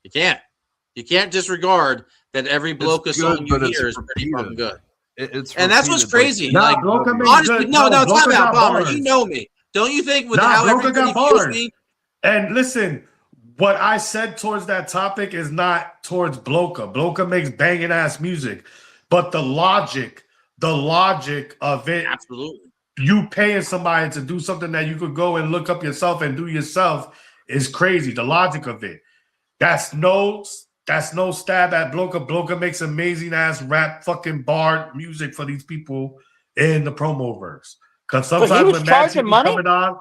You You can't disregard that every Bloka song you hear is pretty fucking good. And that's what's crazy.
Nah,
like,
Bloka makes
honestly,
good.
no,
Bloka
time out,
got
Bomber.
bars.
You know me. Don't you think with
Nah,
how
Bloka
everybody
got
feels
bars.
me?
And listen, what I said towards that topic is not towards Bloka. Bloka makes banging ass music, but the logic of it,
absolutely,
you paying somebody to do something that you could go and look up yourself and do yourself is crazy. The logic of it. That's no stab at Bloka. Bloka makes amazing ass rap fucking bar music for these people in the promo verse. Because sometimes when Mad T be coming on,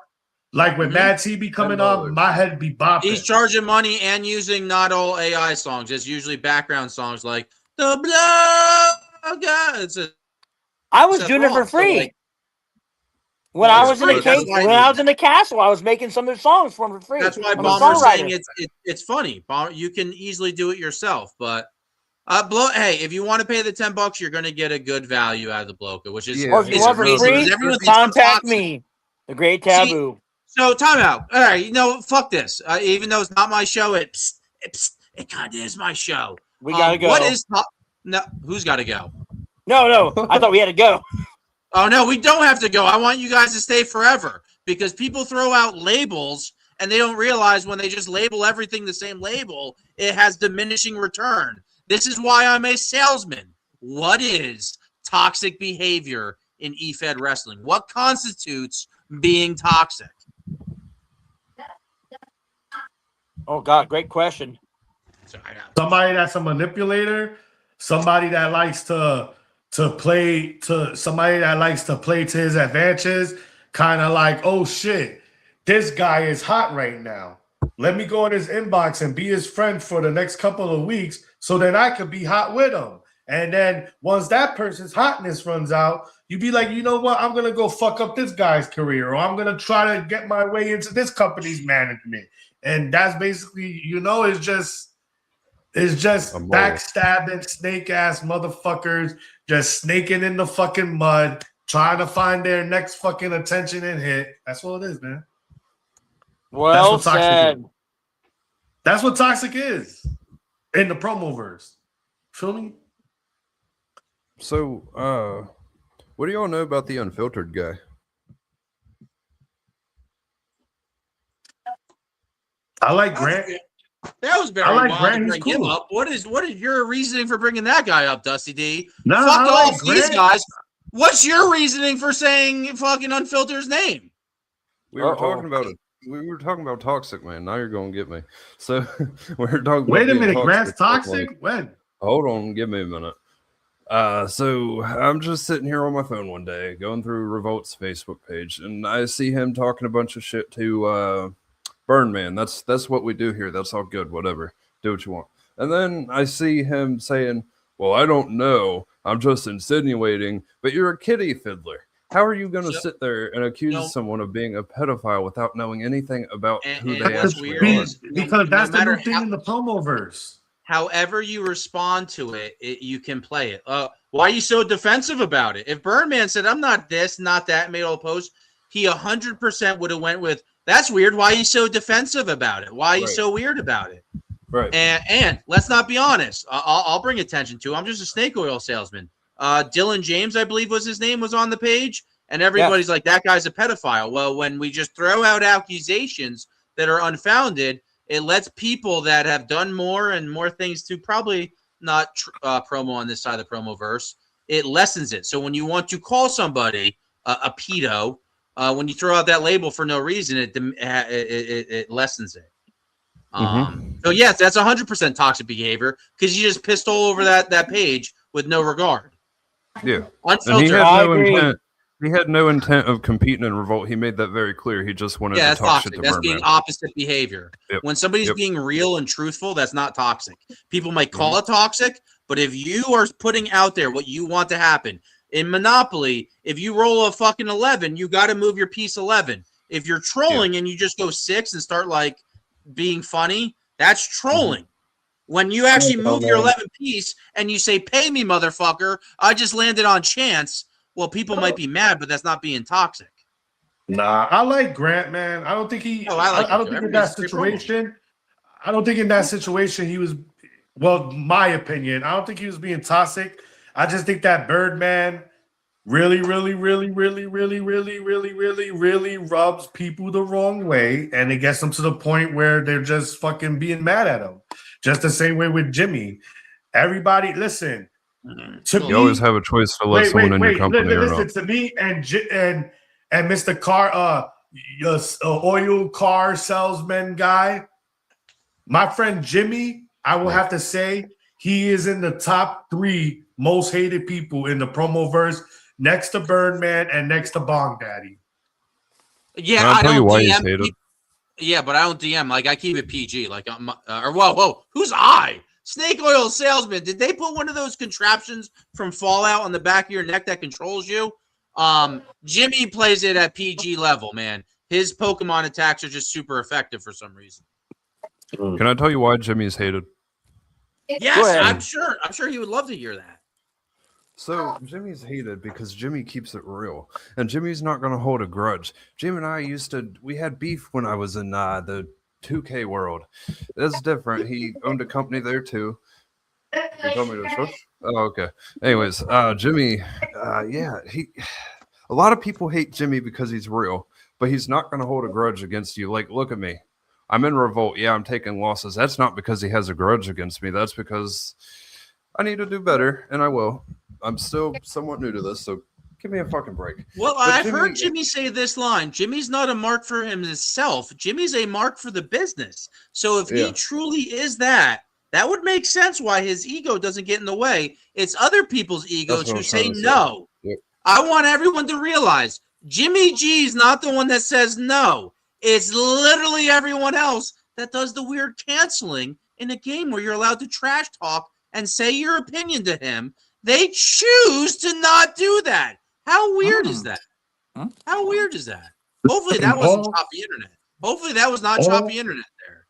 like when Mad T be coming on, my head be bopping.
He's charging money and using not all AI songs. It's usually background songs like the blood.
I was doing it for free.
So, like,
when I was in the castle, I was making some of the songs for him for free.
That's why Bomber's saying it's funny. Bomber, you can easily do it yourself, but hey, if you want to pay the $10, you're going to get a good value out of the Bloka, which is
or if you want for free, contact me, the Great Taboo.
So time out. All right, fuck this. Even though it's not my show, it kind of is my show.
We gotta go.
What is no? Who's got to go?
No. I thought we had to go.
Oh, no, we don't have to go. I want you guys to stay forever because people throw out labels and they don't realize when they just label everything the same label, it has diminishing return. This is why I'm a salesman. What is toxic behavior in efed wrestling? What constitutes being toxic?
Oh, God, great question.
Somebody that's a manipulator, somebody that likes to play to somebody that likes to play to his advantages, kind of like, oh shit, this guy is hot right now. Let me go in his inbox and be his friend for the next couple of weeks so that I could be hot with him. And then once that person's hotness runs out, you be like, you know what? I'm gonna go fuck up this guy's career, or I'm gonna try to get my way into this company's management. And that's basically, it's just backstabbing, snake ass motherfuckers, just snaking in the fucking mud, trying to find their next fucking attention and hit. That's what it is, man.
Well said.
That's what toxic is in the promo verse. Feel me?
So, what do y'all know about the Unfiltered guy?
I like Grant.
That was very wild to bring him up. What is your reasoning for bringing that guy up, Dusty D?
No,
fuck all these guys. What's your reasoning for saying fucking Unfiltered's name?
We were talking about it. We were talking about toxic, man. Now you're gonna get me. So we're talking.
Wait a minute, Grant's toxic? When?
Hold on, give me a minute. So I'm just sitting here on my phone one day, going through Revolt's Facebook page, and I see him talking a bunch of shit to Burn Man. That's what we do here. That's all good. Whatever. Do what you want. And then I see him saying, well, I don't know. I'm just insinuating, but you're a kitty fiddler. How are you going to sit there and accuse someone of being a pedophile without knowing anything about who they actually are?
Because that's the new thing in the promo verse.
However you respond to it, you can play it. Why are you so defensive about it? If Birdman said, I'm not this, not that, made all post, he 100% would have went with, that's weird. Why are you so defensive about it? Why are you so weird about it?
Right.
And let's not be honest. I'll bring attention to. I'm just a snake oil salesman. Dylan James, I believe was his name, was on the page, and everybody's like, that guy's a pedophile. Well, when we just throw out accusations that are unfounded, it lets people that have done more and more things to probably not promo on this side of the promo verse, it lessens it. So when you want to call somebody a pedo, when you throw out that label for no reason, it lessens it. So yes, that's 100% toxic behavior because you just pissed all over that page with no regard.
Yeah,
Unfiltered.
And he had no intent of competing in Revolt. He made that very clear. He just wanted to talk shit to
That's being opposite behavior.
Yep.
When somebody's being real and truthful, that's not toxic. People might call it toxic, but if you are putting out there what you want to happen in Monopoly, if you roll a fucking 11, you got to move your piece 11. If you're trolling and you just go 6 and start like being funny, that's trolling. When you actually move your 11 piece and you say, pay me, motherfucker, I just landed on chance. Well, people might be mad, but that's not being toxic.
Nah, I like Grant, man. I don't think he. I don't think in that situation. I don't think in that situation he was. Well, my opinion, I don't think he was being toxic. I just think that Birdman really rubs people the wrong way, and it gets them to the point where they're just fucking being mad at him. Just the same way with Jimmy. Everybody, listen. To
You
me,
always have a choice to let someone in your company or
listen
not.
to me and Mr. Car, oil car salesman guy. My friend Jimmy, I will have to say he is in the top 3 most hated people in the promoverse, next to Birdman and next to Bong Daddy.
Yeah,
Can I
I
tell you
don't
why he's
DM.
hated?
Yeah, but I don't DM. Like I keep it PG. Like whoa, who's I? Snake oil salesman. Did they put one of those contraptions from Fallout on the back of your neck that controls you? Jimmy plays it at PG level, man. His Pokemon attacks are just super effective for some reason.
Can I tell you why Jimmy's hated?
Yes, I'm sure. I'm sure he would love to hear that.
So Jimmy's hated because Jimmy keeps it real, and Jimmy's not going to hold a grudge. Jim and I we had beef when I was in the 2K world. That's different. He owned a company there too. You told me to shush? Oh, okay. Anyways, Jimmy, a lot of people hate Jimmy because he's real, but he's not going to hold a grudge against you. Like, look at me. I'm in Revolt. Yeah, I'm taking losses. That's not because he has a grudge against me. That's because I need to do better, and I will. I'm still somewhat new to this, so give me a fucking break.
Well, I've heard Jimmy say this line. Jimmy's not a mark for himself. Jimmy's a mark for the business. So if he truly is that, that would make sense why his ego doesn't get in the way. It's other people's egos who say no.
Yep.
I want everyone to realize Jimmy G is not the one that says no. It's literally everyone else that does the weird canceling in a game where you're allowed to trash talk and say your opinion to him. They choose to not do that. How weird is that? How weird is that? Hopefully that wasn't choppy internet. Hopefully that was not choppy internet there.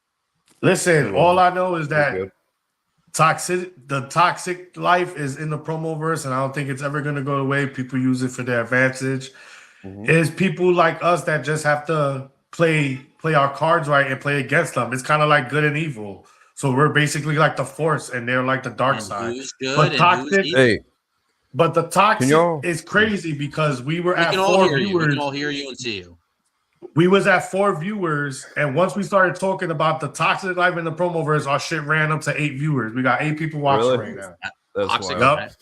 Listen, all I know is that the toxic life is in the promoverse, and I don't think it's ever going to go away. People use it for their advantage. It's people like us that just have to play our cards right and play against them. It's kind of like good and evil. So we're basically like the force, and they're like the dark side. But toxic, but the toxic is crazy because we were at 4 viewers.
We can all hear you and see you.
We was at 4 viewers, and once we started talking about the toxic life in the promoverse, our shit ran up to 8 viewers. We got 8 people watching right now.
That's
wild.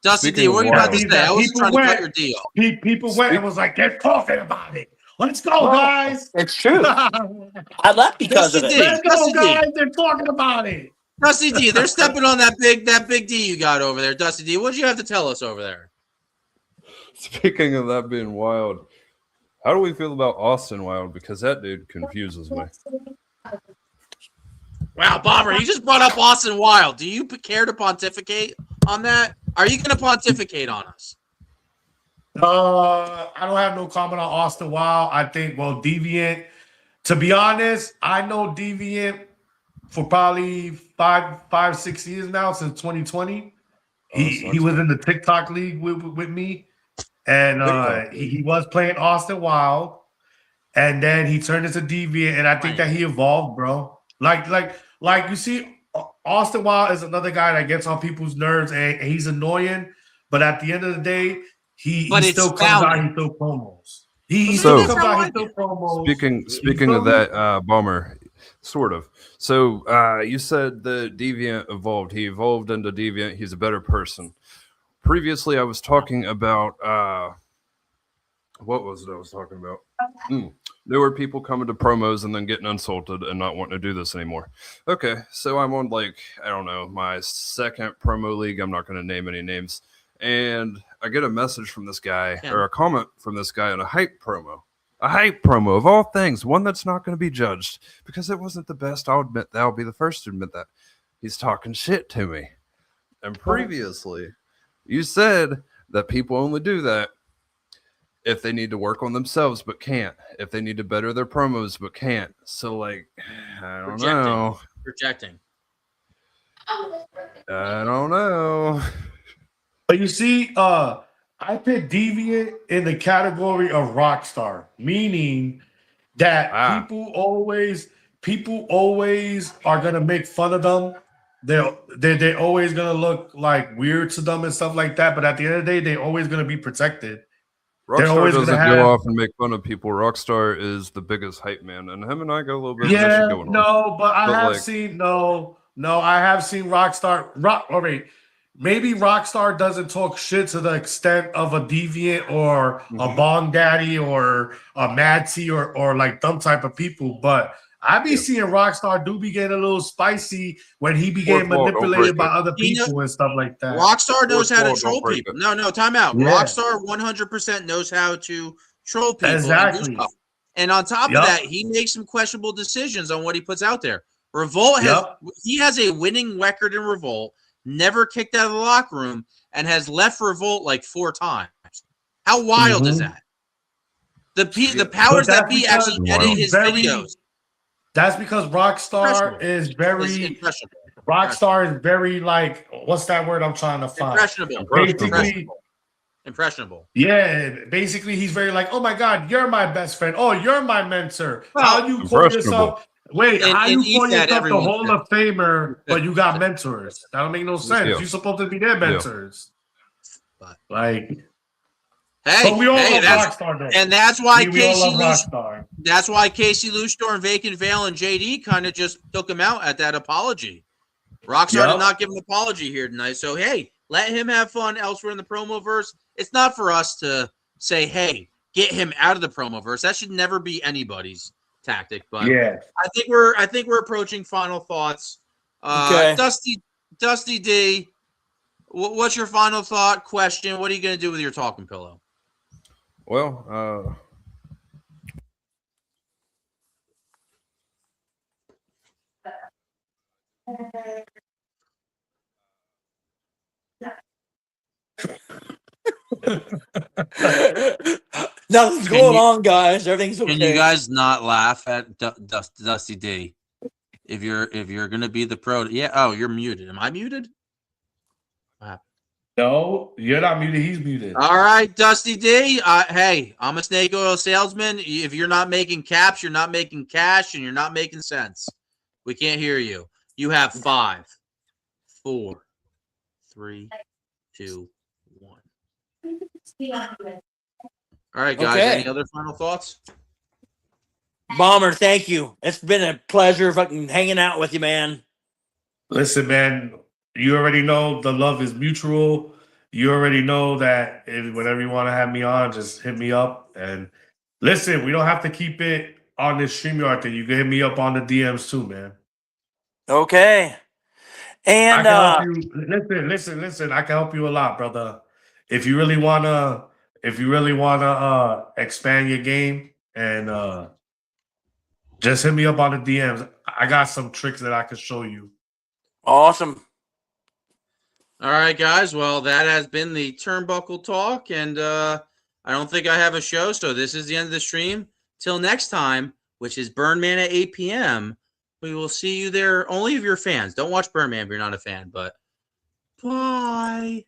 Dusty D, what are you about to say? I was trying to cut your deal.
People went and was like, they're talking about it. Let's go, guys.
It's true. I left because of it.
Let's go, guys. They're talking about it.
Dusty D, they're stepping on that big D you got over there. Dusty D, what do you have to tell us over there?
Speaking of that being wild, how do we feel about Austin Wild? Because that dude confuses me.
Wow, Bomber, you just brought up Austin Wild. Do you care to pontificate on that? Are you going to pontificate on us?
I don't have no comment on Austin Wild. I think, Deviant, to be honest, I know Deviant for probably 5-6 years now, since 2020. He was in the TikTok league with me, and he was playing Austin Wild, and then he turned into Deviant, and I think that he evolved, bro. Like you see, Austin Wild is another guy that gets on people's nerves, and he's annoying, but at the end of the day, he still comes out, he still promos. He still comes out, he still promos.
Speaking of that, Bomber, sort of. So you said the Deviant evolved. He evolved into Deviant. He's a better person. Previously, I was talking about what was it I was talking about? There were people coming to promos and then getting insulted and not wanting to do this anymore. Okay, so I'm on I don't know, my second promo league. I'm not going to name any names. And I get a message from this guy or a comment from this guy in a hype promo. A hype promo of all things, one that's not going to be judged because it wasn't the best. I'll admit that. I'll be the first to admit that. He's talking shit to me. And previously, you said that people only do that if they need to work on themselves but can't. If they need to better their promos but can't. So, I don't know.
Projecting.
I don't know.
But you see, I put Deviant in the category of Rockstar, meaning that people always are gonna make fun of them. They're always gonna look like weird to them and stuff like that. But at the end of the day, they're always gonna be protected. They're
Rockstar
always
doesn't
gonna
go
have.
off and make fun of people. Rockstar is the biggest hype man, and him and I got a little bit of an issue
Yeah,
going on.
no, but I
But,
have
like-
seen I have seen Rockstar. All right, maybe Rockstar doesn't talk shit to the extent of a Deviant or a Bong Daddy or a Mad T or like them type of people, but I be seeing Rockstar do be getting a little spicy when he be getting
Fourth wall, don't
manipulated by
break it.
other people and stuff like that.
Rockstar knows how to
Fourth wall,
troll
don't break
people.
it.
No, time out.
Yeah.
Rockstar 100% knows how to troll people.
Exactly.
And do stuff. And on top
Yup.
of that, he makes some questionable decisions on what he puts out there. Revolt he has a winning record in Revolt, never kicked out of the locker room, and has left Revolt like 4 times. How wild is that? The powers that be actually edit his videos.
That's because Rockstar is very
impressionable.
Rockstar is very like what's that word I'm trying to find?
Impressionable.
Yeah, basically he's very like, oh my god, you're my best friend. Oh, you're my mentor. How you call yourself? Wait, how you call yourself the Hall of Famer, but you got mentors? That don't make no sense. You're supposed to be their mentors. Like, but we all love Rockstar though.
And that's why Casey
Rockstar.
That's why Casey Lustor, Vacant Veil, and JD kind of just took him out at that apology. Rockstar did not give an apology here tonight. So hey, let him have fun elsewhere in the promo verse. It's not for us to say, hey, get him out of the promo verse. That should never be anybody's tactic. But
yeah,
I think we're approaching final thoughts.
Okay.
Dusty D, what's your final thought? Question: what are you going to do with your talking pillow?
Well,
Nothing's going on, guys. Everything's okay.
Can you guys not laugh at Dusty D? If you're gonna be the pro, yeah. Oh, you're muted. Am I muted?
No, you're not muted. He's muted.
All right, Dusty D. Hey, I'm a snake oil salesman. If you're not making caps, you're not making cash, and you're not making sense. We can't hear you. You have 5, 4, 3, 2, 1. All right, guys.
Okay.
Any other final thoughts?
Bomber, thank you. It's been a pleasure fucking hanging out with you, man.
Listen, man, you already know the love is mutual. You already know that whenever you want to have me on, just hit me up. And listen, we don't have to keep it on this StreamYard thing. You can hit me up on the DMs too, man.
Okay. And
I can help you. Listen. I can help you a lot, brother. If you really wanna expand your game and just hit me up on the DMs. I got some tricks that I can show you.
Awesome.
All right, guys. Well, that has been the Turnbuckle Talk, and I don't think I have a show, so this is the end of the stream. Till next time, which is Burn Man at 8 p.m., we will see you there. Only if you're fans. Don't watch Burn Man if you're not a fan, but bye.